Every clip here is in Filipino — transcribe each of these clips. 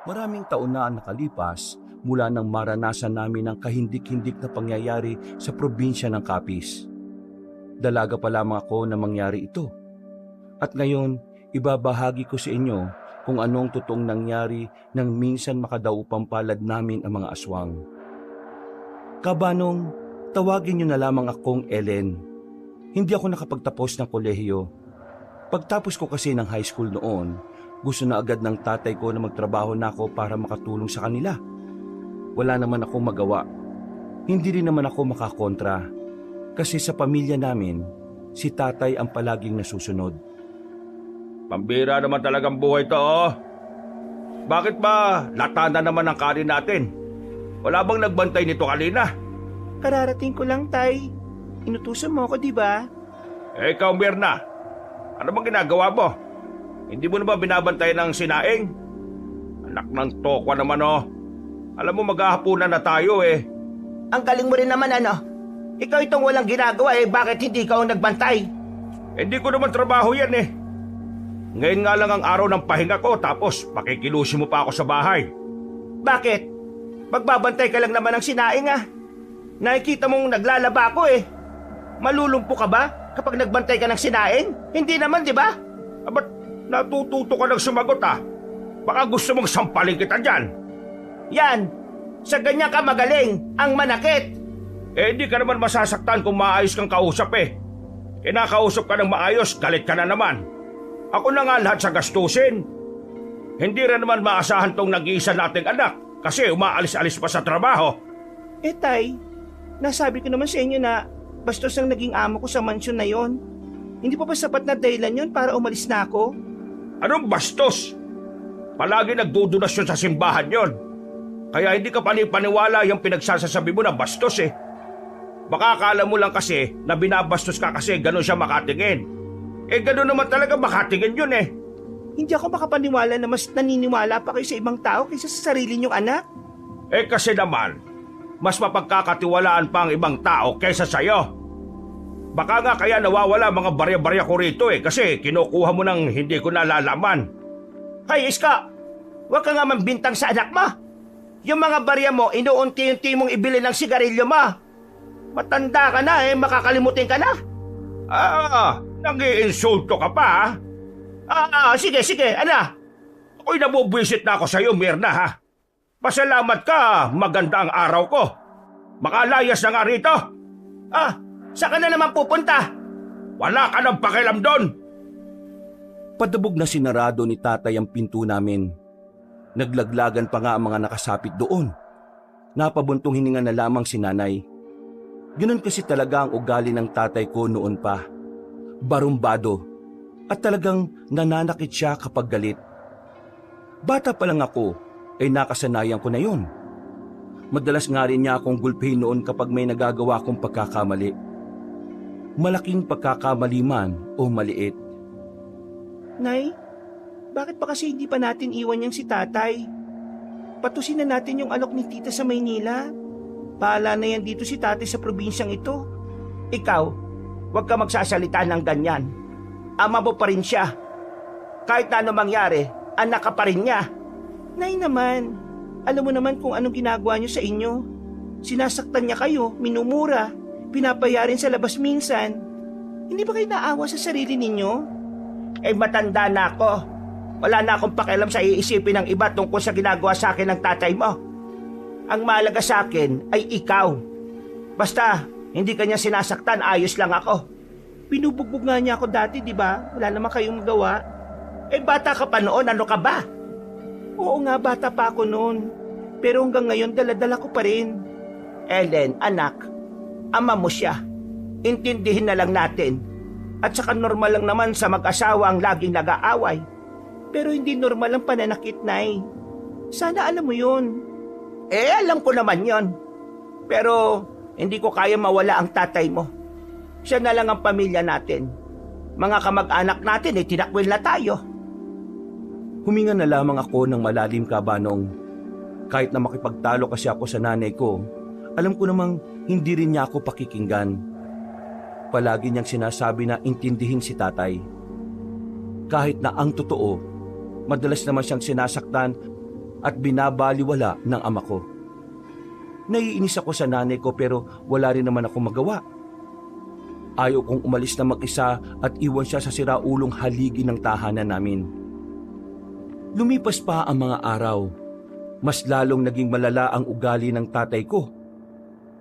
Maraming taon na ang nakalipas mula nang maranasan namin ang kahindik-hindik na pangyayari sa probinsya ng Capiz. Dalaga pa lamang ako na mangyari ito. At ngayon, ibabahagi ko sa inyo kung anong totoong nangyari nang minsan makadaupang palad namin ang mga aswang. Kabanong, tawagin niyo na lamang akong Ellen. Hindi ako nakapagtapos ng kolehiyo. Pagtapos ko kasi ng high school noon, gusto na agad ng tatay ko na magtrabaho na ako para makatulong sa kanila. Wala naman akong magawa. Hindi rin naman ako makakontra. Kasi sa pamilya namin, si tatay ang palaging nasusunod. Pambira naman talagang buhay to, oh. Bakit ba lata na naman ang kanin natin? Wala bang nagbantay nito kanina? Kararating ko lang, Tay. Inutusan mo ako, di ba? Ikaw, Mirna. Ano bang ginagawa mo? Hindi mo na ba binabantayan ng sinaing? Anak ng tokwa naman, oh. Alam mo, maghahapunan na tayo, eh. Ang galing mo rin naman, ano? Ikaw itong walang ginagawa, bakit hindi ikaw ang nagbantay? Hindi ko naman trabaho yan, eh. Ngayon nga lang ang araw ng pahinga ko, tapos pakikilusin mo pa ako sa bahay. Bakit? Magbabantay ka lang naman ng sinaing, ah. Nakikita mong naglalaba ako, eh. Malulumpo ka ba kapag nagbantay ka ng sinaing? Hindi naman, di ba? Ba't natututo ka ng sumagot, ah? Baka gusto mong sampalin kita dyan. Yan. Sa ganyan ka magaling, ang manakit. Hindi ka naman masasaktan kung maayos kang kausap, eh. Kinakausap ka ng maayos, galit ka na naman. Ako na nga lahat sa gastusin. Hindi rin naman maasahan tong nag-iisa nating anak kasi umaalis-alis pa sa trabaho. Tay, nasabi ko naman sa inyo na bastos ang naging amo ko sa mansyon na yon. Hindi pa ba sapat na dahilan yon para umalis na ako? Anong bastos? Palagi nagdudonasyon sa simbahan yon. Kaya hindi ka panipaniwala yung pinagsasasabi mo na bastos, eh. Baka akala mo lang kasi na binabastos ka kasi gano'n siya makatingin. Gano'n naman talaga makatingin yun, eh. Hindi ako makapaniwala na mas naniniwala pa kayo sa ibang tao kaysa sa sarili niyong anak. Kasi naman, mas mapagkakatiwalaan pa ang ibang tao kaysa sa'yo. Baka nga kaya nawawala mga barya-barya ko rito, kasi kinukuha mo ng hindi ko nalalaman. Hay, Iska! Huwag ka nga mambintang sa anak mo! Yung mga barya mo, inuunti-unti mong ibili ng sigarilyo mo. Matanda ka na, makakalimutin ka na. Nag-iinsulto ka pa, ha? Sige, ano? Ako'y nabubwisit na ako sa'yo, Mirna, ha? Pasalamat ka, maganda ang araw ko. Makalayas na nga rito. Saan ka na naman pupunta? Wala ka ng pakialam doon. Padabog na sinarado ni tatay ang pinto namin. Naglaglagan pa nga ang mga nakasapit doon. Napabuntong hininga na lamang si nanay. Ganun kasi talaga ang ugali ng tatay ko noon pa. Barumbado. At talagang nananakit siya kapag galit. Bata pa lang ako, nakasanayan ko na yun. Madalas nga rin niya akong gulpihin noon kapag may nagagawa akong pagkakamali. Malaking pagkakamali man o maliit. Nay, bakit pa kasi hindi pa natin iwan yang si tatay? Patusin na natin yung alok ni tita sa Maynila. Bahala na yan dito si tatay sa probinsyang ito. Ikaw, huwag ka magsasalita ng ganyan. Ama mo pa rin siya. Kahit na ano mangyari, anak ka pa rin niya. Nay naman, alam mo naman kung anong ginagawa niyo sa inyo. Sinasaktan niya kayo, minumura, pinapayarin sa labas minsan. Hindi ba kayo naawa sa sarili ninyo? Matanda na ako. Wala na akong pakialam sa iisipin ng iba tungkol sa ginagawa sa akin ng tatay mo. Ang mahalaga sa akin ay ikaw. Basta, hindi kanya sinasaktan, ayos lang ako. Pinubugbog nga niya ako dati, di ba? Wala naman kayong magawa. Bata ka pa noon, ano ka ba? Oo nga, bata pa ako noon. Pero hanggang ngayon, dala-dala ko pa rin. Ellen, anak, ama mo siya. Intindihin na lang natin. At saka normal lang naman sa mag-asawa ang laging nag-aaway. Pero hindi normal ang pananakit, Nay. Sana alam mo yun. Alam ko naman yon. Pero hindi ko kaya mawala ang tatay mo. Siya na lang ang pamilya natin. Mga kamag-anak natin tinakwil na tayo. Huminga na lamang ako ng malalim, Kabanong. Kahit na makipagtalo kasi ako sa nanay ko, alam ko namang hindi rin niya ako pakikinggan. Palagi niyang sinasabi na intindihin si tatay. Kahit na ang totoo, madalas naman siyang sinasaktan at binabaliwala ng ama ko. Naiinis ako sa nanay ko pero wala rin naman ako magawa. Ayaw kong umalis na mag-isa at iwan siya sa siraulong haligi ng tahanan namin. Lumipas pa ang mga araw. Mas lalong naging malala ang ugali ng tatay ko.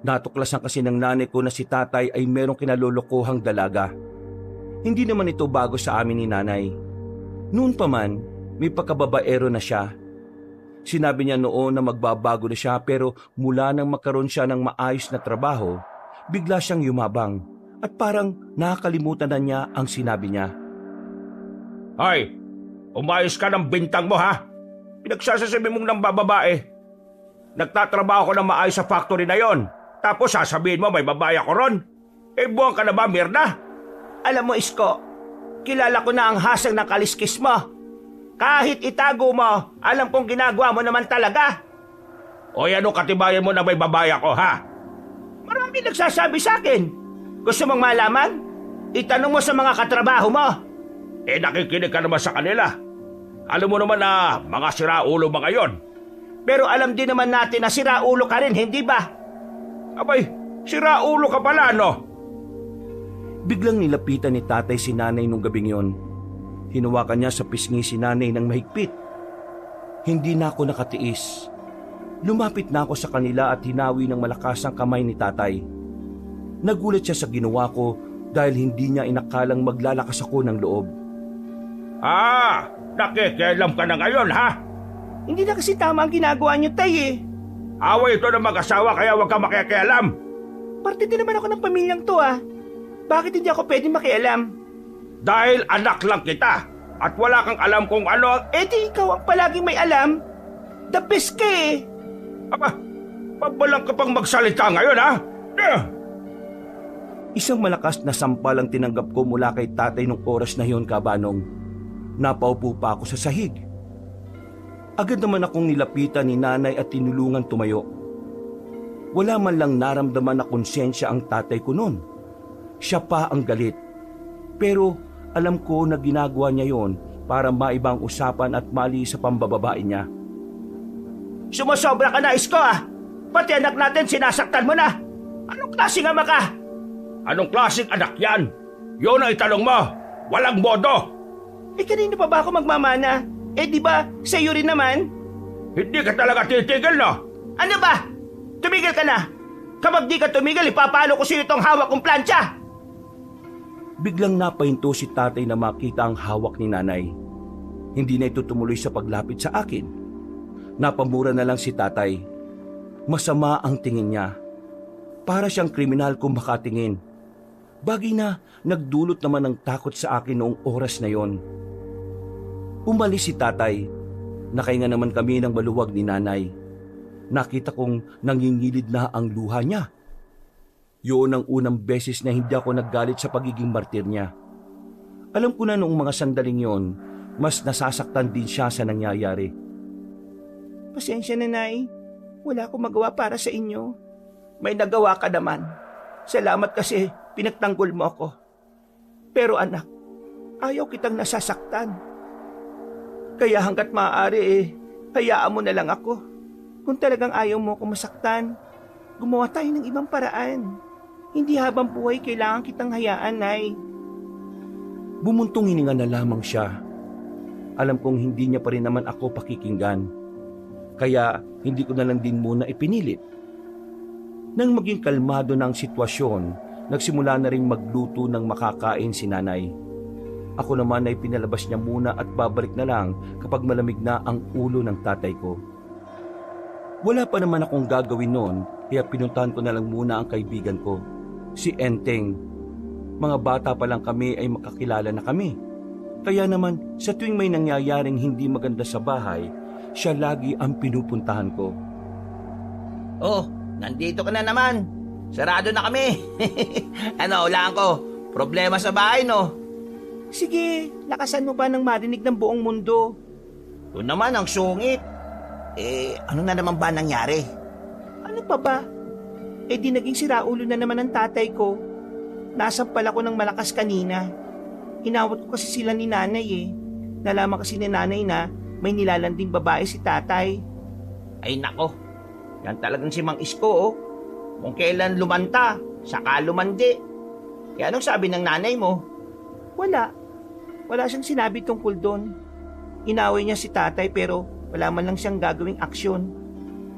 Natuklasan kasi ng nanay ko na si tatay ay merong kinalolokohang dalaga. Hindi naman ito bago sa amin ni nanay. Noon pa man, may pagkababaero na siya. Sinabi niya noon na magbabago na siya pero mula nang magkaroon siya ng maayos na trabaho, bigla siyang yumabang at parang nakakalimutan na niya ang sinabi niya. Hoy, umayos ka ng bintang mo ha? Pinagsasasabi mong nang bababae. Nagtatrabaho ko ng maayos sa factory na yon. Tapos sasabihin mo may babae ako ron? Buwan ka na ba, Mirna? Alam mo, Isko, kilala ko na ang hasang ng kaliskis mo. Kahit itago mo, alam kong ginagawa mo naman talaga. O anong katibayan mo na may babae ako, ha? Marami nagsasabi sa akin. Gusto mong malaman? Itanong mo sa mga katrabaho mo. Nakikinig ka naman sa kanila. Alam mo naman na mga siraulo mga yon. Pero alam din naman natin na siraulo ka rin, hindi ba? Abay, siraulo ka pala, no? Biglang nilapitan ni tatay si nanay nung gabing yon. Hinawakan niya sa pisngi si nanay ng mahigpit. Hindi na ako nakatiis. Lumapit na ako sa kanila at hinawi ng malakas ang kamay ni tatay. Nagulat siya sa ginawa ko dahil hindi niya inakalang maglalakas ako ng loob. Nakikialam ka na ngayon, ha? Hindi na kasi tama ang ginagawa niyo, tay eh. Away ito ng mag-asawa kaya huwag ka makikialam. Parte din naman ako ng pamilyang to ah. Bakit hindi ako pwedeng makialam? Dahil anak lang kita at wala kang alam kung ano. Di ikaw ang palaging may alam. The best ka eh. Pabalang ka pang magsalita ngayon, ha? Isang malakas na sampal ang tinanggap ko mula kay tatay nung oras na yon, kabanong. Napaupo pa ako sa sahig. Agad naman akong nilapitan ni nanay at tinulungan tumayo. Wala man lang naramdaman na konsensya ang tatay ko noon. Siya pa ang galit. Pero alam ko na ginagawa niya yon para maibang usapan at mali sa pambababae niya. Sumusobra ka na, Isko ah. Pati anak natin sinasaktan mo na. Anong klaseng ama ka? Anong klaseng anak yan? Yun ang itanong mo. Walang bodo. Kanino pa ba ako magmamana? Di ba, sa'yo rin naman? Hindi ka talaga titigil, no? Ano ba? Tumigil ka na. Kapag di ka tumigil, ipapalo ko sa'yo itong hawak kong plancha. Biglang napahinto si tatay na makita ang hawak ni nanay. Hindi na ito tumuloy sa paglapit sa akin. Napamura na lang si tatay. Masama ang tingin niya. Para siyang kriminal kung makatingin. Bagay na nagdulot naman ng takot sa akin noong oras na yon. Umalis si tatay. Nakahinga naman kami ng maluwag ni nanay. Nakita kong nangingilid na ang luha niya. Yun ang unang beses na hindi ako naggalit sa pagiging martir niya. Alam ko na noong mga sandaling yon, mas nasasaktan din siya sa nangyayari. Pasensya na, Nay. Wala akong magawa para sa inyo. May nagawa ka naman. Salamat kasi pinagtanggol mo ako. Pero anak, ayaw kitang nasasaktan. Kaya hanggat maaari hayaan mo na lang ako. Kung talagang ayaw mo ako masaktan, gumawa tayo ng ibang paraan. Hindi habang buhay kailangan kitang hayaan, Nay. Bumuntong hininga na lamang siya. Alam kong hindi niya pa rin naman ako pakikinggan. Kaya hindi ko na lang din muna ipinilit. Nang maging kalmado na ang sitwasyon, nagsimula na ring magluto ng makakain si nanay. Ako naman ay pinalabas niya muna at babalik na lang kapag malamig na ang ulo ng tatay ko. Wala pa naman akong gagawin noon kaya pinuntahan ko na lang muna ang kaibigan ko, si Enteng. Mga bata pa lang kami ay makakilala na kami. Kaya naman sa tuwing may nangyayaring hindi maganda sa bahay, siya lagi ang pinupuntahan ko. Oh, nandito ka na naman. Sarado na kami. Ano, ulaan ko. Problema sa bahay, no? Sige, lakasan mo pa nang marinig ng buong mundo. Yun naman ang sungit. Ano na naman ba nangyari? Ano pa ba? Di naging siraulo na naman ang tatay ko. Nasampal ako ng malakas kanina. Inawat ko kasi sila ni nanay eh. Nalaman kasi ni nanay na may nilalanding babae si tatay. Ay nako, yan talagang si Mang Isko oh. Kung kailan lumanta, saka lumandi. Kaya anong sabi ng nanay mo? Wala. Wala siyang sinabi tungkol doon. Inaway niya si tatay pero wala man lang siyang gagawing aksyon.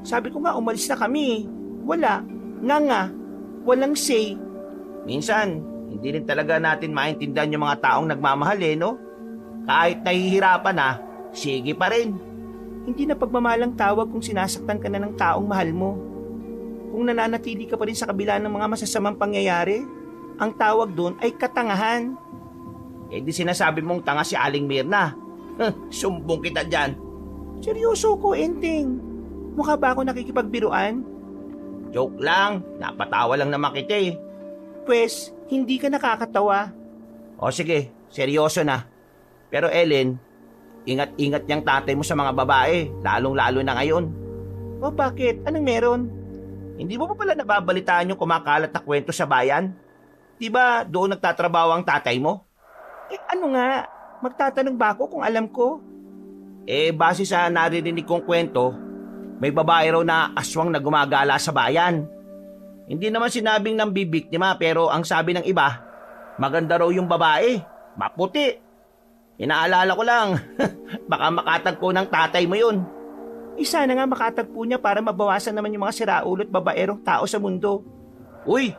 Sabi ko nga umalis na kami. Wala. Nga. Walang say. Minsan, hindi rin talaga natin maintindihan yung mga taong nagmamahal no? Kahit nahihirapan na, sige pa rin. Hindi na pagmamalang tawag kung sinasaktan ka na ng taong mahal mo. Kung nananatili ka pa rin sa kabila ng mga masasamang pangyayari, ang tawag doon ay katangahan. Eh di sinasabi mong tanga si Aling Mirna. Sumbong kita dyan. Seryoso ko, Enteng. Mukha ba ako nakikipagbiruan? Joke lang, napatawa lang naman kita eh. Pwes, hindi ka nakakatawa. O sige, seryoso na. Pero Ellen, ingat-ingat niyang tatay mo sa mga babae, lalong-lalo na ngayon. O bakit? Anong meron? Hindi mo pa pala nababalitaan yung kumakalat na kwento sa bayan? Di ba doon nagtatrabaho ang tatay mo? Eh ano nga? Magtatanong ba ako kung alam ko? Eh base sa naririnig kong kwento, may babae raw na aswang na gumagala sa bayan. Hindi naman sinabing nang bibiktima pero ang sabi ng iba, maganda raw yung babae, maputi. Inaalala ko lang, baka makatagpo ng tatay mo yun. Isa na nga makatagpo niya para mabawasan naman yung mga siraulot babaerong tao sa mundo. Uy,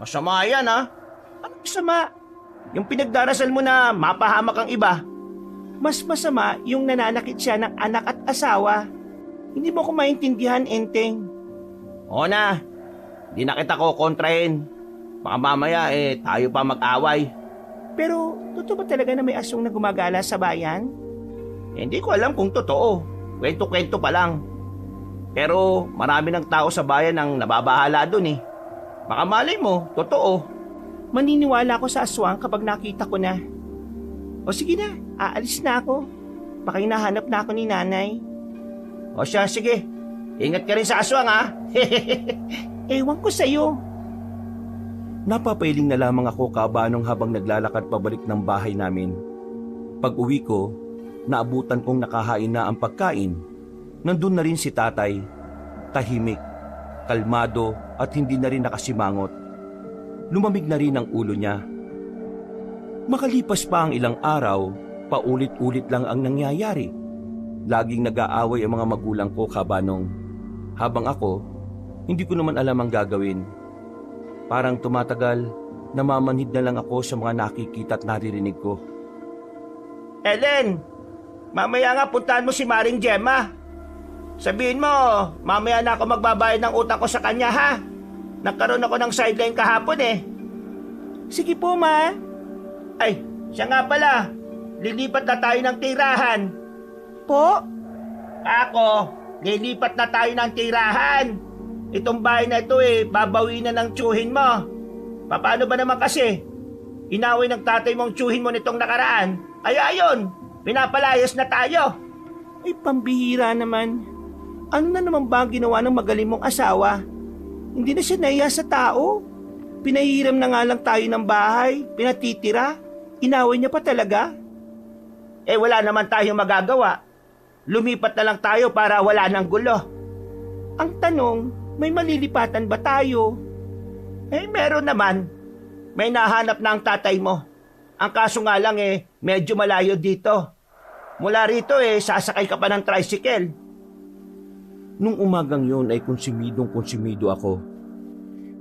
masama yan ha. Anong masama? Yung pinagdarasal mo na mapahamak ang iba. Mas masama yung nananakit siya ng anak at asawa. Hindi mo ko maintindihan, Enteng. O na, di na kita ko kontrahin. Baka mamaya tayo pa mag-away. Pero totoo ba talaga na may aswang na gumagala sa bayan? Hindi ko alam kung totoo. Kwento-kwento pa lang. Pero marami ng tao sa bayan ang nababahala dun eh. Baka malay mo, totoo. Maniniwala ako sa aswang kapag nakita ko na. O sige na, aalis na ako. Baka hinahanap na ako ni nanay. O siya, sige. Ingat ka rin sa aswang ha. Ewan ko sa'yo. Napapailing na lamang ako kabanong habang naglalakad pabalik ng bahay namin. Pag uwi ko, naabutan kong nakahain na ang pagkain. Nandun na rin si tatay, tahimik, kalmado at hindi na rin nakasimangot. Lumamig na rin ang ulo niya. Makalipas pa ang ilang araw, paulit-ulit lang ang nangyayari. Laging nag-aaway ang mga magulang ko kabanong. Habang ako, hindi ko naman alam ang gagawin. Parang tumatagal, namamanhid na lang ako sa mga nakikita at naririnig ko. Ellen, mamaya nga puntahan mo si Maring Gemma. Sabihin mo, mamaya na ako magbabayad ng utang ko sa kanya ha. Nagkaroon ako ng sideline kahapon eh. Sige po, ma. Ay, siya nga pala. Lilipat na tayo ng tirahan. Po? Ako, lilipat na tayo ng tirahan. Itong bahay na ito babawi na ng tsuhin mo. Paano ba naman kasi? Inaway ng tatay mong tsuhin mo nitong nakaraan. Ay ayon, pinapalayas na tayo. Ay, pambihira naman. Ano na naman ba ang ginawa ng magaling mong asawa? Hindi na siya nahiya sa tao. Pinahiram na nga lang tayo ng bahay, pinatitira. Inaway niya pa talaga. Wala naman tayong magagawa. Lumipat na lang tayo para wala ng gulo. Ang tanong, may malilipatan ba tayo? Meron naman. May nahanap na ang tatay mo. Ang kaso nga lang medyo malayo dito. Mula rito sasakay ka pa ng tricycle. Nung umagang yun ay konsumido ako.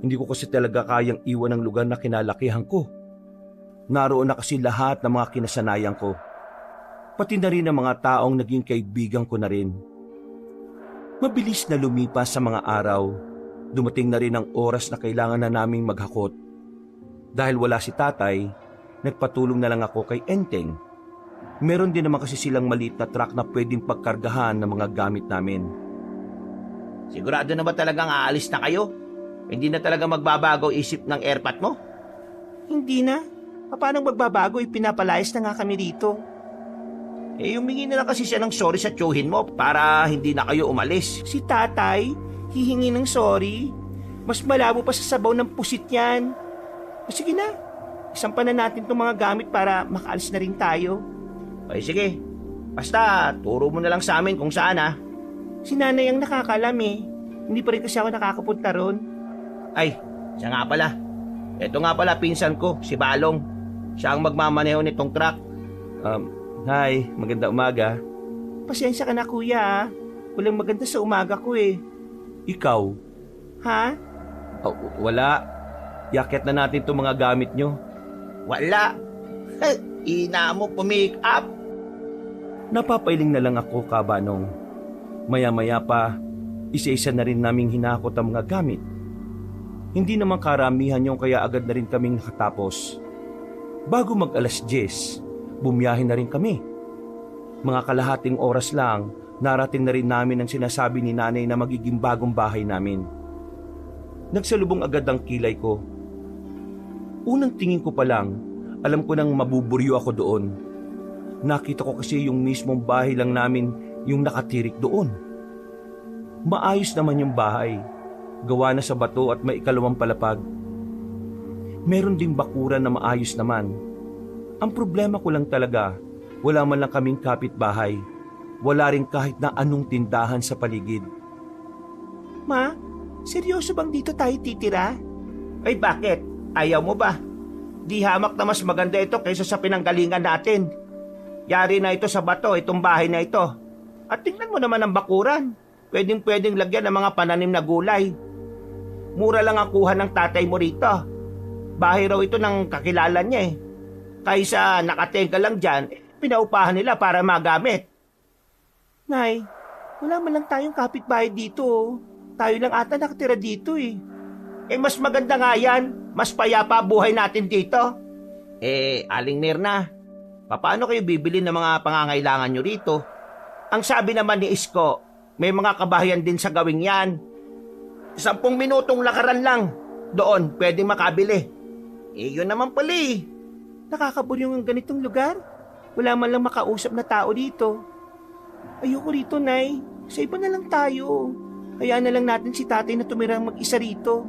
Hindi ko kasi talaga kayang iwan ang lugar na kinalakihan ko. Naroon na kasi lahat ng mga kinasanayan ko. Pati na rin ang mga taong naging kaibigan ko na rin. Mabilis na lumipas sa mga araw. Dumating na rin ang oras na kailangan na naming maghakot. Dahil wala si tatay, nagpatulong na lang ako kay Enteng. Meron din naman kasi silang maliit na truck na pwedeng pagkargahan ng mga gamit namin. Sigurado na ba talagang aalis na kayo? Hindi na talaga magbabago isip ng airpat mo? Hindi na. Paano magbabago? Pinapalayas na nga kami rito. Humingi na lang kasi siya ng sorry sa tiyuhin mo para hindi na kayo umalis. Si tatay, hihingi ng sorry. Mas malabo pa sa sabaw ng pusit yan. O sige na, isampan na natin itong mga gamit para makaalis na rin tayo. Sige, basta turo mo na lang sa amin kung saan ha. Si nanay ang nakakalam eh. Hindi pa rin kasi ako nakakapunta ron. Ay, siya nga pala. Ito nga pala pinsan ko, si Balong. Siya ang magmamaneho nitong truck. Hi, maganda umaga. Pasensya ka na kuya ah. Walang maganda sa umaga ko eh. Ikaw? Ha? Wala. Yakyat na natin itong mga gamit nyo. Wala. Ina mo pumake up. Napapailing na lang ako, Kabanong. Maya-maya pa, isa-isa na rin naming hinakot ang mga gamit. Hindi naman karamihan yung kaya agad na rin kaming nakatapos. Bago mag alas 10, bumiyahin na rin kami. Mga kalahating oras lang, narating na rin namin ang sinasabi ni nanay na magiging bagong bahay namin. Nagsalubong agad ang kilay ko. Unang tingin ko pa lang, alam ko nang mabuburyo ako doon. Nakita ko kasi yung mismong bahay lang namin yung nakatirik doon. Maayos naman yung bahay, gawa na sa bato at may ikalawang palapag. Meron ding bakuran na maayos naman. Ang problema ko lang talaga, wala man lang kaming kapitbahay. Wala rin kahit na anong tindahan sa paligid. Ma, seryoso bang dito tayo titira? Ay bakit? Ayaw mo ba? Di hamak na mas maganda ito kaysa sa pinanggalingan natin. Yari na ito sa bato, itong bahay na ito. At tingnan mo naman ang bakuran. Pwedeng lagyan ng mga pananim na gulay. Mura lang ang kuha ng tatay mo rito. Bahay raw ito ng kakilala niya eh. Kaysa nakatenga lang dyan, pinaupahan nila para magamit. Nay, wala man lang tayong kapitbahay dito oh. Tayo lang ata nakatira dito eh. Mas maganda nga yan. Mas payapa buhay natin dito. Aling Mirna, paano kayo bibili ng mga pangangailangan nyo rito? Ang sabi naman ni Isko, may mga kabahayan din sa gawing yan. 10 minutong lakaran lang. Doon, pwedeng makabili. Yun naman pala eh. Nakakaburyong ang ganitong lugar. Wala man lang makausap na tao dito. Ayoko rito, Nay. Sa iba na lang tayo. Hayaan na lang natin si tatay na tumirang mag-isa rito.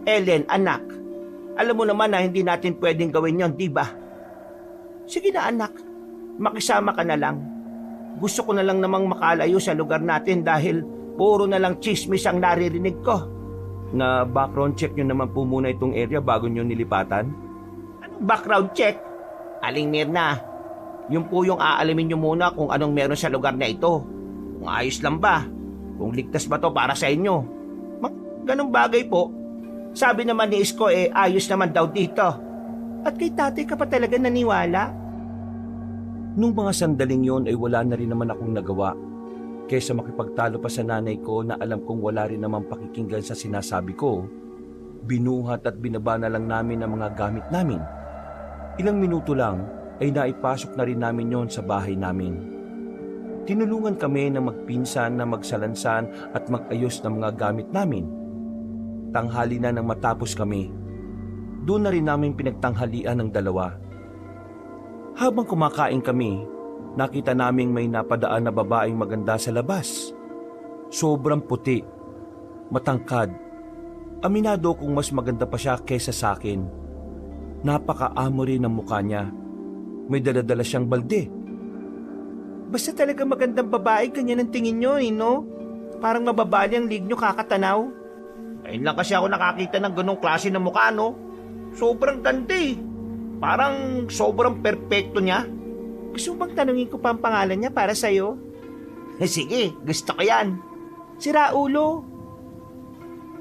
Ellen, anak, alam mo naman na hindi natin pwedeng gawin yon, di ba? Sige na anak, Makisama ka na lang. Gusto ko na lang namang makalayo sa lugar natin dahil puro na lang chismis ang naririnig ko. Na background check nyo naman po muna itong area bago nyo nilipatan? Anong background check? Aling Mirna, yun po yung aalamin nyo muna kung anong meron sa lugar na ito. Kung ayos lang ba? Kung ligtas ba to para sa inyo? Ganong bagay po. Sabi naman ni Isko ayos naman daw dito. at kay tatay ka pa talaga naniwala? Nung mga sandaling yon ay wala na rin naman akong nagawa. Kesa makipagtalo pa sa nanay ko na alam kong wala rin naman pakikinggan sa sinasabi ko, binuhat at binaba na lang namin ang mga gamit namin. Ilang minuto lang ay naipasok na rin namin yon sa bahay namin. Tinulungan kami na magpinsan na magsalansan at magayos ng mga gamit namin. Tanghali na nang matapos kami. Doon na rin namin pinagtanghalian ng dalawa. Habang kumakain kami, nakita naming may napadaan na babaeng maganda sa labas. Sobrang puti, matangkad. Aminado kong mas maganda pa siya kesa sa akin. Napaka-amo rin ang mukha niya. May daladala siyang balde. Basta talaga magandang babae, ganyan ang tingin nyo, no? Parang mababali ang lig nyo kakatanaw. Ayun lang kasi ako nakakita ng ganong klase ng mukha, no? Sobrang ganda eh. Parang sobrang perpekto niya. Gusto mo bang tanungin ko pa ang pangalan niya para sa'yo? Sige, gusto ko yan. Si Raulo.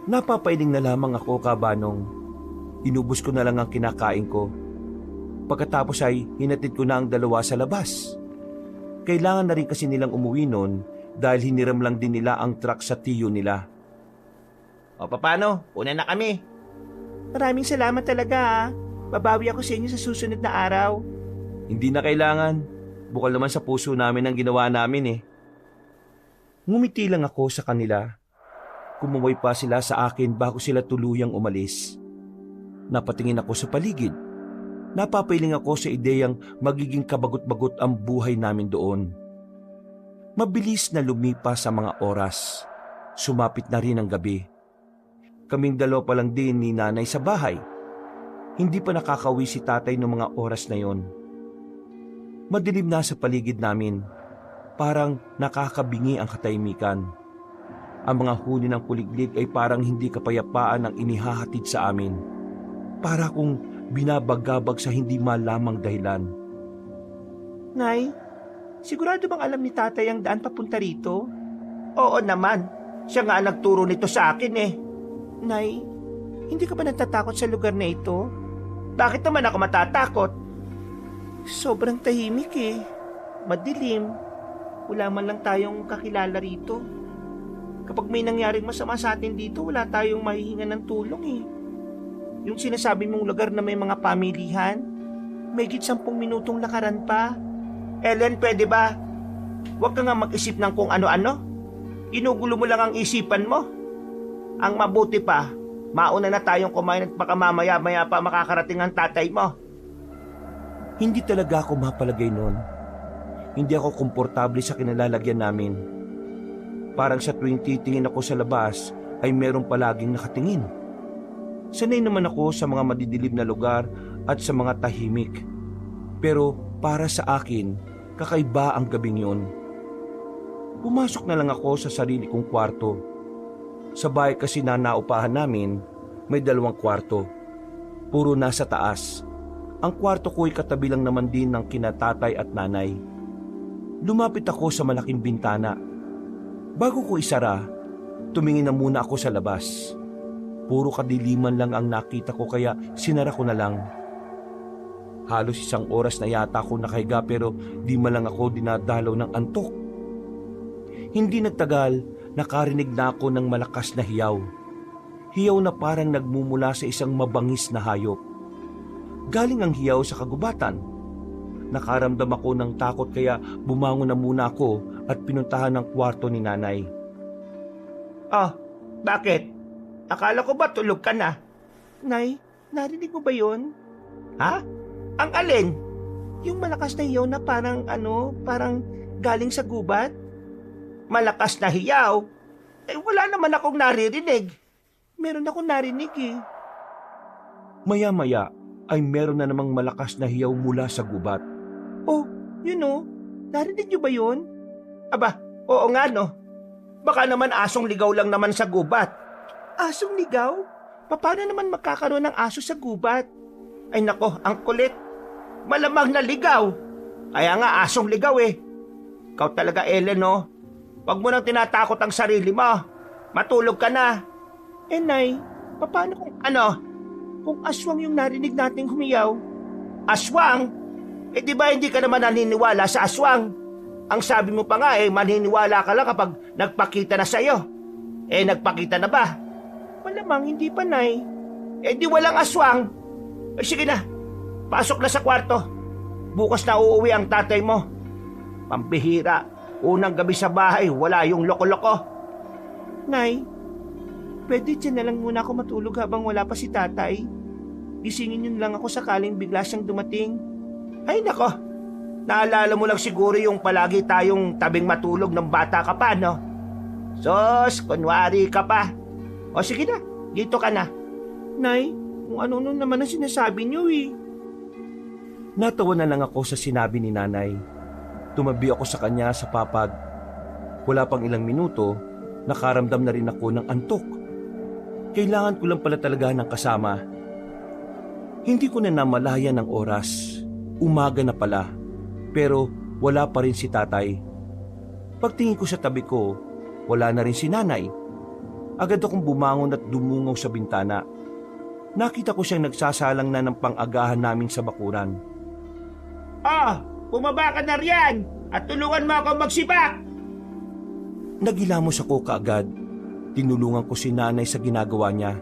Napapailing na lamang ako, Kabanong. Inubos ko na lang ang kinakain ko. Pagkatapos ay hinatid ko na ang dalawa sa labas. Kailangan na rin kasi nilang umuwi noon dahil hiniram lang din nila ang truck sa tiyo nila. O paano? Una na kami. Maraming salamat talaga ha. Babawi ako sa inyo sa susunod na araw. Hindi na kailangan. Bukal naman sa puso namin ang ginawa namin eh. Ngumiti lang ako sa kanila. Kumuway pa sila sa akin bago sila tuluyang umalis. Napatingin ako sa paligid. Napapailing ako sa ideyang magiging kabagot-bagot ang buhay namin doon. Mabilis na lumipas ang mga oras. Sumapit na rin ang gabi. Kaming dalawa pa lang din ni nanay sa bahay. Hindi pa nakakauwi si tatay noong mga oras na yon. Madilim na sa paligid namin. parang nakakabingi ang katahimikan. Ang mga huni ng kuliglig ay parang hindi kapayapaan ang inihahatid sa amin. Para kung binabagabag sa hindi malamang dahilan. Nay, sigurado bang alam ni tatay ang daan papunta rito? Oo naman. Siya nga ang nagturo nito sa akin eh. Nay, hindi ka ba natatakot sa lugar na ito? Bakit naman ako matatakot? Sobrang tahimik eh. Madilim. Wala man lang tayong kakilala rito. Kapag may nangyaring masama sa atin dito, wala tayong mahihingan ng tulong eh. Yung sinasabi mong lugar na may mga pamilihan, may 10 minutong lakaran pa. Ellen, pwede ba? Huwag ka nga mag-isip ng kung ano-ano. Ginugulo mo lang ang isipan mo. Ang mabuti pa, mauna na tayong kumain at baka mamaya-maya pa makakarating ang tatay mo. Hindi talaga ako mapalagay noon. Hindi ako komportable sa kinalalagyan namin. Parang sa tuwing titingin ako sa labas ay merong palaging nakatingin. Sanay naman ako sa mga madidilim na lugar at sa mga tahimik. Pero para sa akin, kakaiba ang gabing yun. Pumasok na lang ako sa sarili kong kwarto. Sa bahay kasi na naupahan namin, may 2 kwarto. Puro nasa taas. Ang kwarto ko ay katabi lang naman din ng kinatatay at nanay. Lumapit ako sa malaking bintana. Bago ko isara, tumingin na muna ako sa labas. Puro kadiliman lang ang nakita ko kaya sinara ko na lang. Halos 1 oras na yata ako nakahiga pero di man lang ako dinadalaw ng antok. Hindi nagtagal, nakarinig na ako ng malakas na hiyaw. Hiyaw na parang nagmumula sa isang mabangis na hayop. Galing ang hiyaw sa kagubatan. Nakaramdam ako ng takot kaya bumangon na muna ako at pinuntahan ng kwarto ni nanay. Ah, bakit? Akala ko ba tulog ka na? Nay, narinig mo ba yun? Ha? Ang alin? Yung malakas na hiyaw na parang galing sa gubat? Malakas na hiyaw? Eh wala naman akong naririnig. Meron akong narinig eh. Maya-maya ay meron na namang malakas na hiyaw mula sa gubat. Oh, yun oh. Narinig niyo ba yun? Aba, oo nga no. Baka naman asong ligaw lang naman sa gubat. Asong ligaw? Paano naman magkakaroon ng aso sa gubat? Ay nako, ang kulit. Malamang na ligaw. Kaya nga asong ligaw eh. Ikaw talaga, Ellen, no? Huwag mo nang tinatakot ang sarili mo. Matulog ka na. Eh, Nay, paano kung Kung aswang yung narinig nating humiyaw? Aswang? Eh di ba hindi ka naman naniniwala sa aswang? Ang sabi mo pa nga maniniwala ka lang kapag nagpakita na sa'yo. Eh nagpakita na ba? Malamang hindi pa, Nay. Eh di walang aswang. Eh sige na, pasok na sa kwarto. Bukas na uuwi ang tatay mo. Pambihira, unang gabi sa bahay, wala yung loko-loko. Nay, pwede dyan na lang muna ako matulog habang wala pa si tatay. Gisingin yun lang ako sakaling bigla siyang dumating. Ay nako, naalala mo lang siguro yung palagi tayong tabing matulog ng bata ka pa, no? Sos, kunwari ka pa. O sige na, dito ka na. Nay, kung ano naman ang sinasabi niyo eh. Natawa na lang ako sa sinabi ni nanay. Tumabi ako sa kanya sa papag. Wala pang ilang minuto, nakaramdam na rin ako ng antok. Kailangan ko lang pala talaga ng kasama. Hindi ko na namalayan ng oras. Umaga na pala, pero wala pa rin si tatay. Pagtingin ko sa tabi ko, wala na rin si nanay. Agad akong bumangon at dumungaw sa bintana. Nakita ko siyang nagsasalang na ng pang-agahan namin sa bakuran. Ah, bumaba ka na riyan at tulungan mo ako magsibak. Nagilamos ako kaagad. Tinulungan ko si nanay sa ginagawa niya.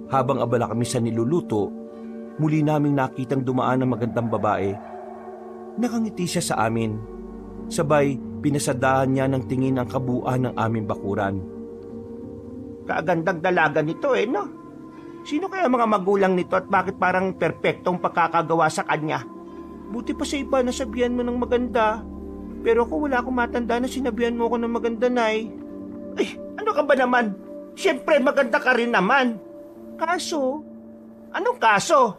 Habang abala kami sa niluluto, muli naming nakitang dumaan ng magandang babae. Nakangiti siya sa amin. Sabay, pinasadahan niya ng tingin ang kabuuan ng aming bakuran. Kaagandang dalaga nito no? Sino kaya mga magulang nito at bakit parang perpektong pagkakagawa sa kanya? Buti pa sa iba na sabihan mo ng maganda. Pero ako wala akong matanda na sinabihan mo ako ng maganda, Nay. Ay, ano ka ba naman? Siyempre maganda ka rin naman. Kaso? Anong kaso?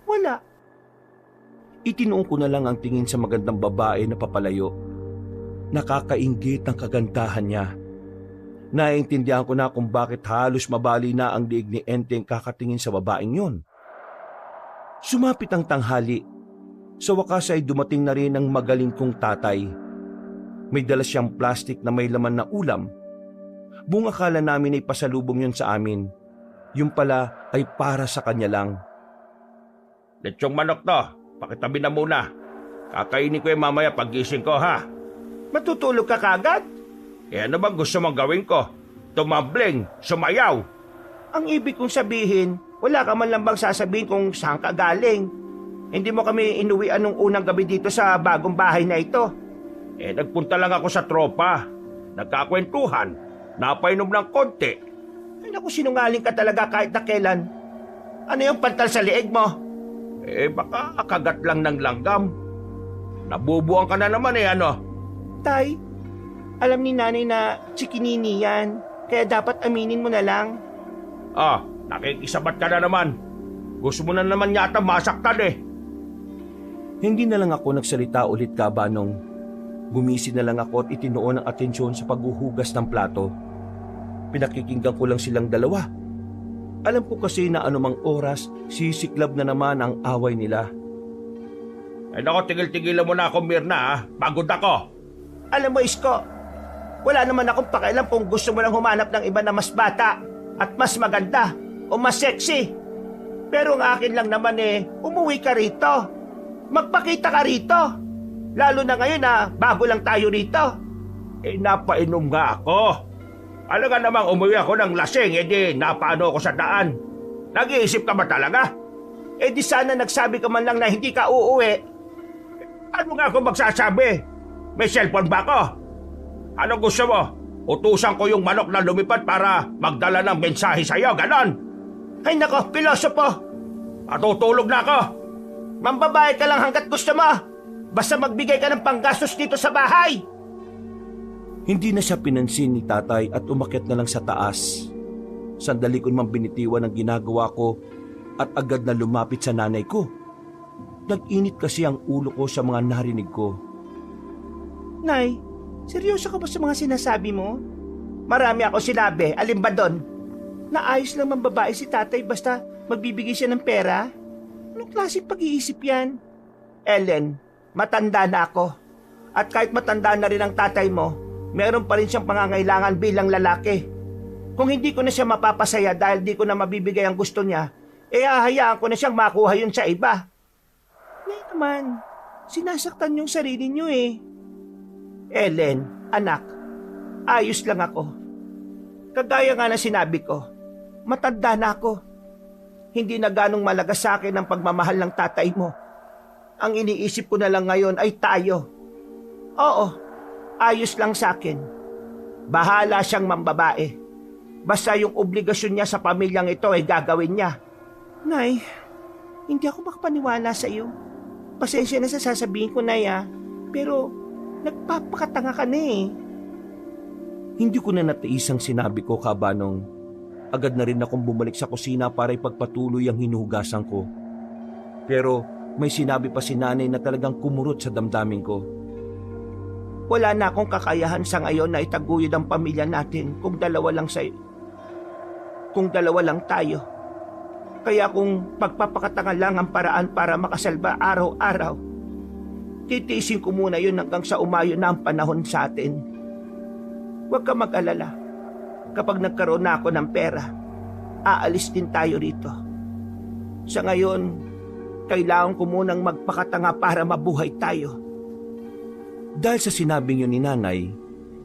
Wala. Itinuon ko na lang ang tingin sa magandang babae na papalayo. Nakakainggit ang kagandahan niya. Naiintindihan ko na kung bakit halos mabali na ang liig ni Enteng kakatingin sa babaeng yon. Sumapit ang tanghali. Sa wakas ay dumating na rin ang magaling kong tatay. May dala siyang plastik na may laman na ulam. Buong akala namin ay pasalubong yun sa amin. Yung pala ay para sa kanya lang. Lechong manok to, pakitabi na muna. Kakainin ko yung mamaya paggising ko, ha? Matutulog ka kagad? Eh ano bang gusto mong gawin ko? Tumambling, sumayaw. Ang ibig kong sabihin, wala ka man lang bang sasabihin kung saan ka galing? Hindi mo kami inuwian nung unang gabi dito sa bagong bahay na ito. Eh nagpunta lang ako sa tropa. Nagkakwentuhan. Napainom ng konti. Ay naku, sinungaling ka talaga kahit na kailan. Ano yung pantal sa liig mo? Eh baka kagat lang ng langgam. Nabubuang ka na naman ano? Tay, alam ni nanay na chikinini yan. Kaya dapat aminin mo na lang. Ah, nakikisabat ka na naman. Gusto mo na naman yata masaktan eh. Hindi na lang ako nagsalita ulit, Kabanong. Gumising na lang ako at itinuon ang atensyon sa paghuhugas ng plato. Pinakikinggan ko lang silang dalawa. Alam ko kasi na anumang oras, sisiklab na naman ang away nila. Eh nako, tigil-tigilan mo na ako, Mirna, ha? Pagod ako. Alam mo, Isko, wala naman akong pakialam kung gusto mo lang humanap ng iba na mas bata at mas maganda o mas sexy. Pero ang akin lang naman umuwi ka rito. Magpakita ka rito. Lalo na ngayon na bago lang tayo rito. Eh napainom nga ako. Alam nga namang umuwi ako ng lasing, di napaano ako sa daan. Nag-iisip ka ba talaga? Eh di sana nagsabi ka man lang na hindi ka uuwi. Ano nga ako magsasabi? May cellphone ba ako? Ano gusto mo? Utusan ko yung manok na lumipad para magdala ng mensahe sa'yo, ganon? Ay nako, pilosopo. Matutulog na ako. Mambabae ka lang hanggat gusto mo. Basta magbigay ka ng panggastos dito sa bahay. Hindi na siya pinansin ni tatay at umakyat na lang sa taas. Sandali ko naman binitiwan ang ginagawa ko at agad na lumapit sa nanay ko. Nag-init kasi ang ulo ko sa mga narinig ko. Nay, seryoso ka ba sa mga sinasabi mo? Marami ako sinabi, alin ba doon? Naayos lang mambabae si tatay basta magbibigay siya ng pera? Anong klaseng pag-iisip yan? Ellen, matanda na ako. At kahit matanda na rin ang tatay mo, meron pa rin siyang pangangailangan bilang lalaki. Kung hindi ko na siya mapapasaya dahil di ko na mabibigay ang gusto niya, hahayaan ko na siyang makuha yun sa iba. Nay naman, sinasaktan yung sarili niyo Ellen, anak, ayos lang ako. Kagaya nga na sinabi ko, matanda na ako. Hindi na ganong malaga sa akin ang pagmamahal ng tatay mo. Ang iniisip ko na lang ngayon ay tayo. Oo, ayos lang sa akin. Bahala siyang mambabae. Basta yung obligasyon niya sa pamilyang ito ay gagawin niya. Nay, hindi ako makapaniwala sa iyo. Pasensya na sa sasabihin ko, Nay, pero nagpapakatanga ka na Hindi ko na natiis ang sinabi ko, Kabanong. Agad na rin akong bumalik sa kusina para ipagpatuloy ang hinuhugasan ko. Pero may sinabi pa si nanay na talagang kumurot sa damdamin ko. Wala na akong kakayahan sa ngayon na itaguyod ang pamilya natin kung dalawa lang tayo. Kaya kung pagpapakatanga lang ang paraan para makasalba araw-araw, titiisin ko muna yun hanggang sa umayo na ang panahon sa atin. Huwag ka mag-alala. Kapag nagkaroon na ako ng pera, aalis din tayo rito. Sa ngayon, kailangan ko munang magpakatanga para mabuhay tayo. Dahil sa sinabing yun ni nanay,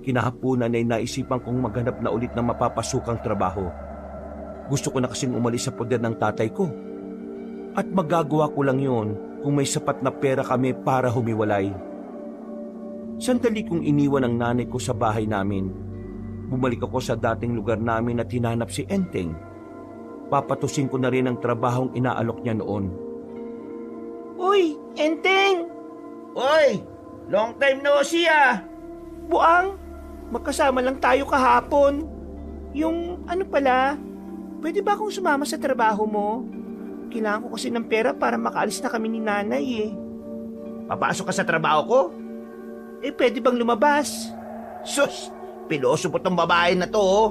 kinahaponan ay naisipan kong maghanap na ulit ng mapapasukang trabaho. Gusto ko na kasing umalis sa poder ng tatay ko. At magagawa ko lang yun kung may sapat na pera kami para humiwalay. Sandali kong iniwan ang nanay ko sa bahay namin. Bumalik ako sa dating lugar namin at hinanap si Enteng. Papatusin ko na rin ang trabahong inaalok niya noon. Uy, Enteng! Uy, long time no see Buang, magkasama lang tayo kahapon. Yung ano pala, pwede ba akong sumama sa trabaho mo? Kailangan ko kasi ng pera para makaalis na kami ni nanay Papasok ka sa trabaho ko? Pwede bang lumabas? Sus, piloso po tong babae na to, oh.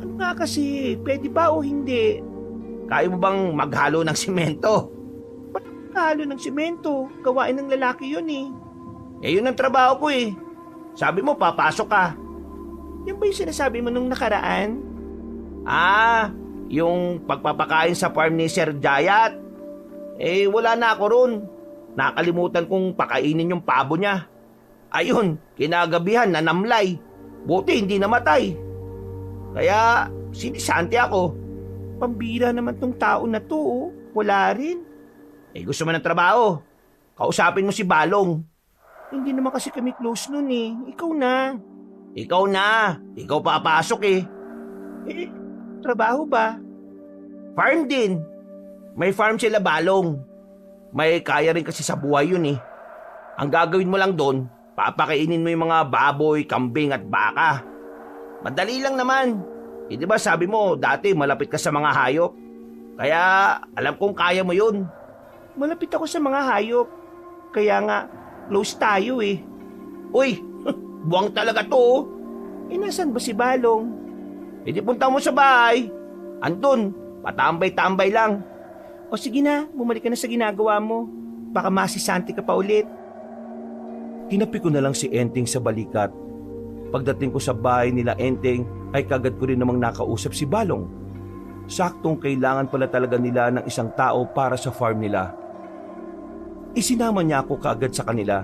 Ano nga kasi, pwede ba o hindi? Kaya mo bang maghalo ng simento? Halo ng simento, gawain ng lalaki yun eh. Yun ang trabaho ko eh. Sabi mo, papasok ka. Yan ba yung sinasabi mo nung nakaraan? Yung pagpapakain sa farm ni Sir Jayat. Wala na ako ron. Nakalimutan kong pakainin yung pabo niya. Ayun, kinagabihan na namlay. Buti hindi namatay. Kaya sinisanti ako. Pambira naman tong tao na to, oh. Wala rin. Gusto mo ng trabaho? Kausapin mo si Balong. Hindi naman kasi kami close nun eh. Ikaw na. Ikaw na. Ikaw papasok eh. Trabaho ba? Farm din. May farm sila Balong. May kaya rin kasi sa buhay yun eh. Ang gagawin mo lang doon, papakainin mo yung mga baboy, kambing at baka. Madali lang naman. Di ba sabi mo, dati malapit ka sa mga hayop? Kaya alam kong kaya mo yun. Malapit ako sa mga hayop. Kaya nga, close tayo eh. Uy, buwang talaga to. Nasan ba si Balong? Di punta mo sa bahay. Andun, patambay-tambay lang. O sige na, bumalik ka na sa ginagawa mo. Baka masisanti ka pa ulit. Tinapi ko na lang si Enteng sa balikat. Pagdating ko sa bahay nila Enteng, ay kagad ko rin namang nakausap si Balong. Saktong kailangan pala talaga nila ng isang tao para sa farm nila. Isinama niya ako kaagad sa kanila.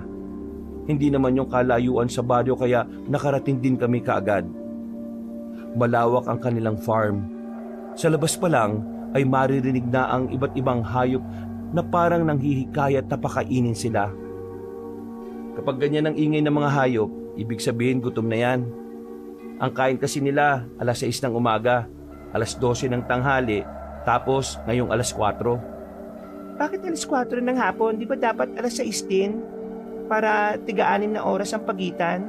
Hindi naman yung kalayuan sa baryo kaya nakarating din kami kaagad. Malawak ang kanilang farm. Sa labas pa lang ay maririnig na ang iba't ibang hayop na parang nanghihikayat na pakainin sila. Kapag ganyan ang ingay ng mga hayop, ibig sabihin gutom na yan. Ang kain kasi nila alas 6 ng umaga, alas 12 ng tanghali, tapos ngayong alas 4. Bakit alas 4 ng hapon? Di ba dapat alas 6 din? Para tiga-6 na oras ang pagitan?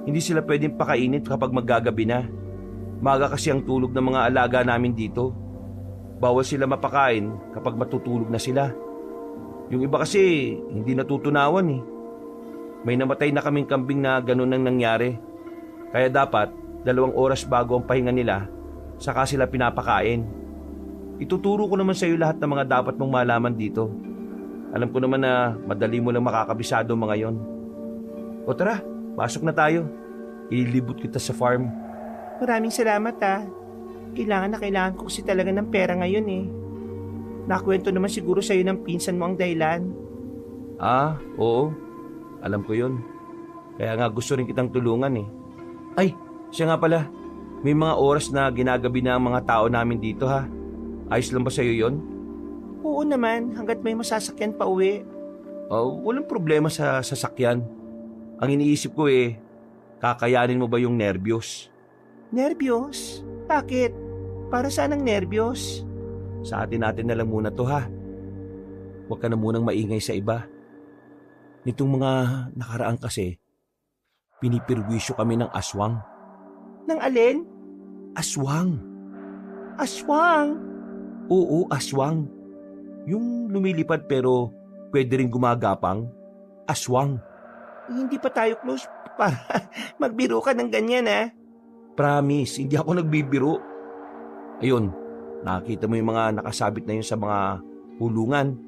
Hindi sila pwedeng pakainit kapag maggagabi na. Maga kasi ang tulog ng mga alaga namin dito. Bawal sila mapakain kapag matutulog na sila. Yung iba kasi hindi natutunawan eh. May namatay na kaming kambing na ganun ang nangyari. Kaya dapat 2 oras bago ang pahinga nila, saka sila pinapakain. Ituturo ko naman sa iyo lahat ng mga dapat mong malaman dito. Alam ko naman na madali mo lang makakabisado mga yon. O tara, pasok na tayo. Ililibot kita sa farm. Maraming salamat ah. Kailangan ko kasi talaga ng pera ngayon eh. Nakwento naman siguro sa'yo ng pinsan mo ang dahilan. Oo. Alam ko yun. Kaya nga gusto rin kitang tulungan eh. Ay, siya nga pala. May mga oras na ginagabi na ang mga tao namin dito ha. Ayos lang ba sa'yo yon? Oo naman, hanggat may masasakyan pa uwi. Walang problema sa sasakyan. Ang iniisip ko kakayanin mo ba yung nervyos? Nervyos? Bakit? Para saan ang nervyos? Sa atin na lang muna to ha. Huwag ka na munang maingay sa iba. Nitong mga nakaraan kasi, pinipirwisyo kami ng aswang. Ng alin? Aswang. Aswang? Oo, aswang. Yung lumilipad pero pwede rin gumagapang. Aswang. Hindi pa tayo close para magbiro ka ng ganyan ah. Promise, hindi ako nagbibiro. Ayun, nakita mo yung mga nakasabit na yun sa mga hulungan.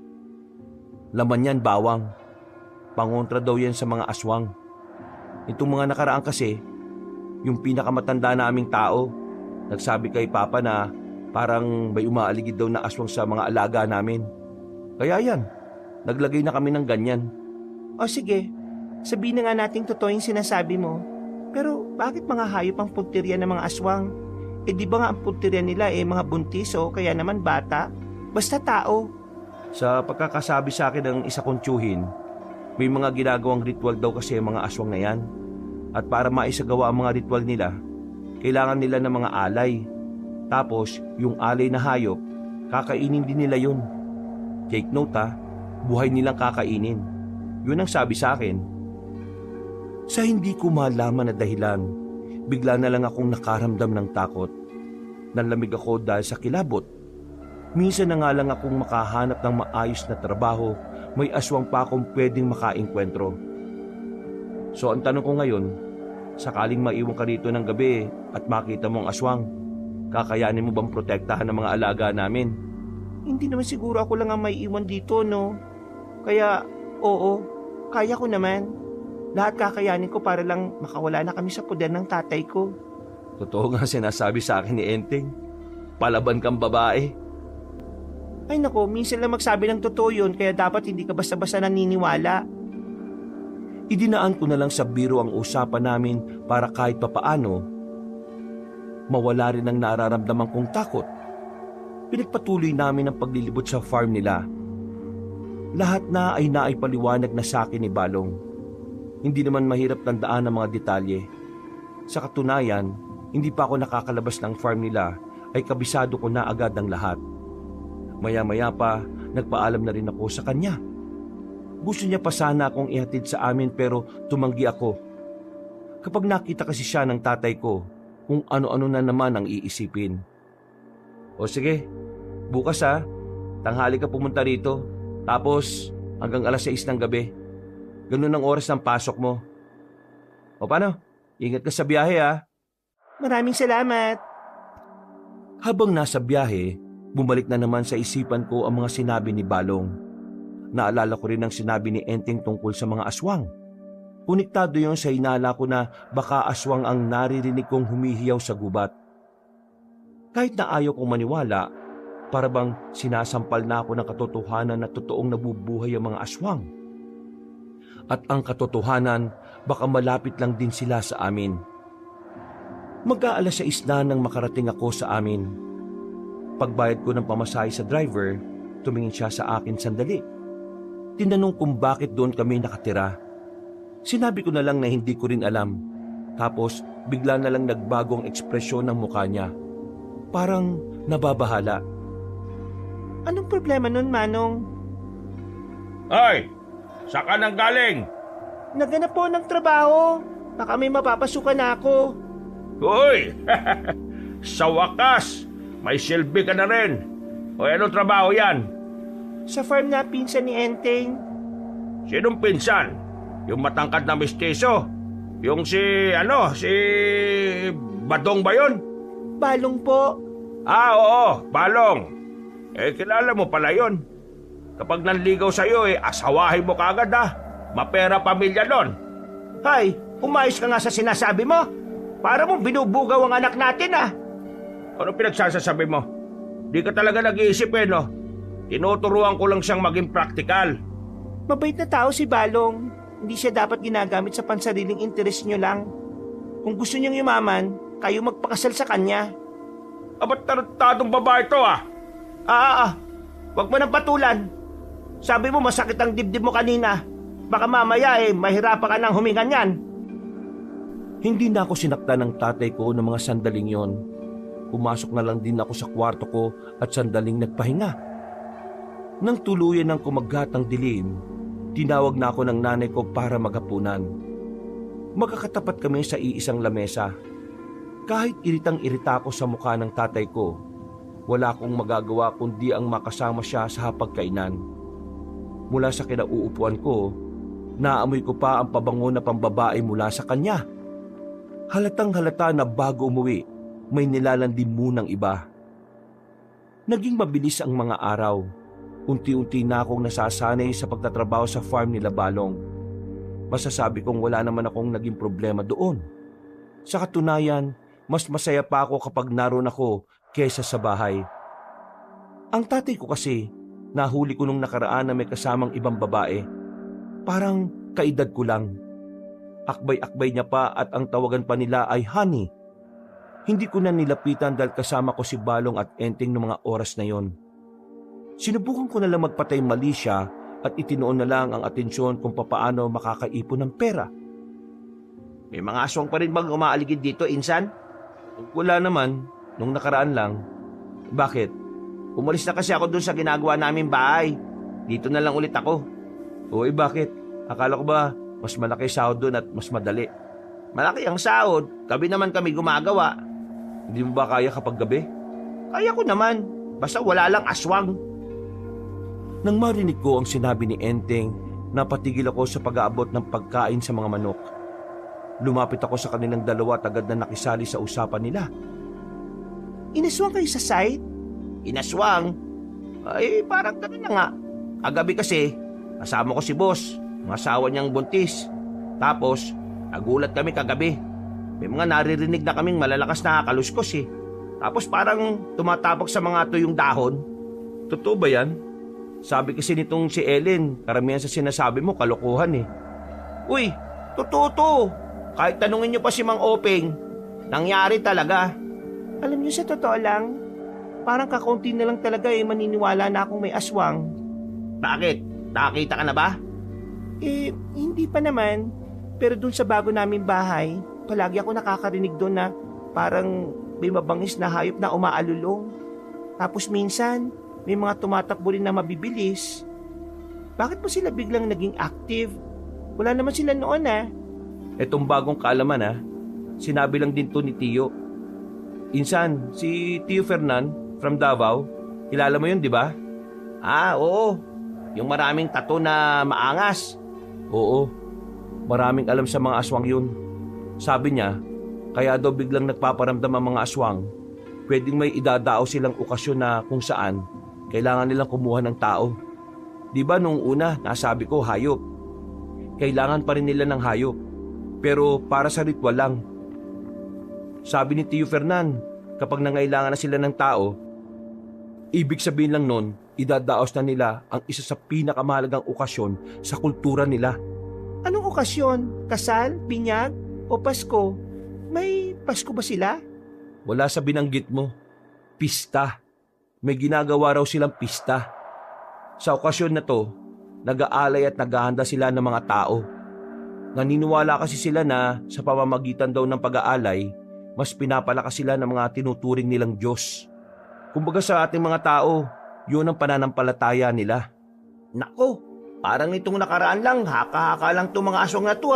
Laman yan, bawang. Pangontra daw yan sa mga aswang. Itong mga nakaraan kasi, yung pinakamatanda naming tao, nagsabi kay Papa na parang may umaaligid daw na aswang sa mga alaga namin. Kaya yan, naglagay na kami ng ganyan. O sige, sabihin na nga nating totoo yung sinasabi mo. Pero bakit mga hayop ang puntirya ng mga aswang? Di ba nga ang puntirya nila mga buntis o kaya naman bata? Basta tao. Sa pagkakasabi sa akin ng isa kong tiyuhin, may mga ginagawang ritual daw kasi ang mga aswang na yan. At para maisagawa ang mga ritual nila, kailangan nila ng mga alay. Tapos, yung alay na hayop, kakainin din nila yun. Take note ha, buhay nilang kakainin. Yun ang sabi sa akin. Sa hindi ko malaman na dahilan, bigla na lang akong nakaramdam ng takot. Nanlamig ako dahil sa kilabot. Minsan na nga lang akong makahanap ng maayos na trabaho, may aswang pa akong pwedeng makainkwentro. So ang tanong ko ngayon, sakaling maiwan ka rito ng gabi at makita mo ang aswang, kakayanin mo bang protektahan ng mga alaga namin? Hindi naman siguro ako lang ang may iwan dito, no? Kaya, oo, kaya ko naman. Lahat kakayanin ko para lang makawala na kami sa poder ng tatay ko. Totoo nga sinasabi sa akin ni Enteng. Palaban kang babae. Ay nako, minsan lang magsabi ng totoo yun, kaya dapat hindi ka basta-basta naniniwala. Idinaan ko na lang sa biro ang usapan namin para kahit papaano, mawala rin ang nararamdaman kong takot. Pinagpatuloy namin ang paglilibot sa farm nila. Lahat na ay naipaliwanag na sa akin ni Balong. Hindi naman mahirap tandaan ang mga detalye. Sa katunayan, hindi pa ako nakakalabas ng farm nila ay kabisado ko na agad ang lahat. Maya-maya pa, nagpaalam na rin ako sa kanya. Gusto niya pa sana akong ihatid sa amin pero tumanggi ako. Kapag nakita kasi siya ng tatay ko, kung ano-ano na naman ang iisipin. O sige, bukas tanghali ka pumunta rito, tapos hanggang alas 6 ng gabi. Ganun ang oras ng pasok mo. O paano? Ingat ka sa biyahe Maraming salamat. Habang nasa biyahe, bumalik na naman sa isipan ko ang mga sinabi ni Balong. Naalala ko rin ang sinabi ni Enteng tungkol sa mga aswang. Konektado yon sa hinala ko na baka aswang ang naririnig kong humihiyaw sa gubat. Kahit na ayaw kong maniwala, para bang sinasampal na ako ng katotohanan na totoong nabubuhay ang mga aswang. At ang katotohanan, baka malapit lang din sila sa amin. Mag-aalas 6 na nang makarating ako sa amin. Pagbayad ko ng pamasahe sa driver, tumingin siya sa akin sandali. Tinanong kung bakit doon kami nakatira. Sinabi ko na lang na hindi ko rin alam. Tapos bigla na lang nagbago ang ekspresyon ng mukha niya. Parang nababahala. Anong problema nun, Manong? Ay! Saan ka nang galing? Naghanap po ng trabaho. Baka may mapapasukan na ako. Uy! Sa wakas, may silbi ka na rin. O anong trabaho yan? Sa farm na pinsan ni Enteng. Sinong pinsan? Yung matangkad na mistiso? Yung si Badong ba yun? Balong po. Oo, Balong. Kilala mo pala yun. Kapag nanligaw sa'yo, asawahin mo kaagad Mapera pamilya nun. Hay, umayos ka nga sa sinasabi mo. Para mong binubugaw ang anak natin Ano pinagsasasabi mo? Di ka talaga nag-iisip no? Tinuturuan ko lang siyang maging praktikal. Mabait na tao si Balong. Hindi siya dapat ginagamit sa pansariling interes nyo lang. Kung gusto niyang yumaman, kayo magpakasal sa kanya. Ba't tarantadong babae to Wag mo nang patulan. Sabi mo masakit ang dibdib mo kanina. Baka mamaya mahirapan ka ng huminga niyan. Hindi na ako sinaktan ng tatay ko ng mga sandaling yon. Pumasok na lang din ako sa kwarto ko at sandaling nagpahinga. Nang tuluyan ng kumagat ang dilim, tinawag na ako ng nanay ko para maghapunan. Magkakatapat kami sa iisang lamesa. Kahit iritang-irita ako sa mukha ng tatay ko, wala akong magagawa kundi ang makasama siya sa hapagkainan. Mula sa kinauupuan ko, naamoy ko pa ang pabango na pambabae mula sa kanya. Halatang halata na bago umuwi, may nilalandi munang iba. Naging mabilis ang mga araw. Unti-unti na akong nasasanay sa pagtatrabaho sa farm nila Balong. Masasabi kong wala naman akong naging problema doon. Sa katunayan, mas masaya pa ako kapag naroon ako kesa sa bahay. Ang tatay ko kasi, nahuli ko nung nakaraan na may kasamang ibang babae. Parang kaedad ko lang. Akbay-akbay niya pa at ang tawagan pa nila ay honey. Hindi ko na nilapitan dahil kasama ko si Balong at Enteng ng mga oras na yon. Sinubukan ko na lang magpatay mali siya at itinoon na lang ang atensyon kung papaano makakaipon ng pera. May mga aswang pa rin bang umaaligid dito, Insan? Wala naman, nung nakaraan lang. Bakit? Umalis na kasi ako dun sa ginagawa naming bahay. Dito na lang ulit ako. Bakit? Akala ko ba mas malaki sahod doon at mas madali? Malaki ang sahod, gabi naman kami gumagawa. Hindi mo ba kaya kapag gabi? Kaya ko naman, basta wala lang aswang. Nang marinig ko ang sinabi ni Enteng, napatigil ako sa pag-aabot ng pagkain sa mga manok. Lumapit ako sa kanilang dalawa at agad na nakisali sa usapan nila. Inaswang kayo sa site? Inaswang? Ay, parang gano'n na nga. Kagabi kasi, kasama ko si boss, ang asawa niyang buntis. Tapos, nagulat kami kagabi. May mga naririnig na kaming malalakas na kaluskos eh. Tapos parang tumatapak sa mga tuyong dahon. Totoo ba yan? Sabi kasi nitong si Ellen, karamihan sa sinasabi mo kalokohan eh. Uy, totoo to. Kahit tanungin niyo pa si Mang Openg, nangyari talaga. Alam niyo, sa totoo lang, parang kakaunti na lang talaga maniniwala na akong may aswang. Bakit? Nakakita ka na ba? Hindi pa naman. Pero dun sa bago naming bahay, palagi ako nakakarinig doon na parang may mabangis na hayop na umaalulong. Tapos minsan, may mga tumatakbo rin na mabibilis. Bakit po sila biglang naging active? Wala naman sila noon Etong bagong kaalaman sinabi lang din to ni Tio. Insan, si Tio Fernan from Davao, kilala mo yun di ba? Ah, oo. Yung maraming tattoo na maangas. Oo, maraming alam sa mga aswang yun. Sabi niya, kaya daw biglang nagpaparamdam ang mga aswang, pwedeng may idadao silang okasyon na kung saan kailangan nilang kumuha ng tao. Di ba nung una, nasabi ko hayop. Kailangan pa rin nila ng hayop, pero para sa ritual lang. Sabi ni Tio Fernan, kapag nangailangan na sila ng tao, ibig sabihin lang nun, idadaos na nila ang isa sa pinakamahalagang okasyon sa kultura nila. Anong okasyon? Kasal? Binyag? O Pasko? May Pasko ba sila? Wala sa binanggit mo. Pista. May ginagawa raw silang pista. Sa okasyon na to, nag-aalay at naghahanda sila ng mga tao. Naniniwala kasi sila na sa pamamagitan daw ng pag-aalay, mas pinapalakas sila ng mga tinuturing nilang Diyos. Kumbaga sa ating mga tao, yun ang pananampalataya nila. Nako, parang nitong nakaraan lang, haka-haka lang itong mga aswang na to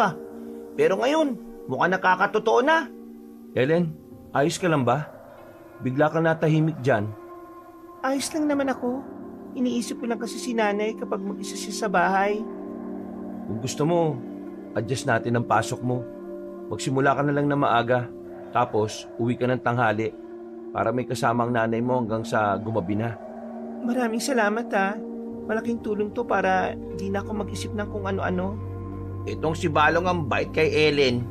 Pero ngayon, mukhang nakakatotoo na. Ellen, ayos ka lang ba? Bigla ka natahimik dyan. Ayos lang naman ako. Iniisip ko lang kasi si nanay kapag mag-isa siya sa bahay. Kung gusto mo, adjust natin ang pasok mo. Magsimula ka na lang na maaga, tapos uwi ka ng tanghali para may kasamang nanay mo hanggang sa gumabi na. Maraming salamat Malaking tulong to para di na ako mag-isip ng kung ano-ano. Itong si Balong ang bait kay Ellen.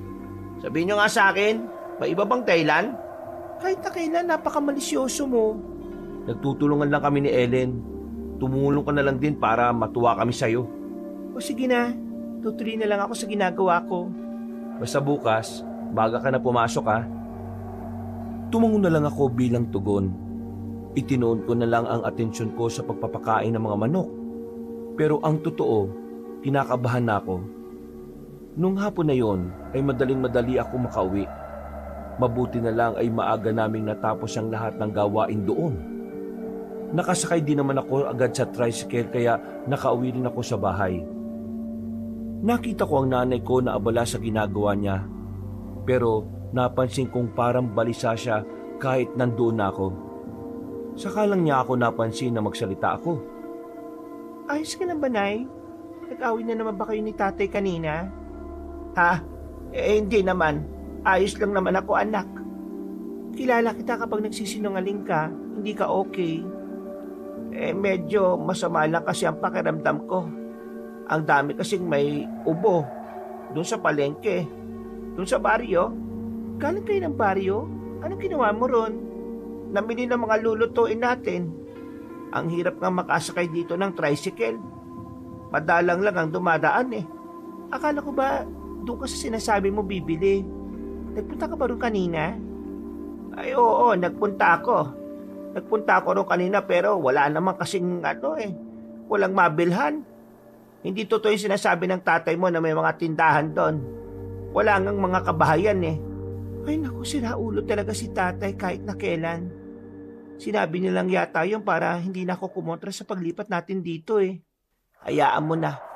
Sabihin niyo nga sa akin, may iba bang dahilan? Kahit na kailan, napakamalisyoso mo. Nagtutulungan lang kami ni Ellen. Tumulong ka na lang din para matuwa kami sa'yo. O sige na, tutuloy na lang ako sa ginagawa ko. Basta bukas, baga ka na pumasok Tumango na lang ako bilang tugon. Itinoon ko na lang ang atensyon ko sa pagpapakain ng mga manok. Pero ang totoo, kinakabahan na ako. Nung hapon na yon ay madaling-madali ako makauwi. Mabuti na lang ay maaga naming natapos ang lahat ng gawain doon. Nakasakay din naman ako agad sa tricycle kaya nakauwi rin ako sa bahay. Nakita ko ang nanay ko na abala sa ginagawa niya. Pero napansin kong parang balisa siya kahit nandoon na ako. Saka lang niya ako napansin na magsalita ako. Ayos ka lang ba, Nay? Nag-away na naman ba kayo ni tatay kanina? Hindi naman. Ayos lang naman ako, anak. Kilala kita kapag nagsisinungaling ka, hindi ka okay. Medyo masama lang kasi ang pakiramdam ko. Ang dami kasing may ubo. Doon sa palengke. Doon sa baryo. Galing kayo ng baryo? Anong ginawa mo ron? Namili ng mga lulutuin natin. Ang hirap nga makasakay dito ng tricycle. Madalang lang ang dumadaan Akala ko ba doon ka sa sinasabi mo bibili? Nagpunta ka ba ron kanina? Ay oo, nagpunta ako. Nagpunta ako ron kanina pero wala naman kasing walang mabilhan. Hindi totoo yung sinasabi ng tatay mo na may mga tindahan doon. Wala ngang mga kabahayan Ay naku, siraulo talaga si tatay kahit na kailan. Sinabi niya lang yata yun para hindi na ako kumontra sa paglipat natin dito Hayaan mo na.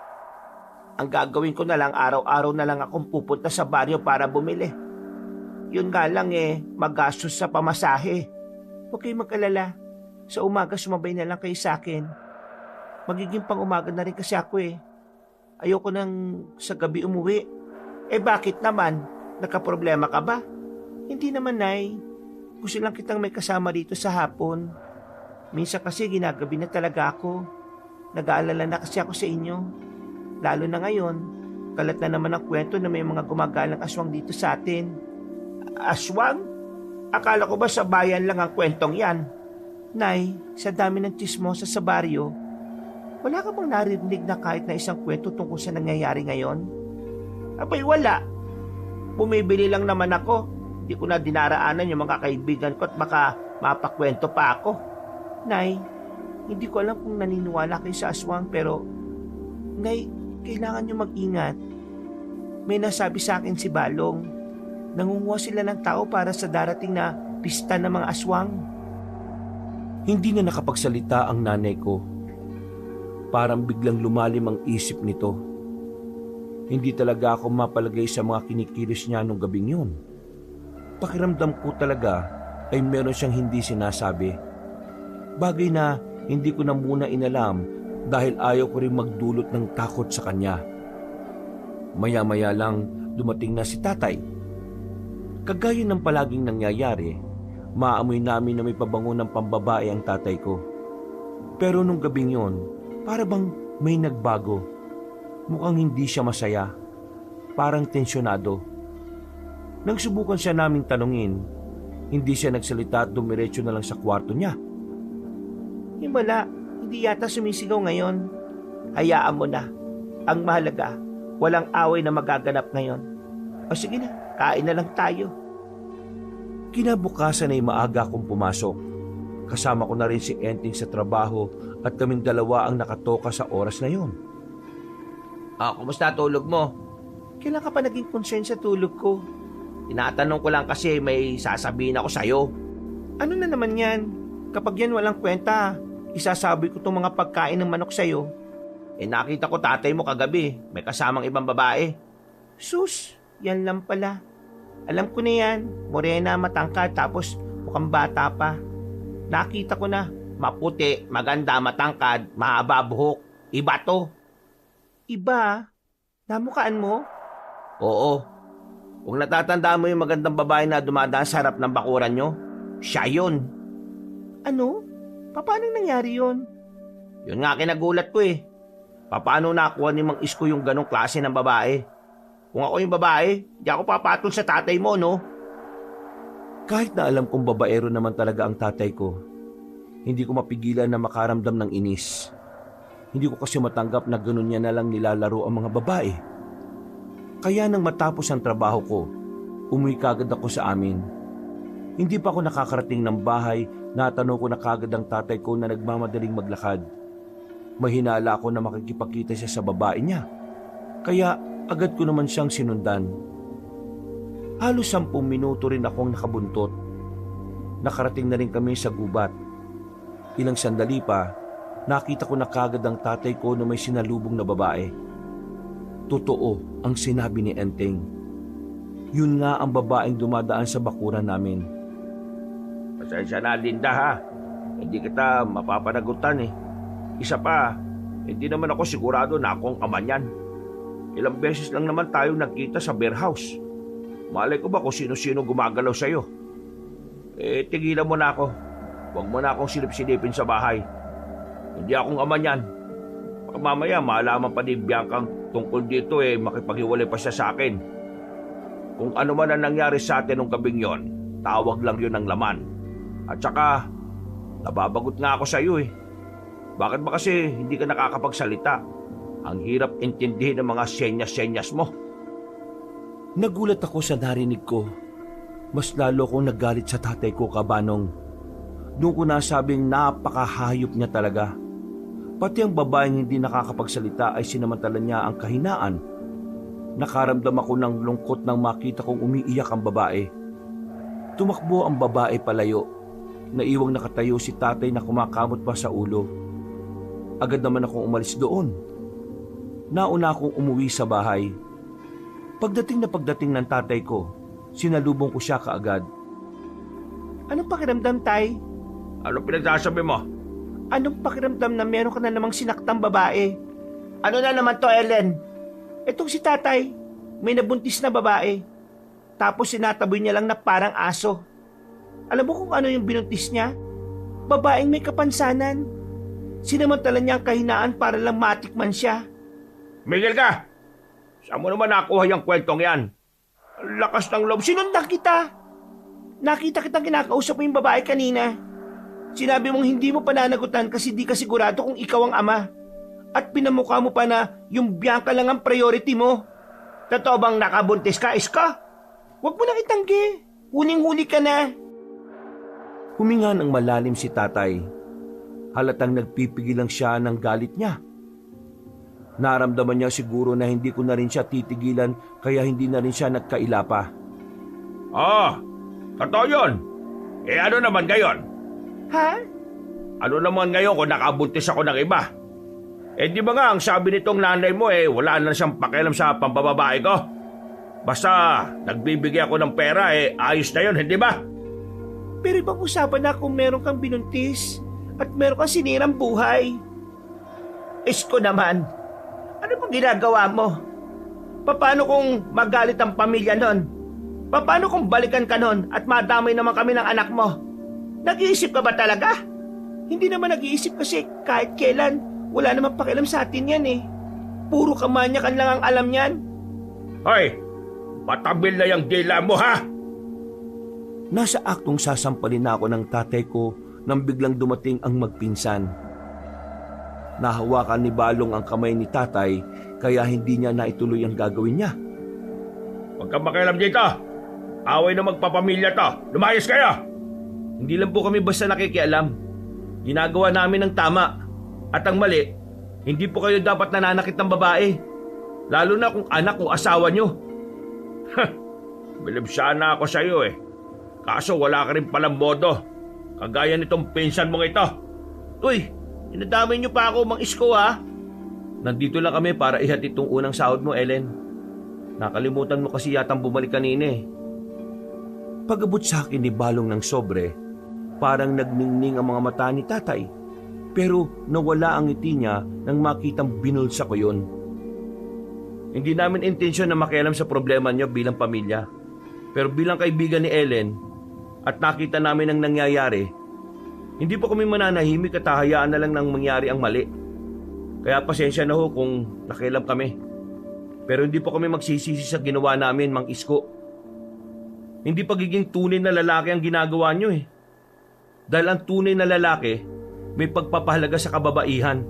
Ang gagawin ko na lang, araw-araw na lang akong pupunta sa baryo para bumili. Yun nga lang magastos sa pamasahe. Huwag kayong mag-alala. Sa umaga sumabay na lang kayo sa akin. Magiging pang umaga na rin kasi ako Ayoko nang sa gabi umuwi. Bakit naman? Nakaproblema ka ba? Hindi naman, Nay. Gusto lang kitang may kasama dito sa hapon. Minsan kasi ginagabi na talaga ako. Nag-aalala na kasi ako sa inyo. Lalo na ngayon, kalat na naman ang kwento na may mga gumagalang aswang dito sa atin. Aswang? Akala ko ba sa bayan lang ang kwentong yan? Nay, sa dami ng tsismosa sa baryo, wala ka bang narinig na kahit na isang kwento tungkol sa nangyayari ngayon? Abay, wala. Bumibili lang naman ako. Hindi ko na dinaraanan yung mga kaibigan ko at baka mapakwento pa ako. Nay, hindi ko alam kung naniniwala kayo sa aswang pero, Nay, kailangan nyo mag-ingat. May nasabi sa akin si Balong. Nangunguha sila ng tao para sa darating na pista ng mga aswang. Hindi na nakapagsalita ang nanay ko. Parang biglang lumalim ang isip nito. Hindi talaga ako mapalagay sa mga kinikilos niya nung gabing yun. Pakiramdam ko talaga ay meron siyang hindi sinasabi. Bagay na hindi ko na muna inalam dahil ayaw ko rin magdulot ng takot sa kanya. Maya-maya lang dumating na si tatay. Kagaya ng palaging nangyayari, maamoy namin na may pabango ng pambabae ang tatay ko. Pero nung gabing yon, para bang may nagbago. Mukhang hindi siya masaya. Parang tensyonado. Nang subukan siya naming tanungin, hindi siya nagsalita at dumiretso na lang sa kwarto niya. Wala, hindi yata sumisigaw ngayon. Hayaan mo na. Ang mahalaga, walang away na magaganap ngayon. O sige na, kain na lang tayo. Kinabukasan ay maaga akong pumasok. Kasama ko na rin si Enting sa trabaho at kaming dalawa ang nakatoka sa oras na yon. Kumusta tulog mo? Kailan ka pa naging concern sa tulog ko? Tinatanong ko lang kasi may sasabihin ako sa'yo. Ano na naman yan? Kapag yan walang kwenta, isasabi ko itong mga pagkain ng manok sa'yo. Nakita ko tatay mo kagabi. May kasamang ibang babae. Sus, yan lang pala. Alam ko na yan. Morena, matangkad, tapos mukhang bata pa. Nakita ko na. Maputi, maganda, matangkad, mahaba buhok. Iba to. Iba? Namukaan mo? Oo. Kung natatandaan mo yung magandang babae na dumadaan sa harap ng bakuran nyo, siya yun. Ano? Paano nangyari yun? Yun nga kinagulat ko eh. Paano nakuha ni Mang Isko yung ganong klase ng babae? Kung ako yung babae, di ako papatol sa tatay mo, no? Kahit na alam kong babaero naman talaga ang tatay ko, hindi ko mapigilan na makaramdam ng inis. Hindi ko kasi matanggap na ganun niya na lang nilalaro ang mga babae. Kaya nang matapos ang trabaho ko, umuwi kagad ako sa amin. Hindi pa ako nakakarating ng bahay, natanong ko na kagad ang tatay ko na nagmamadaling maglakad. Mahinala ako na makikipagkita siya sa babae niya. Kaya agad ko naman siyang sinundan. Halos 10 minuto rin akong nakabuntot. Nakarating na rin kami sa gubat. Ilang sandali pa, nakita ko na kagad ang tatay ko na may sinalubong na babae. Totoo ang sinabi ni Enteng. Yun nga ang babaeng dumadaan sa bakuran namin. Pasensya na, Linda, ha? Hindi kita mapapanagutan eh. Isa pa, hindi naman ako sigurado na akong ama niyan. Ilang beses lang naman tayo nagkita sa beer house. Malay ko ba kung sino-sino gumagalaw sa'yo? Tigilan mo na ako. Huwag mo na akong silip-silipin sa bahay. Hindi akong ama niyan. Baka mamaya maalaman pa ni Biancang tungkol dito makipaghiwalay pa siya sa akin. Kung ano man ang nangyari sa atin nung gabing yon, tawag lang yun ng laman. At saka, nababagot nga ako sa iyo eh. Bakit ba kasi hindi ka nakakapagsalita? Ang hirap intindihin ng mga senyas-senyas mo. Nagulat ako sa narinig ko. Mas lalo kong nagalit sa tatay ko, Kabanong. Doon ko nasabing napakahayop niya talaga. Pati ang babaeng hindi nakakapagsalita ay sinamantala niya ang kahinaan. Nakaramdam ako ng lungkot nang makita kong umiiyak ang babae. Tumakbo ang babae palayo. Naiwang nakatayo si tatay na kumakamot pa sa ulo. Agad naman akong umalis doon. Nauna akong umuwi sa bahay. Pagdating ng tatay ko, sinalubong ko siya kaagad. Anong pakiramdam, Tay? Ano pinagsasabi mo? Anong pakiramdam na meron ka na namang sinaktang babae? Ano na naman to, Ellen? Itong si tatay, may nabuntis na babae. tapos sinataboy niya lang na parang aso. Alam mo kung ano yung binuntis niya? Babaeng may kapansanan. Sinamantala niya ang kahinaan para lang matikman siya. Miguel ka! Saan mo naman nakuha yung kwentong yan? Ang lakas ng loob. Sinundan kita. Nakita kitang kinakausap mo yung babae kanina. Sinabi mong hindi mo pananagutan kasi di ka sigurado kung ikaw ang ama. At pinamukha mo pa na yung Bianca lang ang priority mo. Totoo bang nakabuntis ka, Iska? Huwag mo nang itanggi. Huling-huli ka na. Huminga ng malalim si tatay. Halatang nagpipigil lang siya ng galit niya. Naramdaman niya siguro na hindi ko na rin siya titigilan kaya hindi na rin siya nagkaila pa. Totoo yun. Ano naman ngayon? Ha? Ano naman ngayon kung nakabuntis ako ng iba? Di ba nga ang sabi nitong nanay mo wala na siyang pakialam sa pambababae ko? Basta nagbibigay ako ng pera ayos na yun, hindi ba? Pero ibang usapan na kung meron kang binuntis at meron kang sinirang buhay. Isko naman, ano pang ginagawa mo? Paano kung magalit ang pamilya nun? Paano kung balikan ka nun at madamay naman kami ng anak mo? Nag-iisip ka ba talaga? Hindi naman nag-iisip kasi kahit kailan, wala namang pakialam sa atin yan Puro kamanyakan lang ang alam yan. Hoy, patabil na yung dila mo ha! Nasa aktong sasampalin na ako ng tatay ko nang biglang dumating ang magpinsan. Nahawakan ni Balong ang kamay ni tatay kaya hindi niya naituloy ang gagawin niya. Huwag kang makialam dito. Away na magpapamilya to. Lumayas kayo! Hindi lang po kami basta nakikialam. Ginagawa namin ang tama. At ang mali, hindi po kayo dapat nananakit ng babae. Lalo na kung anak o asawa nyo. Bilib sana ako sa iyo Kaso wala ka rin palang modo. Kagaya nitong pinsan mong ito. Uy, inadamay niyo pa ako, Mang Isko ha? Nandito lang kami para ihatid itong unang sahod mo, Ellen. Nakalimutan mo kasi yatang bumalik kanina Pag-abot sa akin ni Balong ng sobre, parang nagningning ang mga mata ni tatay. Pero nawala ang ngiti niya nang makitang binulsa ko yun. Hindi namin intensyon na makialam sa problema niyo bilang pamilya. Pero bilang kaibigan ni Ellen at nakita namin ang nangyayari, hindi po kami mananahimik at hahayaan na lang nang mangyari ang mali. Kaya pasensya na ho kung nakialam kami. Pero hindi po kami magsisisi sa ginawa namin, Mang Isko. Hindi pagiging tunay na lalaki ang ginagawa niyo Dahil ang tunay na lalaki, may pagpapahalaga sa kababaihan.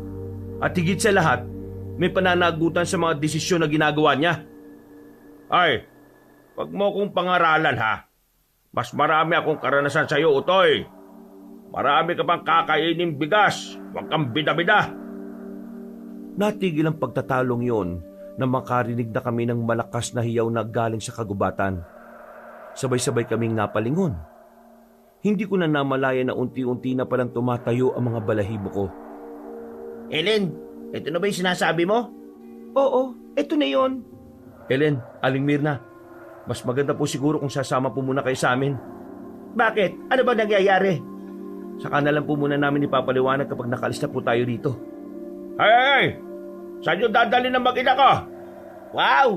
At higit sa lahat, may pananagutan sa mga desisyon na ginagawa niya. Ay, wag mo kong pangaralan ha. Mas marami akong karanasan sa iyo, Utoy. Marami ka pang kakainin bigas. Huwag kang bida-bida. Natigil ang pagtatalong yon na makarinig na kami ng malakas na hiyaw na galing sa kagubatan. Sabay-sabay kaming napalingon. Hindi ko na namalaya na unti-unti na palang tumatayo ang mga balahibo ko. Ellen, ito na ba yung sinasabi mo? Oo, ito na yon. Ellen, Aling Mirna, mas maganda po siguro kung sasama po muna kayo sa amin. Bakit? Ano ba nangyayari? Saka na lang po muna namin ipapaliwanag kapag nakalis na po tayo rito. Hey! Saan nyo dadali ng mag-ina ko? Wow!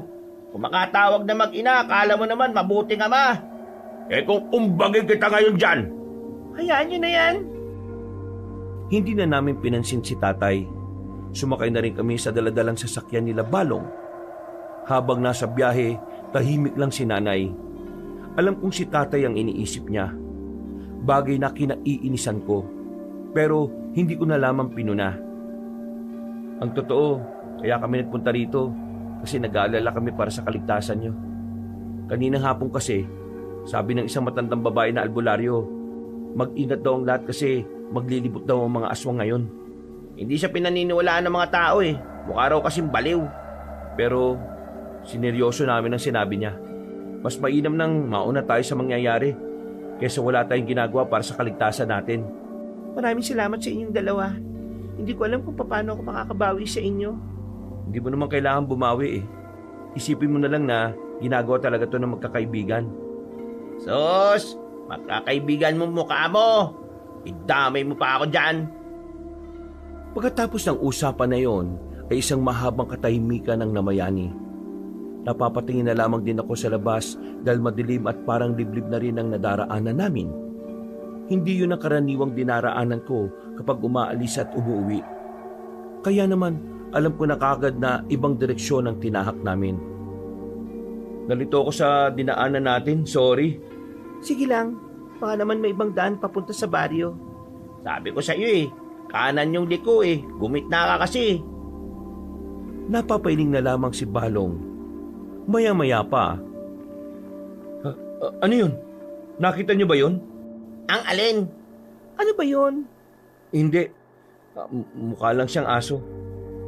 Kung makatawag na mag-ina, akala mo naman mabuting ama. Kung umbagin kita ngayon dyan. Hayaan nyo na yan. Hindi na namin pinansin si tatay. Sumakay na rin kami sa daladalang sasakyan nila Balong. Habang nasa biyahe, tahimik lang si nanay. Alam kong si tatay ang iniisip niya. Bagay na kinaiinisan ko. Pero hindi ko na lamang pinuna. Ang totoo, kaya kami nagpunta rito kasi nag-aalala kami para sa kaligtasan niyo. Kaninang hapon kasi, sabi ng isang matandang babae na albularyo, mag-ingat daw ang lahat kasi maglilibot daw ang mga aswang ngayon. Hindi siya pinaniniwalaan ng mga tao Mukha raw kasing baliw. Pero sineryoso namin ang sinabi niya. Mas mainam nang mauna tayo sa mangyayari kaysa wala tayong ginagawa para sa kaligtasan natin. Maraming salamat sa inyong dalawa. Hindi ko alam kung paano ako makakabawi sa inyo. Hindi mo naman kailangan bumawi Isipin mo na lang na ginagawa talaga to ng magkakaibigan. Sus! Magkakaibigan mo mukha mo! Idamay mo pa ako dyan! Pagkatapos ng usapan na yon, ay isang mahabang katahimikan ang namayani. Napapatingin na lamang din ako sa labas dahil madilim at parang liblib na rin ang nadaraanan namin. Hindi yun ang karaniwang dinaraanan ko kapag umaalis at umuwi. Kaya naman, alam ko na kagad na ibang direksyon ang tinahak namin. Nalito ako sa dinaanan natin, sorry. Sige lang, baka naman may ibang daan papunta sa baryo. Sabi ko sa iyo kanan yung liko gumit na ka kasi. Napapailing na lamang si Balong. Maya-maya pa. Ano yun? Nakita niyo ba yun? Ang alin? Ano ba yon? Hindi. Mukha lang siyang aso.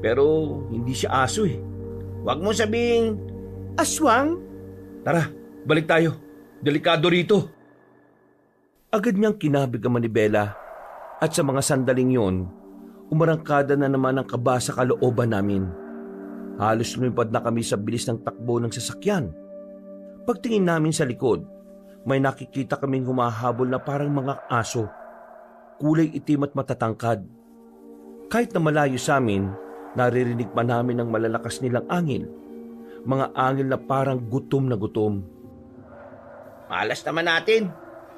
Pero hindi siya aso eh. Huwag mo sabing... Aswang? Tara, balik tayo. Delikado rito. Agad niyang kinabig ang manibela. At sa mga sandaling yon, umarangkada na naman ang kaba sa kalooban namin. Halos lumipad na kami sa bilis ng takbo ng sasakyan. Pagtingin namin sa likod, may nakikita kaming humahabol na parang mga aso. Kulay itim at matatangkad. Kahit na malayo sa amin, naririnig pa namin ang malalakas nilang angil. Mga angil na parang gutom na gutom. Malas naman natin.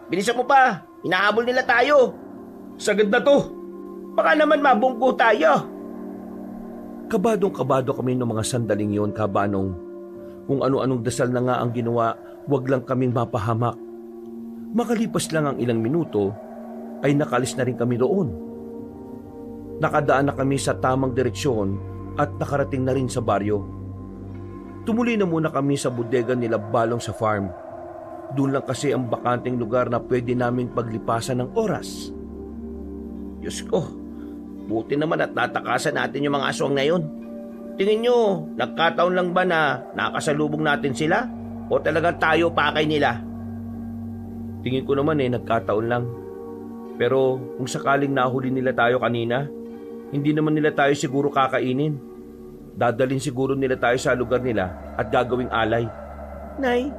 Bilisan mo pa. Hinahabol nila tayo. Sagad na to! Baka naman mabungko tayo. Kabadong-kabado kami ng mga sandaling yon, Kabanong. Kung ano-anong dasal na nga ang ginawa, wag lang kaming mapahamak. Makalipas lang ang ilang minuto, ay nakalis na rin kami roon. Nakadaan na kami sa tamang direksyon at nakarating na rin sa baryo. Tumuloy na muna kami sa bodega nila Balong sa farm. Doon lang kasi ang bakanteng lugar na pwede naming paglipasan ng oras. Diyos ko, buti naman at natakasan natin yung mga aswang na yun. Tingin nyo, nagkataon lang ba na nakasalubong natin sila? O talagang tayo pakay nila? Tingin ko naman nagkataon lang. Pero kung sakaling nahuli nila tayo kanina, hindi naman nila tayo siguro kakainin. Dadalhin siguro nila tayo sa lugar nila at gagawing alay. Nay,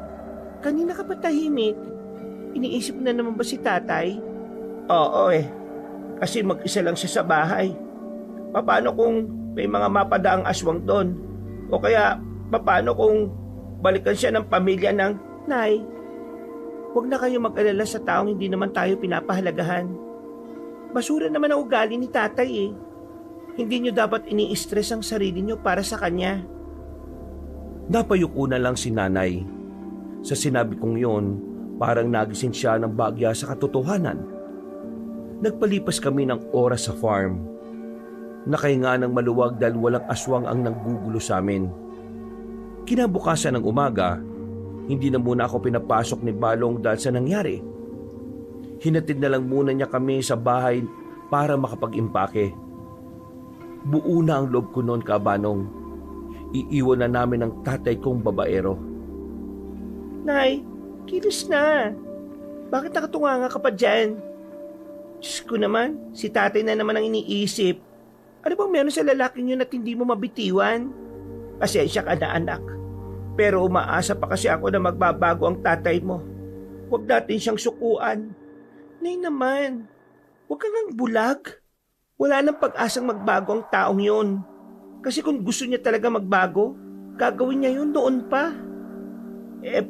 kanina ka pa tahimik. Iniisip na naman ba si tatay? Oo kasi mag-isa lang siya sa bahay. Paano kung may mga mapadaang aswang doon? O kaya, paano kung balikan siya ng pamilya ng... Nay, huwag na kayo mag-alala sa taong hindi naman tayo pinapahalagahan. Basura naman ang ugali ni tatay Hindi nyo dapat ini-stress ang sarili nyo para sa kanya. Napayuko na lang si nanay. Sa sinabi kong yon, parang nagising siya ng bagya sa katotohanan. Nagpalipas kami ng oras sa farm. Nakahinga ng maluwag dahil walang aswang ang nanggugulo sa amin. Kinabukasan ng umaga, hindi na muna ako pinapasok ni Balong dahil sa nangyari. Hinatid na lang muna niya kami sa bahay para makapag-impake. Buo na ang loob ko noon, Kabanong. Iiwan na namin ang tatay kong babaero. Nay, kilos na. Bakit nakatunganga ka pa dyan? Diyos ko naman, si tatay na naman ang iniisip. Ano bang meron sa lalaking yun at hindi mo mabitiwan? Pasensya ka na anak. Pero umaasa pa kasi ako na magbabago ang tatay mo. Huwag natin siyang sukuan. Nay naman, huwag kang ang bulag. Wala nang pag-asang magbago ang taong yun. Kasi kung gusto niya talaga magbago, gagawin niya yun noon pa.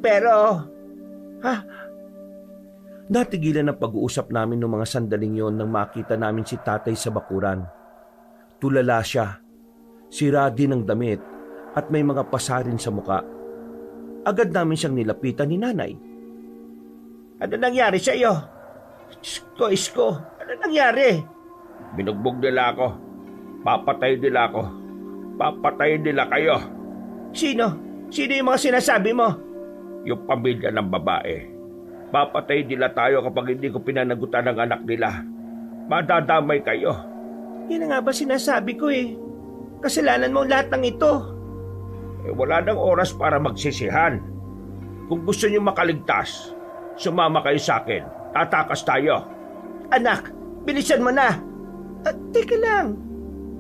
Pero... Natigilan ang pag-uusap namin ng mga sandaling yon nang makita namin si tatay sa bakuran. Tulala siya, sira din ang damit at may mga pasarin sa muka. Agad namin siyang nilapitan ni nanay. Ano nangyari sa iyo? Isko, ano nangyari? Binugbog nila ako. Papatay nila ako. Papatay nila kayo. Sino? Sino yung mga sinasabi mo? Yung pamilya ng babae. Papatay nila tayo kapag hindi ko pinanagutan ng anak nila. Madadamay kayo. Yan nga ba sinasabi ko Kasalanan mo lahat ng ito. Wala nang oras para magsisihan. Kung gusto niyo makaligtas, sumama kayo sa akin. Tatakas tayo. Anak, bilisan mo na. Teka lang.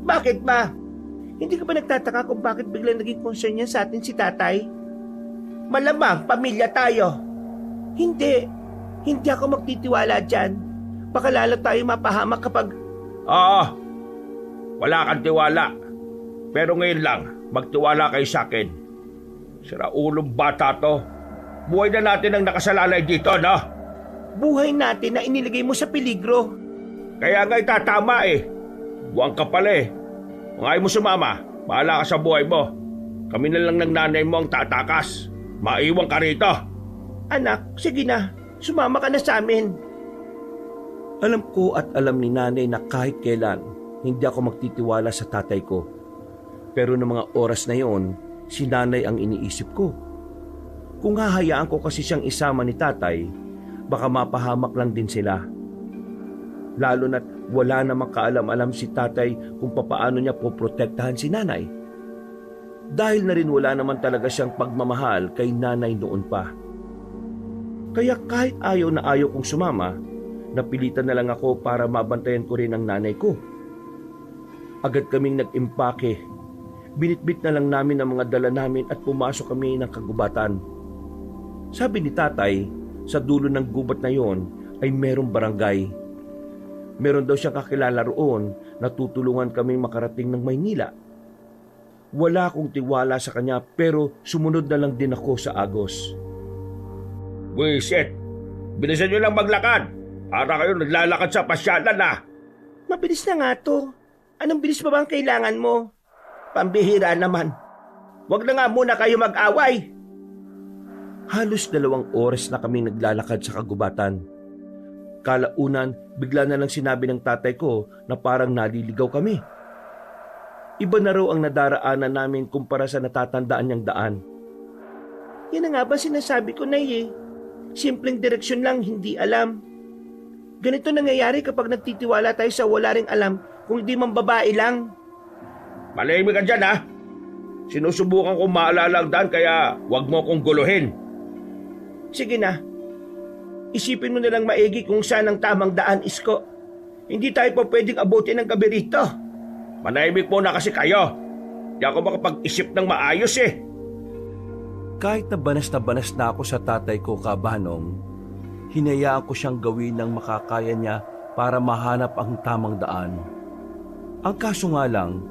Bakit ba? Hindi ka ba nagtataka kung bakit biglang naging concern niya sa atin si tatay? Malamang pamilya tayo. Hindi ako magtitiwala dyan. Baka lalo tayo mapahamak kapag... Oo, wala kang tiwala. Pero ngayon lang, magtiwala kayo sa akin. Siraulong bata to. Buhay na natin ang nakasalalay dito, no? Buhay natin na inilagay mo sa peligro. Kaya nga itatama eh. Buwang ka pala eh. Kung ayaw mo sumama, bahala ka sa buhay mo. Kami na lang ng nanay mo ang tatakas. Maiwan ka rito. Anak, sige na. Sumama ka na sa amin. Alam ko at alam ni nanay na kahit kailan, hindi ako magtitiwala sa tatay ko. Pero ng mga oras na yon, si nanay ang iniisip ko. Kung hahayaan ko kasi siyang isama ni tatay, baka mapahamak lang din sila. Lalo na't wala namang kaalam-alam si tatay kung papaano niya poprotektahan si nanay. Dahil na rin wala naman talaga siyang pagmamahal kay nanay noon pa. Kaya kahit ayaw na ayaw kong sumama, napilitan na lang ako para mabantayan ko rin ang nanay ko. Agad kaming nag-impake. Binitbit na lang namin ang mga dala namin at pumasok kami ng kagubatan. Sabi ni tatay, sa dulo ng gubat na yon ay merong barangay. Meron daw siyang kakilala roon na tutulungan kaming makarating ng Maynila. Wala akong tiwala sa kanya pero sumunod na lang din ako sa agos. Wisit, bilisan nyo lang maglakad. Para kayo naglalakad sa pasyalan na. Mabilis na nga to. Anong bilis pa bang kailangan mo? Pambihira naman. Huwag na nga muna kayo mag-away. Halos 2 oras na kami naglalakad sa kagubatan. Kalaunan, bigla na lang sinabi ng tatay ko na parang naliligaw kami. Iba na raw ang nadaraanan namin kumpara sa natatandaan niyang daan. Yan na nga ba sinasabi ko, Nay eh. Simpleng direksyon lang, hindi alam. Ganito nangyayari kapag nagtitiwala tayo sa wala ring alam kung hindi man babae lang. Malahimik ka dyan ha. Sinusubukan kong maalala ang daan kaya wag mo kong guluhin. Sige na. Isipin mo na lang maigi kung saan ang tamang daan, Isko. Hindi tayo pa pwedeng abutin ng gabi rito. Manahimik muna kasi kayo. Di ako makapag-isip ng maayos eh. Kahit na banas na ako sa tatay ko, Kabanong, hinayaan ko siyang gawin ng makakaya niya para mahanap ang tamang daan. Ang kaso nga lang,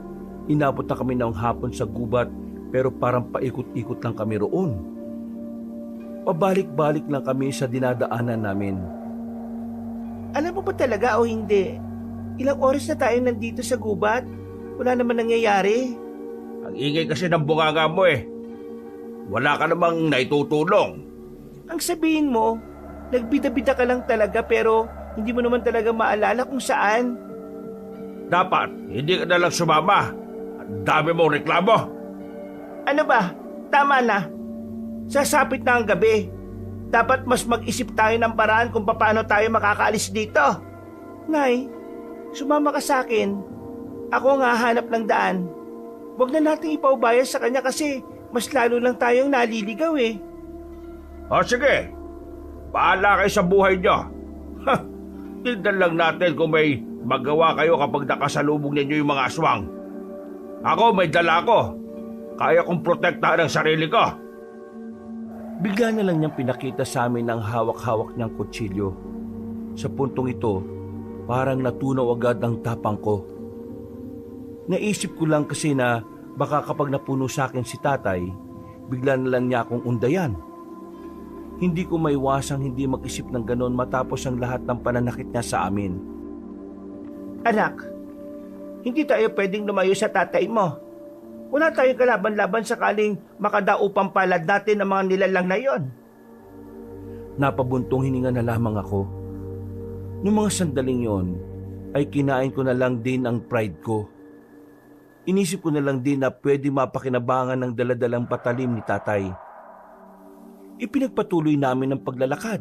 inabot na kami ng hapon sa gubat pero parang paikot-ikot lang kami roon. Pabalik-balik lang kami sa dinadaanan namin. Alam mo ba talaga o hindi? Ilang oras na tayo nandito sa gubat? Wala naman nangyayari. Ang ingay kasi ng bunganga mo eh. Wala ka namang naitutulong. Ang sabihin mo, nagbida-bida ka lang talaga pero hindi mo naman talaga maalala kung saan. Dapat, hindi ka na lang sumama. Ang dami mong reklamo. Ano ba? Tama na. Sasapit na ang gabi. Dapat mas mag-isip tayo ng paraan kung paano tayo makakaalis dito. Nay, sumama ka sa akin. Ako ang hahanap ng daan. Huwag na nating ipaubaya sa kanya kasi mas lalo lang tayong naliligaw eh. O sige, bahala kayo sa buhay nyo. Tignan lang natin kung may magawa kayo kapag nakasalubong ninyo yung mga aswang. Ako may dala ko. Kaya kong protektahan ang sarili ko. Bigla na lang niyang pinakita sa amin ang hawak-hawak niyang kutsilyo. Sa puntong ito, parang natunaw agad ang tapang ko. Naisip ko lang kasi na baka kapag napuno sa akin si tatay, bigla na lang niya akong undayan. Hindi ko maiwasang hindi mag-isip ng ganon matapos ang lahat ng pananakit niya sa amin. Anak, hindi tayo pwedeng lumayo sa tatay mo. Wala tayong kalaban-laban sakaling makadaupang palad natin ang mga nilalang na yon. Napabuntong hininga na lamang ako. Noong mga sandaling yon, ay kinain ko na lang din ang pride ko. Inisip ko na lang din na pwede mapakinabangan ng daladalang patalim ni tatay. Ipinagpatuloy namin ang paglalakad.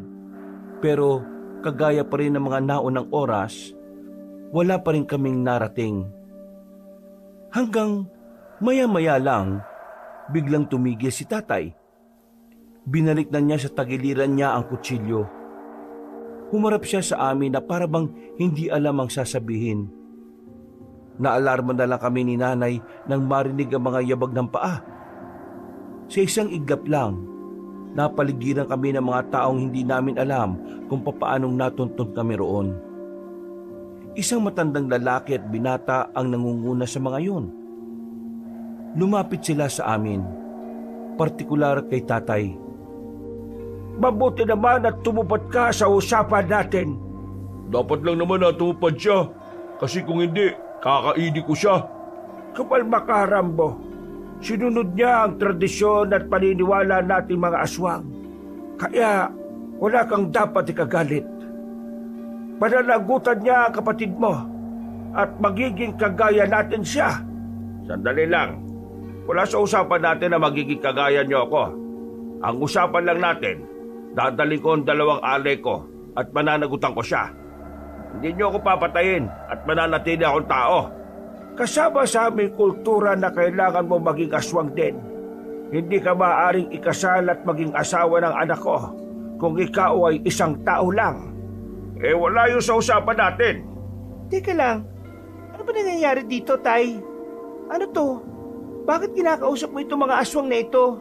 Pero kagaya pa rin ng mga naunang oras, wala pa rin kaming narating. Hanggang maya-maya lang, biglang tumigil si tatay. Binalik na niya sa tagiliran niya ang kutsilyo. Humarap siya sa amin na parabang hindi alam ang sasabihin. Naalarma na lang kami ni nanay nang marinig ang mga yabag ng paa. Sa isang iglap lang, napaligiran kami ng mga taong hindi namin alam kung papaanong natuntun kami roon. Isang matandang lalaki at binata ang nangunguna sa mga yun. Lumapit sila sa amin. partikular kay tatay. Mabuti naman at tumupad ka sa usapan natin. Dapat lang naman na tumupad siya. Kasi kung hindi, kakaidi ko siya. Kumalma ka, Rambo. Sinunod niya ang tradisyon at paniniwala nating mga aswang. Kaya wala kang dapat ikagalit. Pananagutan niya ang kapatid mo at magiging kagaya natin siya. Sandali lang. Wala sa usapan natin na magiging kagaya niyo ako. Ang usapan lang natin, dadalhin ko ang 2 alay ko at mananagutan ko siya. Hindi niyo ako papatayin at mananatili akong tao. Kasama sa aming kultura na kailangan mo maging aswang din. Hindi ka maaaring ikasal at maging asawa ng anak ko kung ikaw ay isang tao lang. Wala yun sa usapan natin. Teka lang, ano ba nangyayari dito, Tay? Ano to? Bakit kinakausap mo itong mga aswang na ito?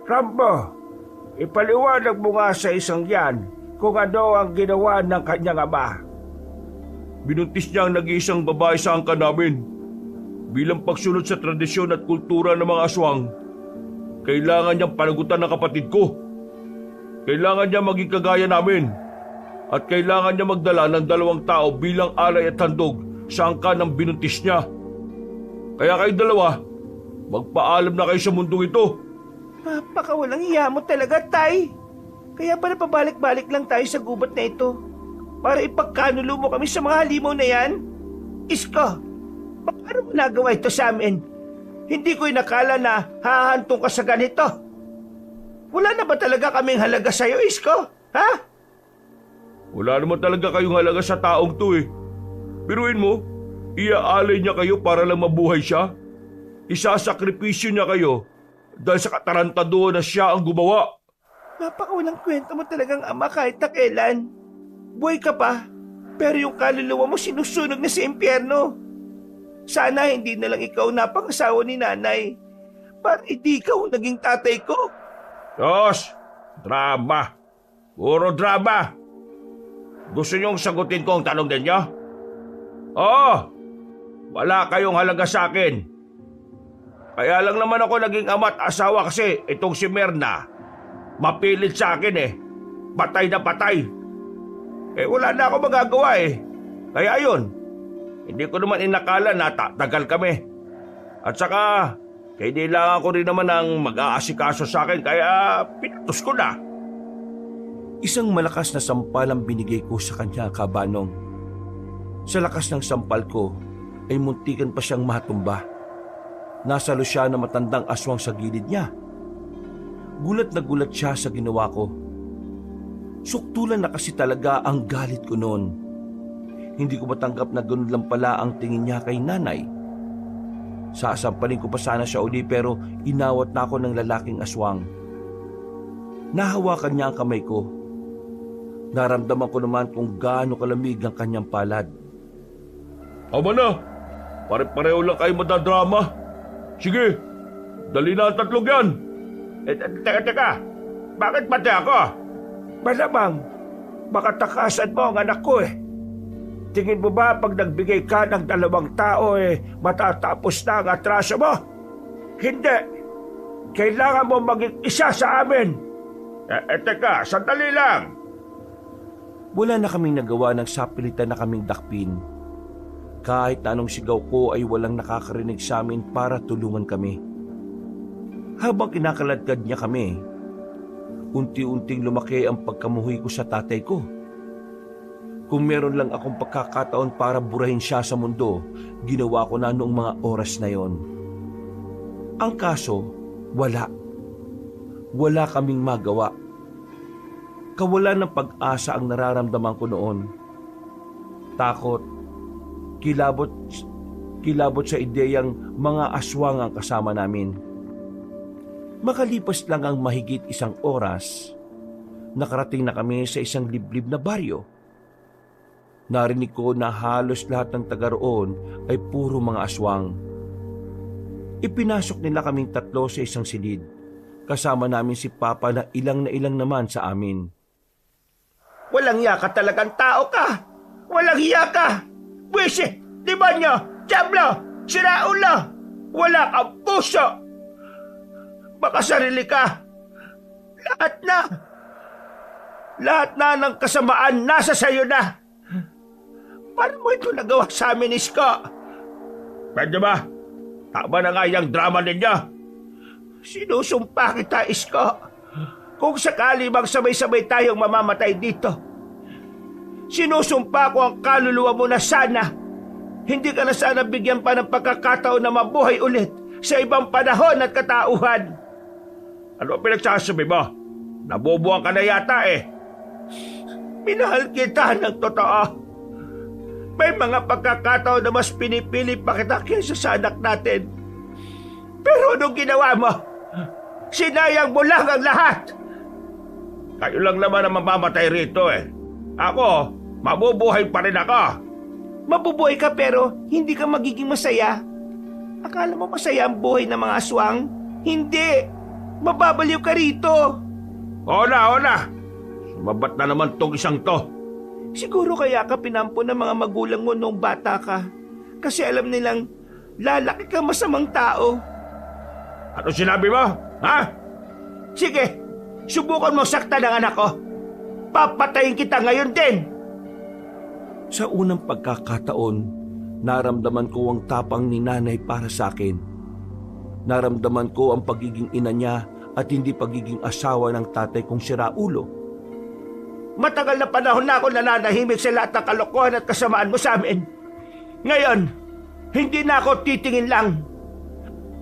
Rambo, ipaliwanag mo nga sa isang yan kung ano ang ginawa ng kanyang ama. Binuntis niya ang nag-iisang babae sa angkan namin. Bilang pagsunod sa tradisyon at kultura ng mga aswang, kailangan niyang panagutan ng kapatid ko. Kailangan niya maging kagaya namin. At kailangan niya magdala ng 2 tao bilang alay at handog sa angkan ng binuntis niya. Kaya kayo 2, magpaalam na kayo sa mundong ito. Napakawalang hiya mo talaga, Tay. Kaya pala pabalik-balik lang tayo sa gubat na ito para ipagkanulo mo kami sa mga halimaw na yan? Isko, paano mo nagawa ito sa amin? Hindi ko inakala na hahantong ka sa ganito. Wala na ba talaga kaming halaga sa'yo, Isko? Ha? Wala naman talaga kayong halaga sa taong to eh. Biruin mo, iaalay niya kayo para lang mabuhay siya. Isasakripisyo niya kayo dahil sa katarantaduhan na siya ang gumawa. Napakawalang kwento mo talagang ama kahit na kailan. Buhay ka pa, pero yung kaluluwa mo sinusunog na sa impyerno. Sana hindi na lang ikaw napangasawa ni nanay. Para hindi ikaw naging tatay ko. Diyos! Drama! Puro drama! Gusto niyong sagutin ko ang tanong ninyo? Oo! Wala kayong halaga sa akin. Kaya lang naman ako naging ama at asawa kasi itong si Merna, mapilit sa akin eh. Patay na patay. Wala na ako magagawa eh. Kaya ayun, hindi ko naman inakala na tagal kami. At saka, kailangan ko rin naman ng mag-aasikaso sa akin kaya pinatos ko na. Isang malakas na sampal ang binigay ko sa kanya, Kabanong. Sa lakas ng sampal ko, ay muntikan pa siyang matumba. Nasalo siya na matandang aswang sa gilid niya. Gulat na gulat siya sa ginawa ko. Suktulan na kasi talaga ang galit ko noon. Hindi ko matanggap na ganun lang pala ang tingin niya kay nanay. Sasampalin ko pa sana siya uli pero inawat na ako ng lalaking aswang. Nahawakan niya ang kamay ko. Naramdaman ko naman kung gaano kalamig ang kanyang palad. Tama na! Pare-pareho lang kayo madadrama. Sige, dali na ang 3 yan. Teka. Bakit pati ako? Malamang, makatakasan mo ang anak ko eh. Tingin mo ba pag nagbigay ka ng 2 tao matatapos na ang atraso mo? Hindi. Kailangan mo maging isa sa amin. Teka, sandali lang. Wala na kaming nagawa ng sapilitan na kaming dakpin. Kahit na anong sigaw ko ay walang nakakarinig sa amin para tulungan kami. Habang kinakaladkad niya kami, unti-unting lumaki ang pagkamuhi ko sa tatay ko. Kung meron lang akong pagkakataon para burahin siya sa mundo, ginawa ko na noong mga oras na yon. Ang kaso, wala. Wala kaming magawa. Kawalan ng pag-asa ang nararamdaman ko noon. Takot, kilabot sa ideyang mga aswang ang kasama namin. Makalipas lang ang mahigit 1 oras, nakarating na kami sa isang liblib na baryo. Narinig ko na halos lahat ng taga roon ay puro mga aswang. Ipinasok nila kaming 3 sa isang silid. Kasama namin si Papa na ilang naman sa amin. Walang hiya ka talagang tao ka! Walang hiya ka! Buwisi! Demonyo! Diablo! Siraulo! Wala kang puso! Makasarili ka. Lahat na. Lahat na ng kasamaan nasa sayo na. Paano mo ito nagawa sa amin, Isko? Pwede ba? Tama na nga yung drama ninyo. Sinusumpa kita, Isko. Kung sakali bang sabay-sabay tayong mamamatay dito, sinusumpa ko ang kaluluwa mo na sana hindi ka na sana bigyan pa ng pagkakataon na mabuhay ulit sa ibang panahon at katauhan. Ano ang pinagsasabi mo? Nabubuang ka na yata eh. Minahal kita ng totoo. May mga pagkakataon na mas pinipili pa kita kaysa sa anak natin. Pero anong ginawa mo? Sinayang mo lang ang lahat. Kayo lang naman ang mamamatay rito eh. Ako, mabubuhay pa rin ako. Mabubuhay ka pero hindi ka magiging masaya. Akala mo masaya ang buhay ng mga aswang? Hindi! Mababaliw ka rito! Oo na! Sumabat na naman tong isang to. Siguro kaya ka pinampo ng mga magulang mo noong bata ka. Kasi alam nilang lalaki ka masamang tao. Ano sinabi mo? Ha? Sige, subukan mo sakta ng anak ko. Papatayin kita ngayon din! Sa unang pagkakataon, naramdaman ko ang tapang ni nanay para sa akin. Naramdaman ko ang pagiging ina niya at hindi pagiging asawa ng tatay kong siraulo. Matagal na panahon na ako nananahimik sa lahat ng kalokohan at kasamaan mo sa amin. Ngayon, hindi na ako titingin lang.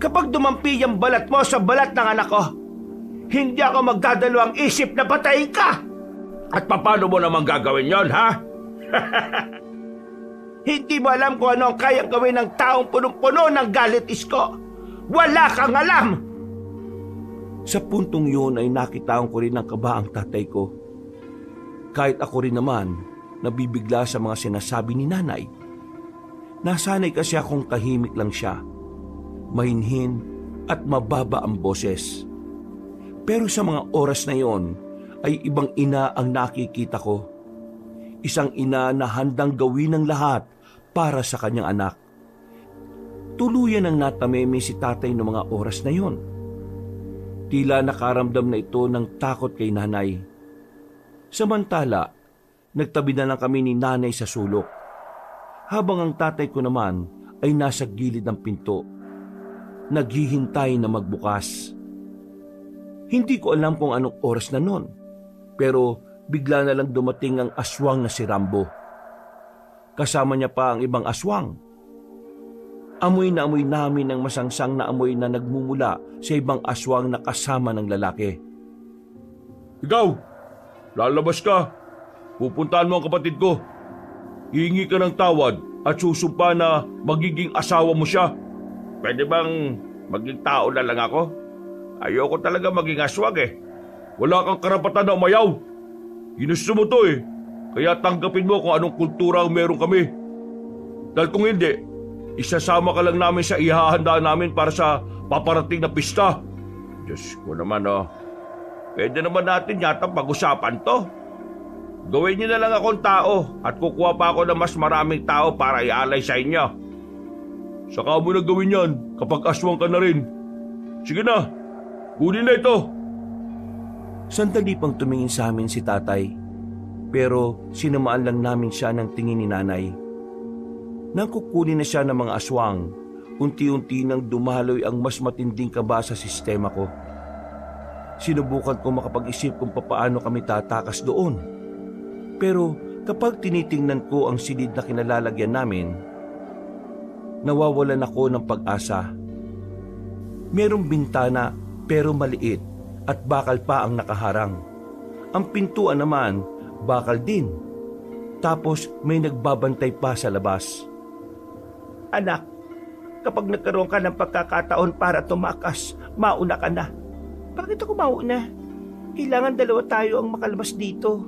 Kapag dumampi ang balat mo sa balat ng anak ko, hindi ako magdadalawang isip na patayin ka! At paano mo naman gagawin yon, ha? Hindi mo alam kung ano ang kayang gawin ng taong punong-puno ng galit, Isko. Wala kang alam! Sa puntong yun ay nakitaan ko rin ang kaba ang tatay ko. Kahit ako rin naman, nabibigla sa mga sinasabi ni nanay. Nasanay kasi akong tahimik lang siya, mahinhin at mababa ang boses. Pero sa mga oras na yon ay ibang ina ang nakikita ko. Isang ina na handang gawin ng lahat para sa kanyang anak. Tuluyan ang natameme si tatay noong mga oras na yon. Tila nakaramdam na ito ng takot kay nanay. Samantala, nagtabi na lang kami ni nanay sa sulok. Habang ang tatay ko naman ay nasa gilid ng pinto. Naghihintay na magbukas. Hindi ko alam kung anong oras na nun, pero bigla na lang dumating ang aswang na si Rambo. Kasama niya pa ang ibang aswang. Amoy na amoy namin ang masangsang na amoy na nagmumula sa ibang aswang na kasama ng lalaki. Ikaw, lalabas ka. Pupuntahan mo ang kapatid ko. Hihingi ka ng tawad at susumpa na magiging asawa mo siya. Pwede bang maging tao na lang ako? Ayoko talaga maging aswang eh. Wala kang karapatan na umayaw. Ginusto mo to eh. Kaya tanggapin mo kung anong kultura ang meron kami. Dahil kung hindi, isasama ka lang namin sa ihahanda namin para sa paparating na pista. Diyos ko naman oh. Pwede naman natin yata pag-usapan to. Gawin niyo na lang akong tao at kukuha pa ako ng mas maraming tao para ialay sa inyo. Saka mo na gawin yan kapag aswang ka na rin. Sige na, kunin na ito. Sandali pang tumingin sa amin si tatay, pero sinamaan lang namin siya ng tingin ni nanay. Nang kukunin na siya ng mga aswang, unti-unti nang dumaloy ang mas matinding kaba sa sistema ko. Sinubukan ko makapag-isip kung papaano kami tatakas doon. Pero kapag tinitingnan ko ang silid na kinalalagyan namin, nawawalan ako ng pag-asa. Merong bintana pero maliit at bakal pa ang nakaharang. Ang pintuan naman, bakal din. Tapos may nagbabantay pa sa labas. Anak, kapag nagkaroon ka ng pagkakataon para tumakas, mauna ka na. Bakit ako mauna? Kailangan dalawa tayo ang makalabas dito.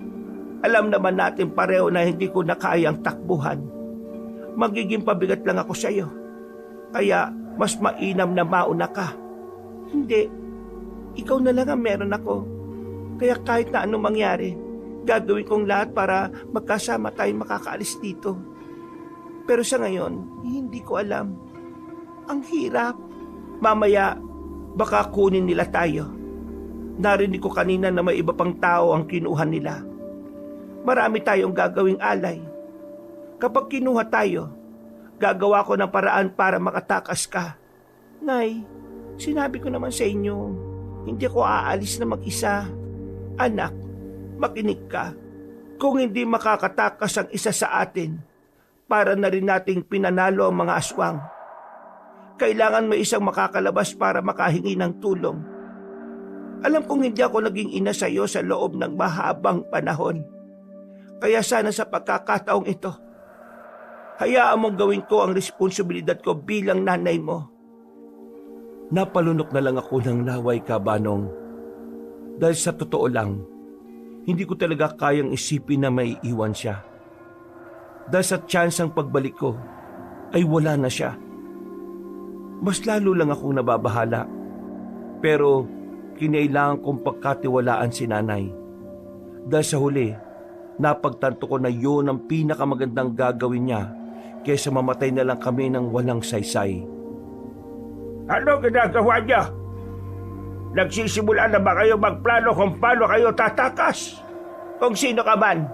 Alam naman natin pareho na hindi ko na kayang takbuhan. Magiging pabigat lang ako sa iyo. Kaya mas mainam na mauna ka. Hindi. Ikaw na lang ang meron ako. Kaya kahit na anong mangyari, gagawin kong lahat para magkasama tayong makakaalis dito. Pero sa ngayon, hindi ko alam. Ang hirap. Mamaya, Baka kunin nila tayo. Narinig ko kanina na may iba pang tao ang kinuha nila. Marami tayong gagawing alay. Kapag kinuha tayo, gagawa ko ng paraan para makatakas ka. Nay, sinabi ko naman sa inyo, hindi ko aalis na mag-isa. Anak, makinig ka. Kung hindi makakatakas ang isa sa atin, para na rin nating pinanalo ang mga aswang. Kailangan may isang makakalabas para makahingi ng tulong. Alam kong hindi ako naging ina sa iyo sa loob ng mahabang panahon. Kaya sana sa pagkakataong ito, hayaan mong gawin ko ang responsibilidad ko bilang nanay mo. Napalunok na lang ako ng laway ka, Banong. Dahil sa totoo lang, hindi ko talaga kayang isipin na maiiwan siya. Dahil sa tsansang pagbalik ko, ay wala na siya. Mas lalo lang akong nababahala. Pero kinailangan kong pagkatiwalaan si nanay. Dahil sa huli, napagtanto ko na yun ang pinakamagandang gagawin niya kaysa mamatay na lang kami ng walang saysay. Ano ginagawa niya? Nagsisimula na ba kayo magplano kung paano kayo tatakas? Kung sino ka man,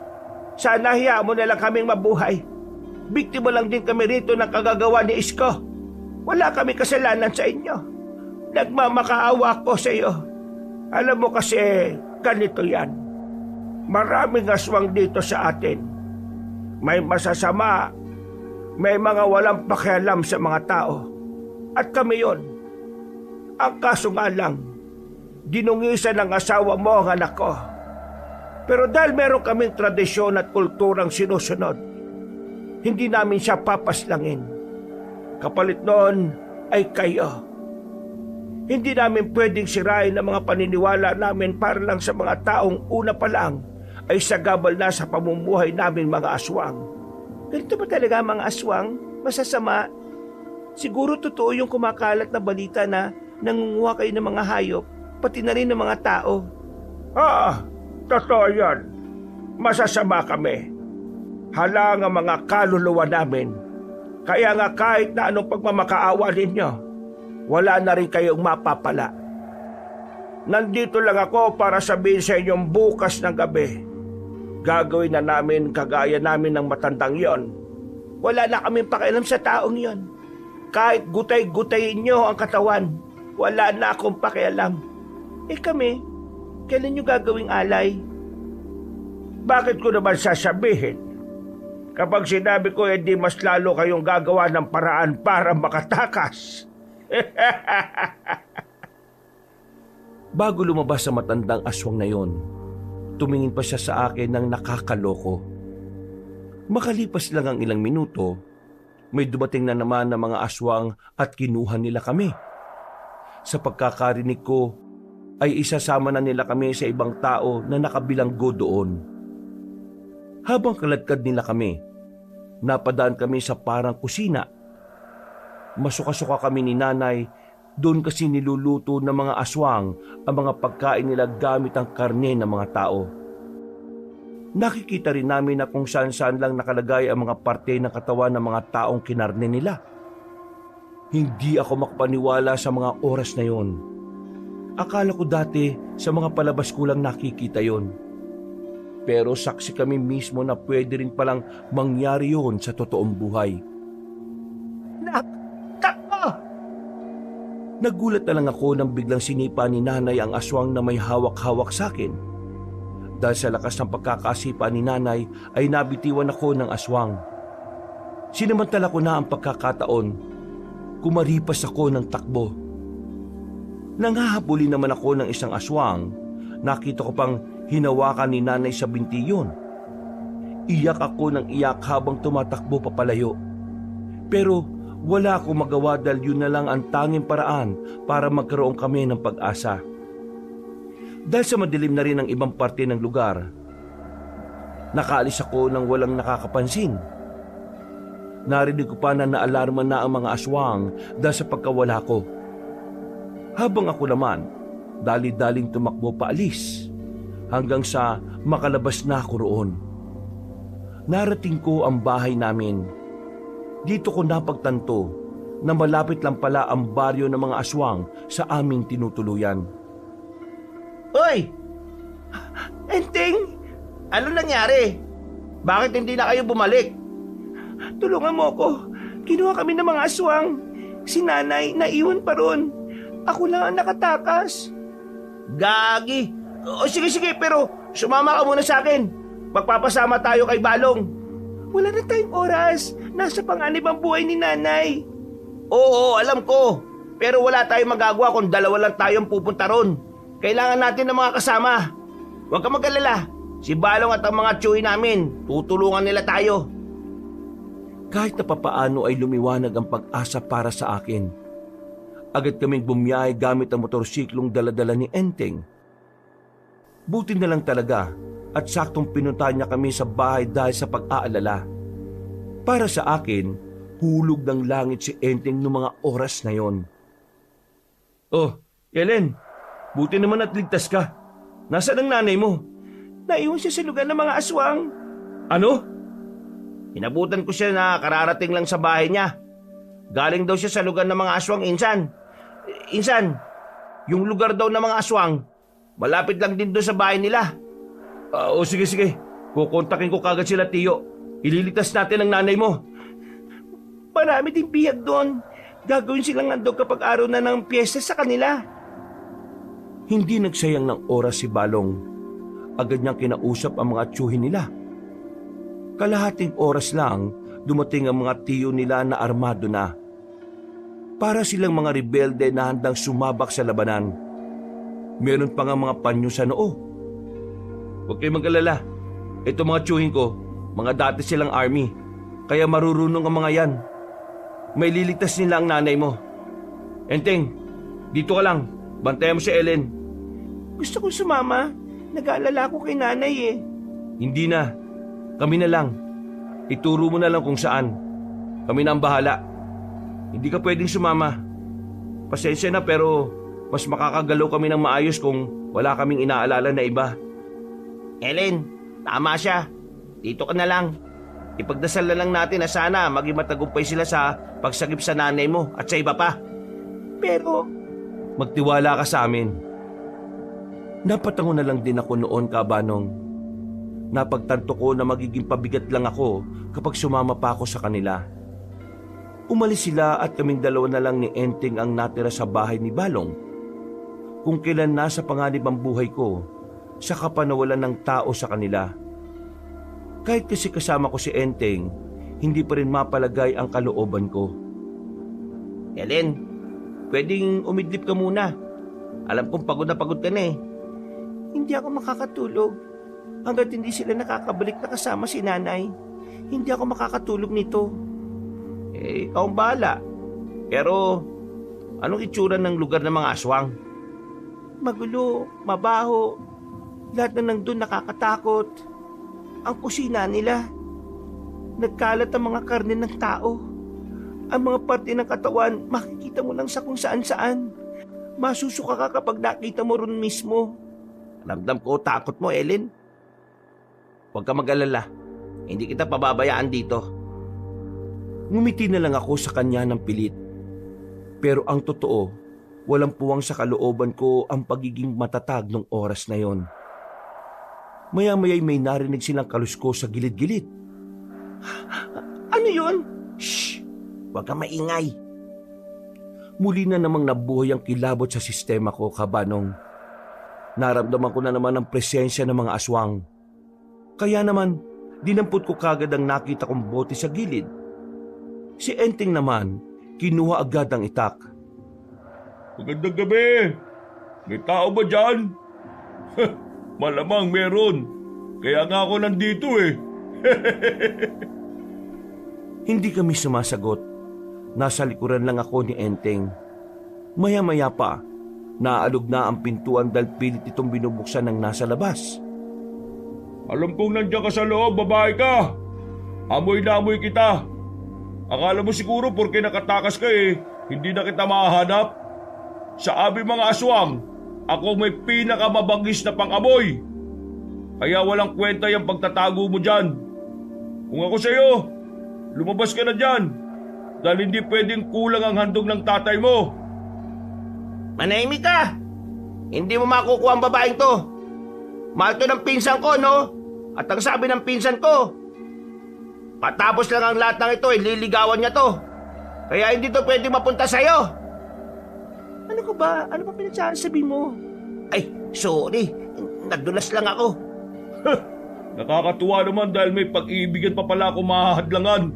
sana hayaan mo na lang kaming mabuhay. Biktima lang din kami rito ng kagagawa ni Isko. Wala kami kasalanan sa inyo. Nagmamakaawa ko sa iyo. Alam mo kasi, ganito yan. Maraming aswang dito sa atin. May masasama, may mga walang pakialam sa mga tao. At kami yon. Ang kaso nga lang, dinungisan ng asawa mo ang anak ko. Pero dahil meron kaming tradisyon at kulturang sinusunod, hindi namin siya papaslangin. Kapalit noon ay kayo. Hindi namin pwedeng sirain ang mga paniniwala namin para lang sa mga taong una pa lang ay sagabal na sa pamumuhay namin mga aswang. Ganito ba talaga mga aswang? Masasama? Siguro totoo yung kumakalat na balita na nangunguha kayo ng mga hayop, pati na rin ng mga tao. Totoo yan. Masasama kami. Hala nga mga kaluluwa namin. Kaya nga kahit na anong pagmamakaawa ninyo, wala na rin kayong mapapala. Nandito lang ako para sabihin sa inyong bukas ng gabi. Gagawin na namin kagaya namin ng matandang yon. Wala na kaming pakialam sa taong yon. Kahit gutay-gutayin nyo ang katawan, wala na akong pakialam. Kami, kailan nyo gagawing alay? Bakit ko naman sasabihin? Kapag sinabi ko, di mas lalo kayong gagawa ng paraan para makatakas. Bago lumabas sa matandang aswang na yon, tumingin pa siya sa akin ng nakakaloko. Makalipas lang ang ilang minuto, may dumating na naman na mga aswang at kinuha nila kami. Sa pagkakarinig ko, ay isasama na nila kami sa ibang tao na nakabilanggo doon. Habang kaladkad nila kami, napadaan kami sa parang kusina. Masuka-suka kami ni nanay, doon kasi niluluto ng mga aswang ang mga pagkain nila gamit ang karne ng mga tao. Nakikita rin namin na kung saan-saan lang nakalagay ang mga parte ng katawan ng mga taong kinarne nila. Hindi ako makapaniwala sa mga oras na yon. Akala ko dati sa mga palabas ko lang nakikita yon. Pero saksi kami mismo na pwede rin palang mangyari yon sa totoong buhay. Takbo! Nagulat na lang ako nang biglang sinipa ni nanay ang aswang na may hawak-hawak sa akin. Dahil sa lakas ng pagkakasipa ni nanay ay nabitiwan ako ng aswang. Sinamantala ko na ang pagkakataon, kumaripas ako ng takbo. Nang hahabulin naman ako ng isang aswang, nakita ko pang hinawakan ni nanay sa binti yun. Iyak ako ng iyak habang tumatakbo papalayo. Pero wala akong magawa dahil yun na lang ang tanging paraan para magkaroon kami ng pag-asa. Dahil sa madilim na rin ang ibang parte ng lugar, nakaalis ako nang walang nakakapansin. Narinig ko pa na naalarma na ang mga aswang dahil sa pagkawala ko. Habang ako naman, dali-daling tumakbo paalis hanggang sa makalabas na ako roon. Narating ko ang bahay namin. Dito ko napagtanto na malapit lang pala ang baryo ng mga aswang sa aming tinutuluyan. Hoy! Enteng! Ano nangyari? Bakit hindi na kayo bumalik? Tulungan mo ako. Kinuha kami ng mga aswang. Si nanay naiwan pa ron. Ako lang ang nakatakas. Gagi! O sige, pero sumama ka muna sa akin. Magpapasama tayo kay Balong. Wala na tayong oras. Nasa panganib ang buhay ni nanay. Oo, alam ko. Pero wala tayong magagawa kung dalawa lang tayong pupunta ron. Kailangan natin ng mga kasama. Huwag ka mag-alala. Si Balong at ang mga tsuhi namin, tutulungan nila tayo. Kahit na papaano ay lumiwanag ang pag-asa para sa akin. Agad kaming bumiyahe gamit ang motorsiklong daladala ni Enteng. Buti na lang talaga at saktong pinunta niya kami sa bahay dahil sa pag-aalala. Para sa akin, hulog ng langit si Enteng noong mga oras na yon. Oh, Ellen, buti naman at ligtas ka. Nasaan ang nanay mo? Naiwan siya sa lugar ng mga aswang. Ano? Inabutan ko siya na kararating lang sa bahay niya. Galing daw siya sa lugar ng mga aswang, Insan. Insan, yung lugar daw ng mga aswang, malapit lang din doon sa bahay nila. Sige. Kukontakin ko kagad sila, Tiyo. Ililigtas natin ang nanay mo. Marami ding bihag doon. Gagawin silang handog kapag araw na ng piyesta sa kanila. Hindi nagsayang ng oras si Balong. Agad niyang kinausap ang mga tsuhin nila. Kalahating oras lang, dumating ang mga tiyo nila na armado na. Para silang mga rebelde na handang sumabak sa labanan. Meron pa nga mga panyo sa noo. Huwag kayong mag-alala. Ito mga tsuhin ko, mga dati silang army. Kaya marurunong ang mga yan. May liligtas nila ang nanay mo. Enteng, dito ka lang. Bantayan mo si Ellen. Gusto kong sumama. Nag-aalala ko kay nanay eh. Hindi na. Kami na lang. Ituro mo na lang kung saan. Kami na ang bahala. Hindi ka pwedeng sumama. Pasensya na pero mas makakagalaw kami ng maayos kung wala kaming inaalala na iba. Ellen, tama siya. Dito ka na lang. Ipagdasal na lang natin na sana maging matagumpay sila sa pagsagip sa nanay mo at sa iba pa. Pero magtiwala ka sa amin. Napatango na lang din ako noon, Kabanong. Napagtanto ko na magiging pabigat lang ako kapag sumama pa ako sa kanila. Umalis sila at kaming dalawa na lang ni Enteng ang natira sa bahay ni Balong. Kung kailan nasa panganib ang buhay ko, saka pa nawalan ng tao sa kanila. Kahit kasi kasama ko si Enteng, hindi pa rin mapalagay ang kalooban ko. Ellen, pwedeng umidlip ka muna. Alam kong pagod ka na eh. Hindi ako makakatulog hanggat hindi sila nakakabalik na kasama si nanay. Hindi ako makakatulog nito. Ikaw ang bahala. Pero, anong itsura ng lugar ng mga aswang? Magulo, mabaho, lahat na nandun nakakatakot. Ang kusina nila, nagkalat ang mga karne ng tao. Ang mga parte ng katawan, makikita mo lang sa kung saan-saan. Masusuka ka kapag nakita mo ron mismo. Ramdam ko takot mo, Ellen. Huwag ka mag-alala. Hindi kita pababayaan dito. Ngumiti na lang ako sa kanya ng pilit. Pero ang totoo, walang puwang sa kalooban ko ang pagiging matatag ng oras na yon. Maya-maya'y may narinig silang kalusko sa gilid-gilid. Ano yun? Shh! Huwag ka maingay. Muli na namang nabuhay ang kilabot sa sistema ko, Kabanong. Naramdaman ko na naman ang presensya ng mga aswang. Kaya naman, dinampot ko kagad ang nakita kong bote sa gilid. Si Enteng naman, kinuha agad ang itak. Magandang gabi. May tao ba dyan? Malamang meron. Kaya nga ako nandito eh. Hindi kami sumasagot. Nasa likuran lang ako ni Enteng. Maya-maya pa, naalog na ang pintuan dahil pilit itong binubuksan ng nasa labas. Alam kong nandiyan ka sa loob, babae ka. Amoy na amoy kita. Akala mo siguro porque nakatakas ka eh, hindi na kita mahahanap. Sa aming mga aswang, ako may pinakamabangis na pang-amoy. Kaya walang kwenta yung pagtatago mo dyan. Kung ako sa'yo, lumabas ka na dyan. dahil hindi pwedeng kulang ang handog ng tatay mo. Manahimik ka! Hindi mo makukuha ang babaeng to. Mahal to ng pinsan ko, no? At ang sabi ng pinsan ko, patapos lang ang lahat ng ito, liligawan niya to. Kaya hindi to pwede mapunta sa'yo. Ano ka ba? Ano ba pinagsasabi mo? Ay, sorry. Nadulas lang ako. Nakakatuwa naman dahil may pag-iibigan pa pala ako mahahadlangan.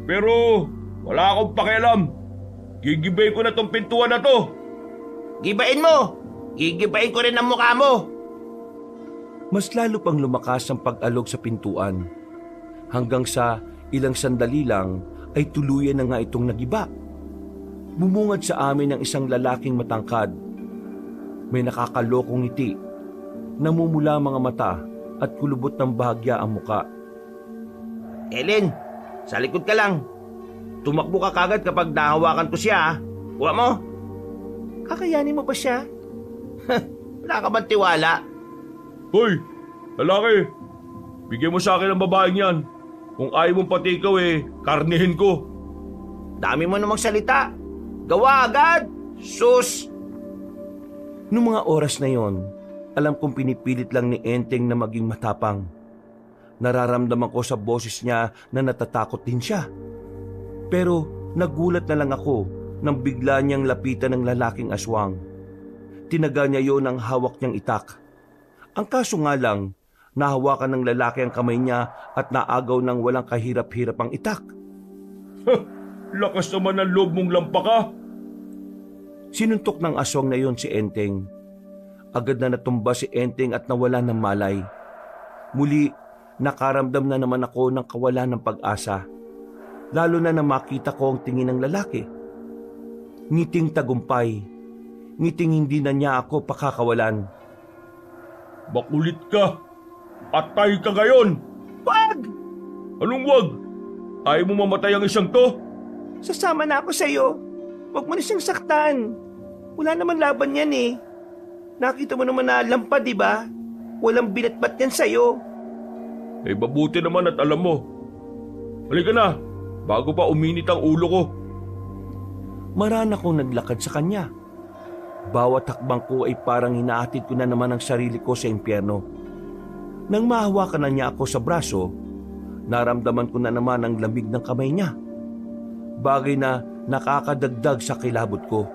Pero wala akong pakialam. Gigibay ko na tong pintuan na to. Gibain mo! Gigibain ko rin ang mukha mo! Mas lalo pang lumakas ang pag-alog sa pintuan. Hanggang sa ilang sandali lang ay tuluyan na nga itong nagiba. Bumungad sa amin ang isang lalaking matangkad. May nakakalokong ngiti. Namumula ang mga mata at kulubot ng bahagya ang muka. Ellen, sa likod ka lang. Tumakbo ka kagad kapag nahawakan ko siya, ha? Kuha mo. Kakayanin mo ba siya? Wala ka bang tiwala? Hoy, lalaki. Bigyan mo sa akin ang babaeng yan. Kung ayaw mong pati ikaw karnihin ko. Dami mo namang salita. Gawa agad! Sus! Noong mga oras na yon, alam kong pinipilit lang ni Enteng na maging matapang. Nararamdaman ko sa boses niya na natatakot din siya. Pero nagulat na lang ako nang bigla niyang lapitan ng lalaking aswang. Tinaga niya yon ng hawak niyang itak. Ang kaso nga lang, nahawakan ng lalaki ang kamay niya at naagaw ng walang kahirap-hirap ang itak. Lakas naman ang loob mong lampa ka. Sinuntok ng aswang na yon si Enteng. Agad na natumba si Enteng at nawala ng malay. Muli, nakaramdam na naman ako ng kawalan ng pag-asa. Lalo na na makita ko ang tingin ng lalaki. Ngiting tagumpay. Ngiting hindi na niya ako pakakawalan. Makulit ka. Atay ka ngayon. Wag! Anong wag? Ayaw mo mamatay ang isang to? Sasama na ako sa'yo. Huwag mo na siyang saktan. Wala naman laban yan eh. Nakita mo naman na lampa, di ba? Walang binatbat yan sa'yo. Mabuti naman at alam mo. Halika na, bago pa uminit ang ulo ko. Marana akong naglakad sa kanya. Bawat hakbang ko ay parang hinaatid ko na naman ang sarili ko sa impyerno. Nang mahawakan na niya ako sa braso, naramdaman ko na naman ang lamig ng kamay niya. Bagay na nakakadagdag sa kilabot ko.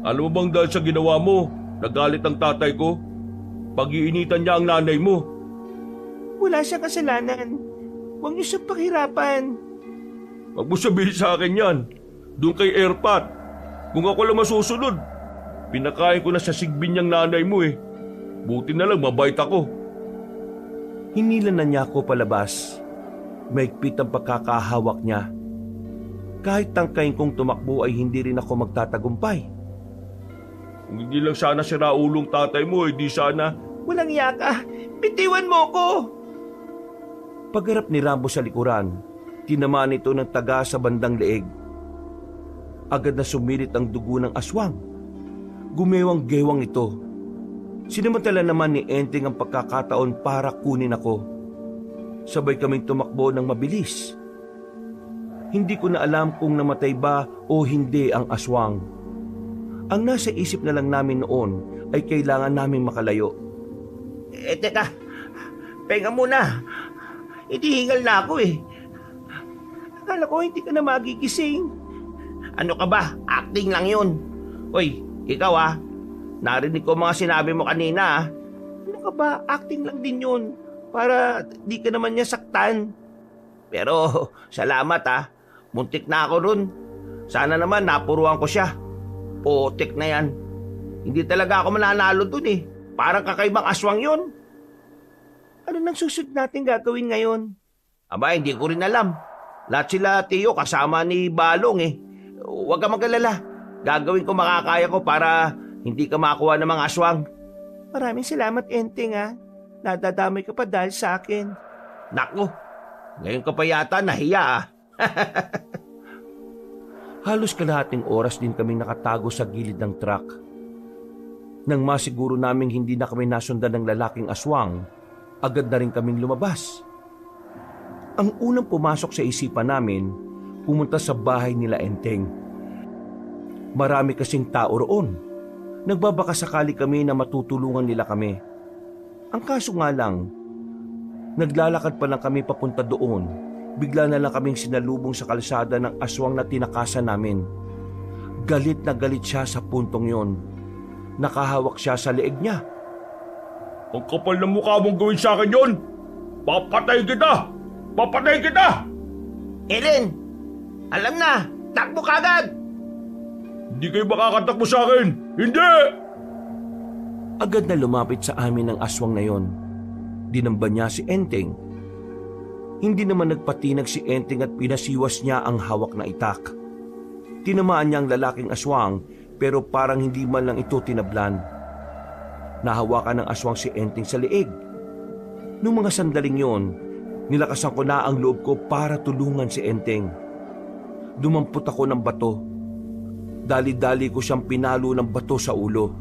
Alam mo bang dahil sa ginawa mo, nagalit ang tatay ko? Pag-iinitan niya ang nanay mo. Wala siyang kasalanan. Huwag niyo siyang paghirapan. Huwag mo sabihin sa akin yan. Doon kay Airpat. Kung ako lang masusunod, pinakain ko na sa sigbin niyang nanay mo eh. Buti na lang mabait ako. Hinilan na niya ako palabas. Maigpit ang pagkakahawak niya. Kahit tangkain kong tumakbo ay hindi rin ako magtatagumpay. Kung hindi lang sana sira ulong tatay mo, di sana... Walang yaka. Bitiwan mo ko. Pagharap ni Rambo sa likuran, tinamaan ito ng taga sa bandang leeg. Agad na sumirit ang dugo ng aswang. Gumewang-gewang ito. Sinamantala naman ni Enteng ang pagkakataon para kunin ako. Sabay kaming tumakbo ng mabilis. Hindi ko na alam kung namatay ba o hindi ang aswang. Ang nasa isip na lang namin noon ay kailangan naming makalayo. Teka. Penga muna. Itihingal na ako eh. Akala ko hindi ka na magigising. Ano ka ba? Acting lang yun. Hoy, ikaw narinig ko mga sinabi mo kanina. Ano ka ba? Acting lang din yun. Para di ka naman niya saktan. Pero salamat Muntik na ako ron. Sana naman napuruan ko siya. Putik na yan. Hindi talaga ako mananalo dun eh. Parang kakaibang aswang yun. Ano nang susunod natin gagawin ngayon? Aba, hindi ko rin alam. Lahat sila, Tio, kasama ni Balong eh. Huwag ka mag-alala. Gagawin ko makakaya ko para hindi ka makuha ng mga aswang. Maraming salamat, Enteng Nadadamay ka pa dahil sa akin. Naku, ngayon ka pa yata nahiya Halos kalahating oras din kaming nakatago sa gilid ng truck. Nang masiguro naming hindi na kami nasundan ng lalaking aswang, agad na rin kaming lumabas. Ang unang pumasok sa isipan namin pumunta sa bahay nila Enteng. Marami kasing tao roon. Nagbabaka sakali kami na matutulungan nila kami. Ang kaso nga lang, naglalakad pa lang kami papunta doon. Bigla na lang kaming sinalubong sa kalsada ng aswang na tinakasan namin. Galit na galit siya sa puntong yon. Nakahawak siya sa leeg niya. Ang kapal ng mukha mong gawin sa akin yon! Papatay kita! Papatay kita! Ellen, alam na, takbo kagad! Hindi kayo makakatakbo sa akin! Hindi! Agad na lumapit sa amin ang aswang na yon. Dinamba niya si Enteng. Hindi naman nagpatinag si Enteng at pinasiwas niya ang hawak na itak. Tinamaan niya ang lalaking aswang pero parang hindi man lang ito tinablan. Nahawakan ng aswang si Enteng sa leeg. Noong mga sandaling yon, nilakasan ko na ang loob ko para tulungan si Enteng. Dumampot ako ng bato. Dali-dali ko siyang pinalo ng bato sa ulo.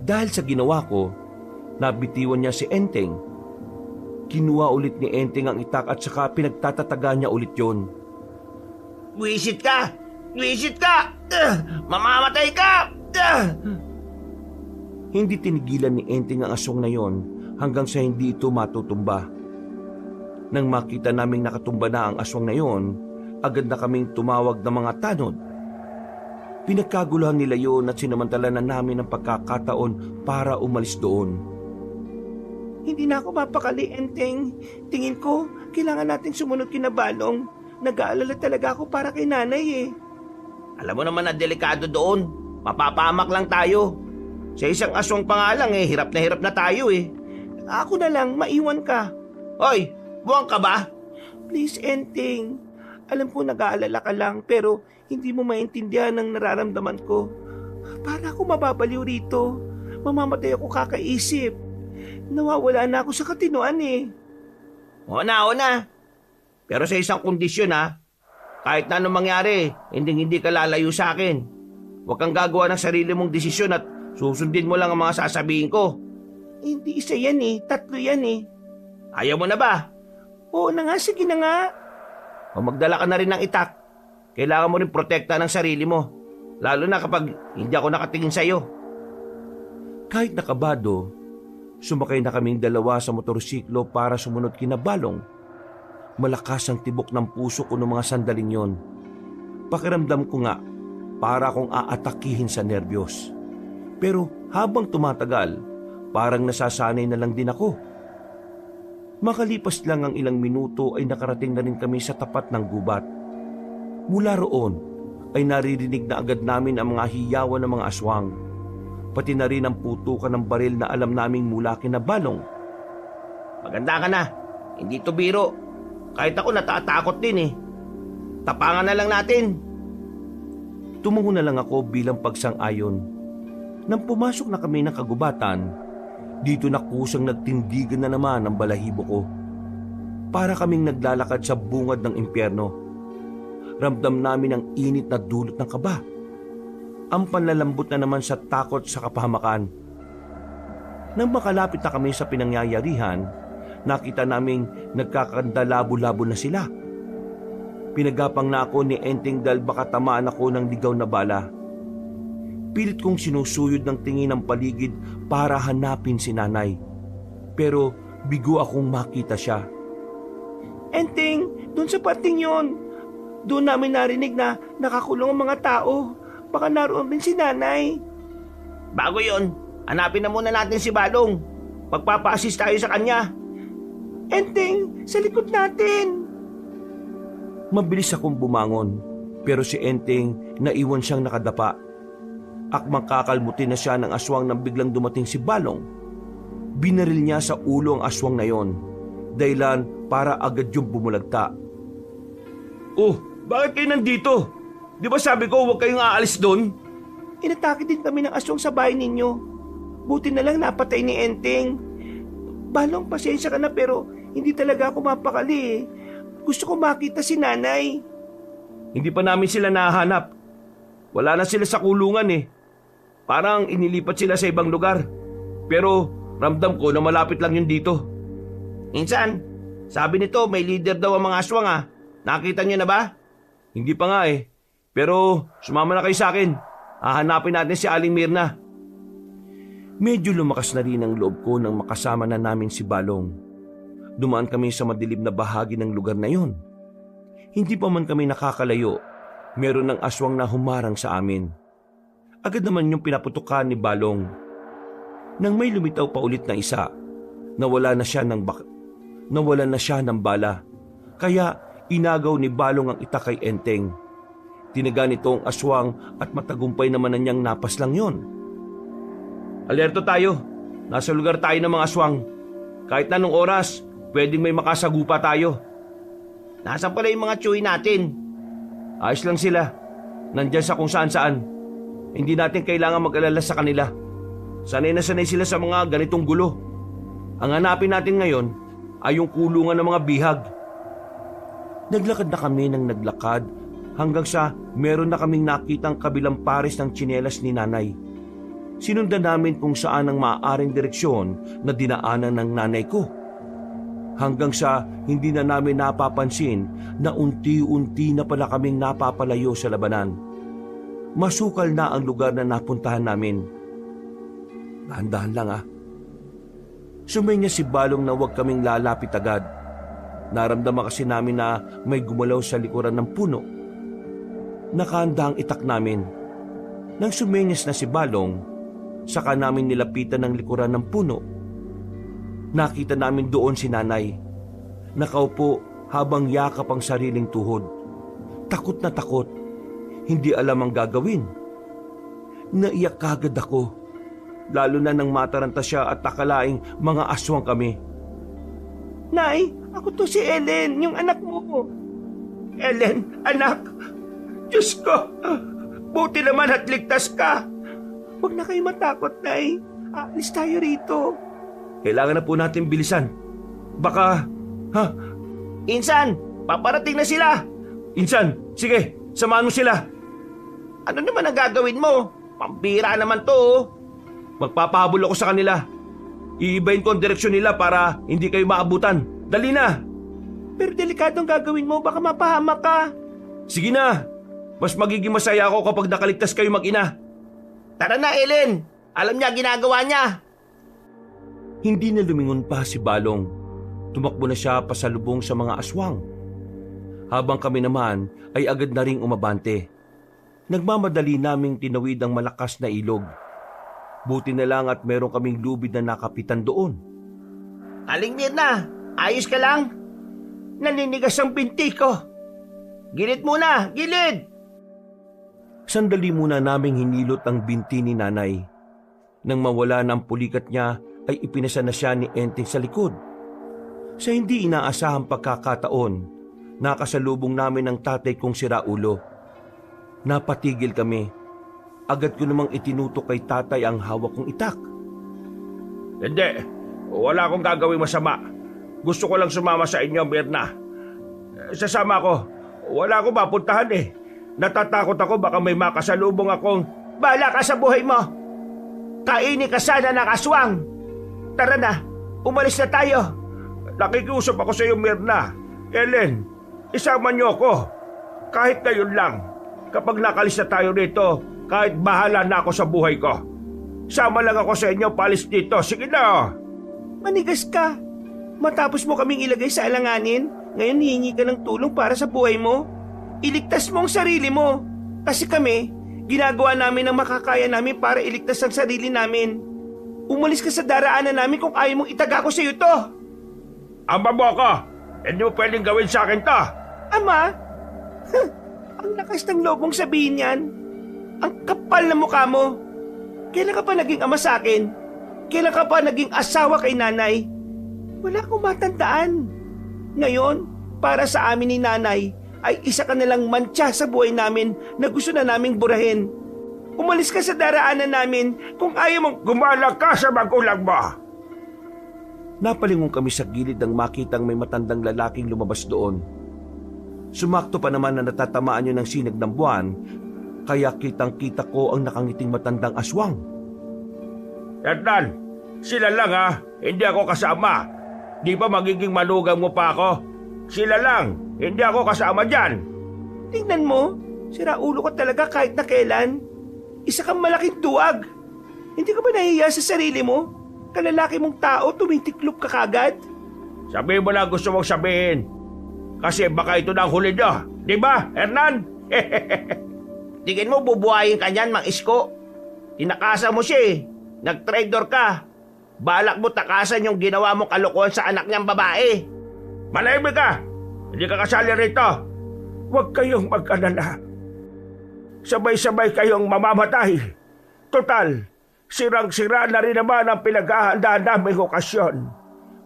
Dahil sa ginawa ko, nabitiwan niya si Enteng. Kinuha ulit ni Enteng ang itak at saka pinagtatataga niya ulit yon. Wisit ka! Wisit ka! Mamamatay ka! Hindi tinigilan ni Enteng ang aswang na yon hanggang sa hindi ito matutumba. Nang makita naming nakatumba na ang aswang na yon, agad na kaming tumawag ng mga tanod. Pinagkaguluhan nila yon at sinamantala na namin ang pagkakataon para umalis doon. Hindi na ako mapakali, Enteng. Tingin ko, kailangan nating sumunod kina Balong. Nag-aalala talaga ako para kay nanay eh. Alam mo naman na delikado doon. Mapapahamak lang tayo. Sa isang aswang pa nga lang hirap na tayo eh. Ako na lang, maiwan ka. Hoy, buwang ka ba? Please, Enteng. Alam ko nag-aalala ka lang pero hindi mo maintindihan ang nararamdaman ko. Para ako mababaliw rito. Mamamatay ako kakaisip. Nawawala na ako sa katinuan eh. Oo na. Pero sa isang kondisyon ha. Kahit na anong mangyari, hindi ka lalayo sa akin. Huwag kang gagawa ng sarili mong desisyon at susundin mo lang ang mga sasabihin ko. Hindi isa yan eh. 3 yan eh. Ayaw mo na ba? Oo na nga, sige na nga. O magdala ka na rin ng itak. Kailangan mo rin protekta ng sarili mo. Lalo na kapag hindi ako nakatingin sa'yo. Kahit nakabado, sumakay na kaming dalawa sa motorsiklo para sumunod kina Balong. Malakas ang tibok ng puso ko noong mga sandaling yon. Pakiramdam ko nga para akong aatakihin sa nerbiyos. Pero habang tumatagal, parang nasasanay na lang din ako. Makalipas lang ang ilang minuto ay nakarating na rin kami sa tapat ng gubat. Mula roon ay naririnig na agad namin ang mga hiyawan ng mga aswang. Pati na rin ang putukan ng baril na alam naming mula kina Balong. Maganda ka na. Hindi to biro. Kahit ako natatakot din eh. Tapangan na lang natin. Tumungo na lang ako bilang pagsang-ayon. Nang pumasok na kami ng kagubatan, dito na kusang nagtindigan na naman ang balahibo ko. Para kaming naglalakad sa bungad ng impyerno. Ramdam namin ang init na dulot ng kaba. Ang panlalambot na naman sa takot sa kapahamakan. Nang makalapit na kami sa pinangyayarihan, nakita naming nagkakandalabo-labo na sila. Pinagapang na ako ni Enteng dahil baka tamaan ako ng ligaw na bala. Pilit kong sinusuyod ng tingin ang paligid para hanapin si nanay. Pero bigo akong makita siya. Enteng, doon sa parting yon. Doon namin narinig na nakakulong ang mga tao. Baka naroon din si nanay. Bago yon, hanapin na muna natin si Balong. Magpapa-assist tayo sa kanya. Enteng, sa likod natin. Mabilis akong bumangon, pero si Enteng naiwan siyang nakadapa. Akmang kakalmutin na siya ng aswang nang biglang dumating si Balong. Binaril niya sa ulo ang aswang na yon, dahilan para agad yung bumulagta. Oh, bakit kayo nandito? Di ba sabi ko huwag kayong aalis doon? Inatake din kami ng aswang sa bahay ninyo. Buti na lang napatay ni Enteng. Balong, pasensya ka na pero hindi talaga ako mapakali eh. Gusto ko makita si nanay. Hindi pa namin sila nahanap. Wala na sila sa kulungan eh. Parang inilipat sila sa ibang lugar. Pero ramdam ko na malapit lang yun dito. Insan, sabi nito may leader daw ang mga aswang ah. Nakita niyo na ba? Hindi pa nga eh. Pero sumama na kayo sa akin. Hahanapin natin si Aling Mirna. Medyo lumakas na rin ang loob ko nang makasama na namin si Balong. Dumaan kami sa madilim na bahagi ng lugar na yon. Hindi pa man kami nakakalayo, meron ng aswang na humarang sa amin. Agad naman yung pinaputukan ni Balong. Nang may lumitaw pa ulit na isa, nawala na siya ng bala. Kaya inagaw ni Balong ang itak kay Enteng. Tinaga nito ang aswang at matagumpay naman na niyang napas lang yon. Alerto tayo. Nasa lugar tayo ng mga aswang. Kahit na anong oras, pwedeng may makasagupa tayo. Nasaan pala yung mga tsuy natin? Ayos lang sila. Nandyan sa kung saan-saan. Hindi natin kailangan mag-alala sa kanila. Sanay na sanay sila sa mga ganitong gulo. Ang hanapin natin ngayon ay yung kulungan ng mga bihag. Naglakad na kami ng naglakad hanggang sa meron na kaming nakitang kabilang pares ng tsinelas ni Nanay. Sinundan namin kung saan ang maaaring direksyon na dinaanan ng nanay ko. Hanggang sa hindi na namin napapansin na unti-unti na pala kaming napapalayo sa labanan. Masukal na ang lugar na napuntahan namin. Dahan-dahan lang Sumenya si Balong na huwag kaming lalapit agad. Naramdaman kasi namin na may gumalaw sa likuran ng puno. Nakahanda ang itak namin. Nang sumenyas na si Balong, saka namin nilapitan ng likuran ng puno. Nakita namin doon si Nanay. Nakaupo habang yakap ang sariling tuhod. Takot na takot. Hindi alam ang gagawin. Naiyak kagad ako. Lalo na nang mataranta siya at akalaing mga aswang kami. Nay, ako to si Ellen, yung anak mo. Ellen, anak. Diyos ko, buti naman at ligtas ka. Huwag na kayo matakot, Nay. Aalis tayo rito. Kailangan na po natin bilisan. Baka, Insan, paparating na sila. Insan, sige, samahan mo sila. Ano naman ang gagawin mo? Pampira naman to. Magpapahabol ako sa kanila. Iibahin ko ang direksyon nila para hindi kayo maabutan. Dali na! Pero delikadong gagawin mo, baka mapahamak ka. Sige na! Mas magiging masaya ako kapag nakaligtas kayo mag-ina. Tara na, Ellen. Alam niya ginagawa niya. Hindi na lumingon pa si Balong. Tumakbo na siya pasalubong sa mga aswang. Habang kami naman ay agad na ring umabante. Nagmamadali naming tinawid ang malakas na ilog. Buti na lang at meron kaming lubid na nakapitan doon. Aling Mirna, ayos ka lang? Naninigas ang binti ko. Gilid muna, gilid! Sandali muna naming hinilot ang binti ni Nanay. Nang mawala ng pulikat niya ay ipinasa na siya ni Enteng sa likod. Sa hindi inaasahang pagkakataon, nakasalubong namin ang tatay kong si Raulo. Napatigil kami. Agad ko namang itinutok kay tatay ang hawak kong itak. Hindi, wala akong gagawin masama. Gusto ko lang sumama sa inyo, Mirna. Sasama ko. Wala akong mapuntahan eh. Natatakot ako baka may makasalubong akong... Bahala ka sa buhay mo. Kaini ka sana ng aswang. Tara na, umalis na tayo. Nakikiusap ako sa iyo, Mirna. Ellen, isama niyo ako. Kahit ngayon lang. Kapag nakalis na tayo rito, kahit bahala na ako sa buhay ko. Sama lang ako sa inyo palis dito. Sige na. Manigas ka. Matapos mo kaming ilagay sa alanganin, ngayon hihingi ka ng tulong para sa buhay mo. Iligtas mo ang sarili mo. Kasi kami, ginagawa namin ang makakaya namin para iligtas ang sarili namin. Umalis ka sa daraanan namin kung ayaw mong itaga ko sa iyo to. Ama mo ako. Hindi mo pwedeng gawin sa akin to. Ama? Ang lakas ng loob mong sabihin yan. Ang kapal na mukha mo. Kailan ka pa naging ama sa akin? Kailan ka pa naging asawa kay Nanay? Wala akong matandaan. Ngayon, para sa amin ni Nanay, ay isa ka nalang mantsa sa buhay namin na gusto na naming burahin. Umalis ka sa daraanan namin kung ayaw mong... Gumala ka sa magulang mo. Napalingon kami sa gilid nang makitang may matandang lalaking lumabas doon. Sumakto pa naman na natatamaan yun ng sinag ng buwan, kaya kitang-kita ko ang nakangiting matandang aswang. Erdan, sila lang ha. Hindi ako kasama. Di ba magiging malugang mo pa ako? Sila lang. Hindi ako kasama dyan. Tingnan mo, sira ulo ka talaga kahit na kailan. Isa kang malaking tuwag. Hindi ka ba nahihiya sa sarili mo? Kalalaki mong tao, tumitiklop ka kagad. Sabihin mo na gusto mong sabihin. Kasi baka ito na ang huli nyo. Di ba, Hernan? Tingin mo bubuhayin ka niyan, Mang Isko. Tinakasan mo siya eh. Nag-traitor ka. Balak mo takasan yung ginawa mong kalokohan sa anak niyang babae. Manahimik ka! Hindi ka kasali rito. Huwag kayong mag-alala. Sabay-sabay kayong mamamatay. Total, sirang-sira na rin naman ang pinaghahandaan naming okasyon.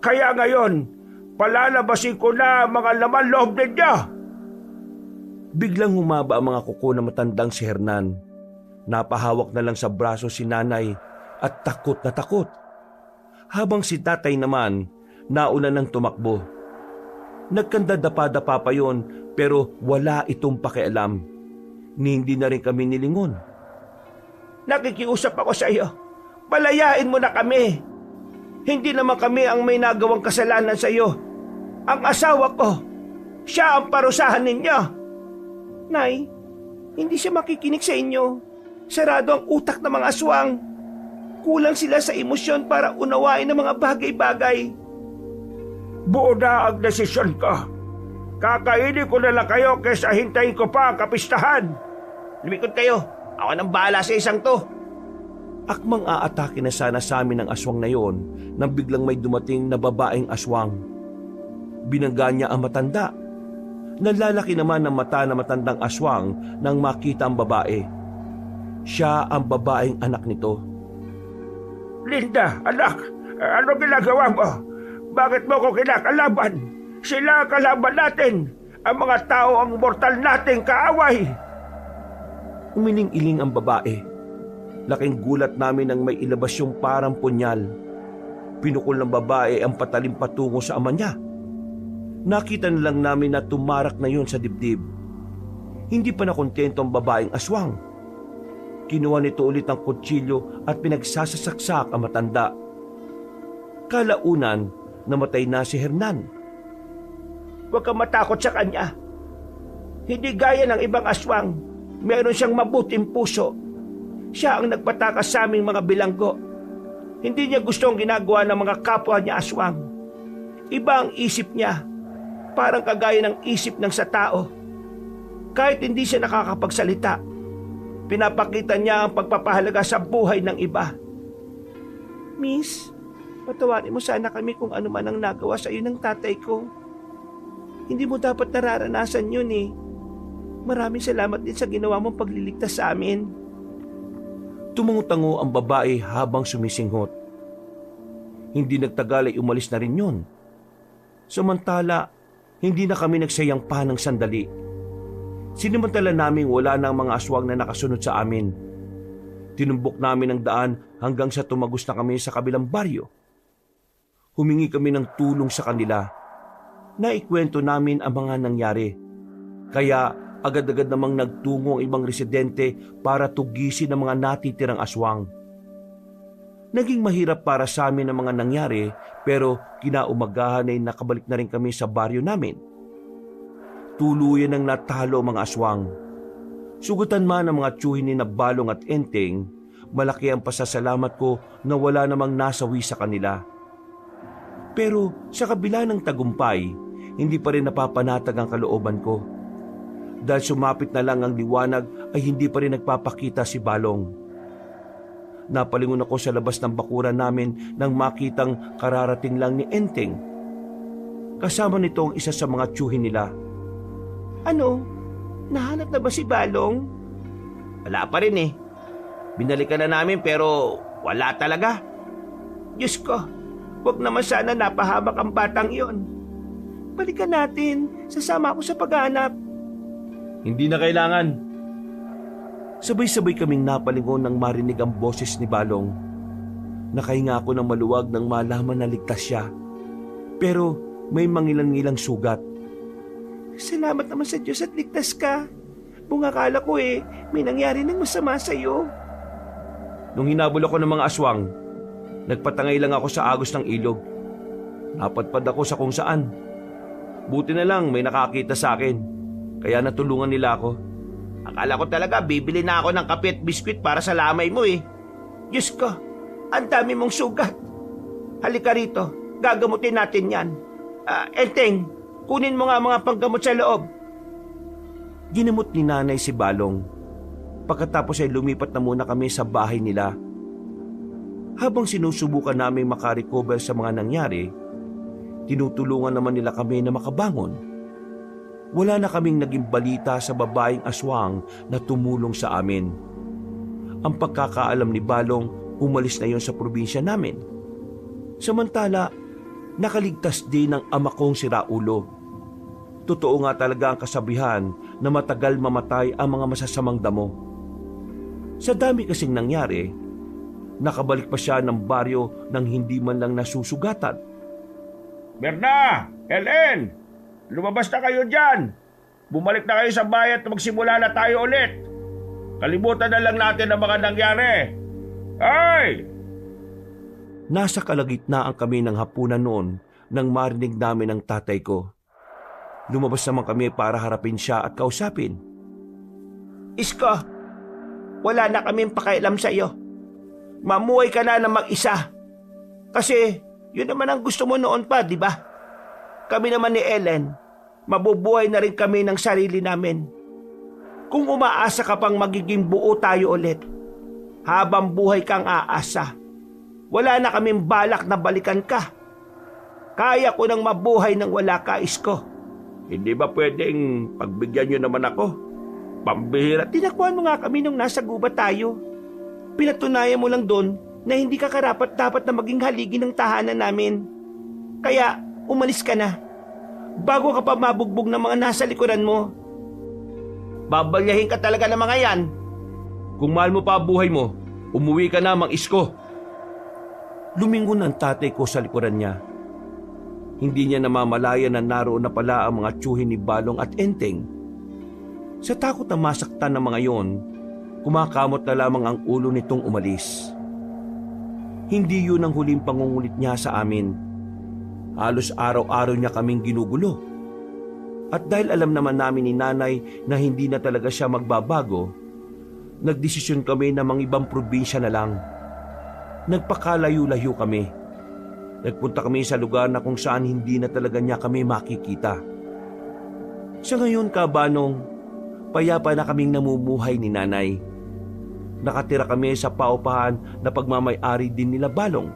Kaya ngayon, palalabasin ko na ang mga laman loob ninyo. Biglang humaba ang mga kuko na matandang si Hernan. Napahawak na lang sa braso si nanay at takot na takot. Habang si tatay naman, nauna nang tumakbo. Nagkandadapa-dapa pa yon pero wala itong pakialam. Ni hindi na rin kami nilingon. Nakikiusap ako sa iyo. Palayain mo na kami. Hindi naman kami ang may nagawang kasalanan sa iyo. Ang asawa ko, siya ang parusahan ninyo. Nay, hindi siya makikinig sa inyo. Sarado ang utak ng mga aswang. Kulang sila sa emosyon para unawain ang mga bagay-bagay. Buo na ang desisyon ko. Kakainin ko na lang kayo kaysa hintayin ko pa ang kapistahan. Lumikod kayo. Ako nang bahala sa isang to. Akmang aatake na sana sa amin ang aswang na yon nang biglang may dumating na babaeng aswang. Binangga niya ang matanda. Nalalaki naman ang mata na matandang aswang nang makita ang babae. Siya ang babaeng anak nito. Linda, anak, ano ginagawa mo? Bakit mo ko kinakalaban? Sila ang kalaban natin. Ang mga tao ang mortal nating kaaway. Umiling-iling ang babae. Laking gulat namin nang may ilabas yung parang punyal. Pinukol ng babae ang patalim patungo sa ama niya. Nakita na lang namin na tumarak na yun sa dibdib. Hindi pa nakontento ang babaeng aswang. Kinuha nito ulit ang kutsilyo at pinagsasasaksak ang matanda. Kalaunan, namatay na si Hernan. Huwag kang matakot sa kanya. Hindi gaya ng ibang aswang. Meron siyang mabuting puso. Siya ang nagpatakas sa aming mga bilanggo. Hindi niya gusto ang ginagawa ng mga kapwa niya aswang. Iba ang isip niya. Parang kagaya ng isip ng sa tao. Kahit hindi siya nakakapagsalita, pinapakita niya ang pagpapahalaga sa buhay ng iba. Miss, patawarin mo sana kami kung ano man ang nagawa sa iyo ng tatay ko. Hindi mo dapat nararanasan yun eh. Maraming salamat din sa ginawa mong pagliligtas sa amin. Tumungo-tango ang babae habang sumisinghot. Hindi nagtagal ay umalis na rin yun. Samantala, hindi na kami nagsayang pa ng sandali. Sinimantala naming wala na ang mga aswang na nakasunod sa amin. Tinumbok namin ang daan hanggang sa tumagos na kami sa kabilang baryo. Humingi kami ng tulong sa kanila. Naikwento namin ang mga nangyari. Kaya agad-agad namang nagtungo ang ibang residente para tugisin ang mga natitirang aswang. Naging mahirap para sa amin ang mga nangyari pero kinaumagahan ay nakabalik na rin kami sa baryo namin. Tuluyan ang natalo ang mga aswang. Sugutan man ang mga tiyuhin ni Balong at Enteng, malaki ang pasasalamat ko na wala namang nasawi sa kanila. Pero sa kabila ng tagumpay, hindi pa rin napapanatag ang kalooban ko. Dahil sumapit na lang ang liwanag ay hindi pa rin nagpapakita si Balong. Napalingon ako sa labas ng bakuran namin nang makitang kararating lang ni Enteng. Kasama nito ang isa sa mga tiyuhin nila. Ano? Nahanap na ba si Balong? Wala pa rin eh. Binalikan na namin pero wala talaga. Diyos ko, huwag naman sana napahamak ang batang iyon. Balikan natin, sasama ako sa paghahanap. Hindi na kailangan. Sabay-sabay kaming napalingon nang marinig ang boses ni Balong. Nakahinga ako ng maluwag nang malaman na ligtas siya. Pero may mangilan-ngilang sugat. Salamat naman sa Diyos at ligtas ka. Kung akala ko may nangyari ng masama sa iyo. Nung hinabol ako ng mga aswang, nagpatangay lang ako sa agos ng ilog. Napadpad ako sa kung saan. Buti na lang may nakakita sa akin. Kaya natulungan nila ako. Akala ko talaga bibili na ako ng kape at biskwit para sa lamay mo eh. Diyos ko, ang dami mong sugat. Halika rito, gagamutin natin yan. Enteng, kunin mo nga mga panggamot sa loob. Ginamot ni nanay si Balong. Pagkatapos ay lumipat na muna kami sa bahay nila. Habang sinusubukan naming makarecover sa mga nangyari, tinutulungan naman nila kami na makabangon. Wala na kaming naging balita sa babaeng aswang na tumulong sa amin. Ang pagkakaalam ni Balong, umalis na yon sa probinsya namin. Samantala, nakaligtas din ang ama kong si Raulo. Totoo nga talaga ang kasabihan na matagal mamatay ang mga masasamang damo. Sa dami kasing nangyari, nakabalik pa siya ng baryo nang hindi man lang nasusugatan. Berna! Ellen! Lumabas na kayo dyan! Bumalik na kayo sa bayan at magsimula na tayo ulit! Kalimutan na lang natin ang mga nangyari! Ay! Nasa kalagitnaan kami ng hapunan noon nang marinig namin ang tatay ko. Lumabas naman kami para harapin siya at kausapin. Isko, wala na kaming pakialam sa iyo. Mamuhay ka na mag-isa. Kasi yun naman ang gusto mo noon pa, di ba? Kami naman ni Ellen, mabubuhay na rin kami ng sarili namin. Kung umaasa ka pang magiging buo tayo ulit, habang buhay kang aasa, wala na kaming balak na balikan ka. Kaya ko nang mabuhay nang wala ka, Isko. Hindi ba pwedeng pagbigyan nyo naman ako? Pambihira. Tinakbuhan mo nga kami nung nasa gubat tayo. Pinatunayan mo lang doon na hindi ka karapat-dapat na maging haligi ng tahanan namin. Kaya umalis ka na. Bago ka pa mabugbog ng mga nasa likuran mo. Babalyahin ka talaga ng mga yan. Kung mahal mo pa buhay mo, umuwi ka na, Mang Isko. Lumingon ang tatay ko sa likuran niya. Hindi niya namamalayan na naroon na pala ang mga tiyuhin ni Balong at Enteng. Sa takot na masaktan ng mga yon, kumakamot na lamang ang ulo nitong umalis. Hindi yun ang huling pangungulit niya sa amin. Halos araw-araw niya kaming ginugulo. At dahil alam naman namin ni nanay na hindi na talaga siya magbabago, nagdesisyon kami na mangibang probinsya na lang. Nagpakalayo-layo kami. Nagpunta kami sa lugar na kung saan hindi na talaga niya kami makikita. Sa ngayon, Kabanong, payapa na kaming namumuhay ni nanay. Nakatira kami sa paupahan na pagmamay-ari din nila Balong.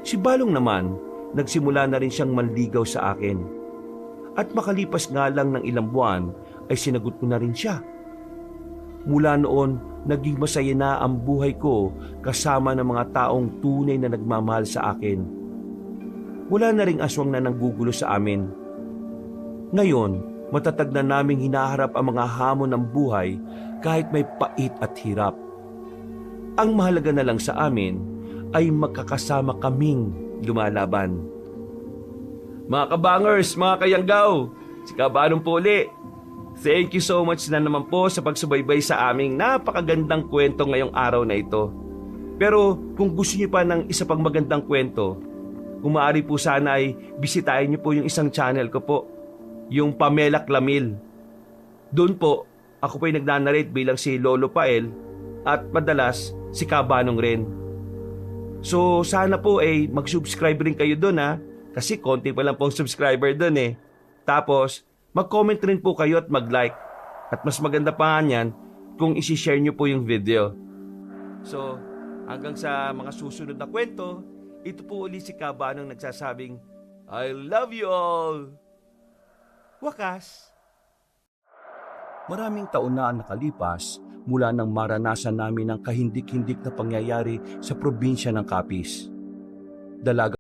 Si Balong naman, nagsimula na rin siyang manligaw sa akin. At makalipas nga lang ng ilang buwan, ay sinagot ko na rin siya. Mula noon, naging masaya na ang buhay ko kasama ng mga taong tunay na nagmamahal sa akin. Wala na ring aswang na nanggugulo sa amin. Ngayon, matatag na naming hinaharap ang mga hamon ng buhay kahit may pait at hirap. Ang mahalaga na lang sa amin ay magkakasama kaming lumalaban. Mga kabangers, mga kayanggaw, si Kabanong po uli. Thank you so much na naman po sa pagsubaybay sa aming napakagandang kwento ngayong araw na ito. Pero kung gusto niyo pa ng isa pang magandang kwento, kung maaari po sana ay bisitahin niyo po yung isang channel ko po, yung Pamela Clamil. Doon po, ako po'y nagnanarrate bilang si Lolo Pael at madalas si Kabanong rin. So sana po ay mag-subscribe rin kayo doon ha, kasi konti pa lang pong subscriber doon eh. Tapos, mag-comment rin po kayo at mag-like. At mas maganda pa nga niyan kung isi-share nyo po yung video. So, hanggang sa mga susunod na kwento, ito po uli si Kabanong nagsasabing, I love you all! Wakas! Maraming taon na ang nakalipas mula nang maranasan namin ang kahindik-hindik na pangyayari sa probinsya ng Capiz. Dalaga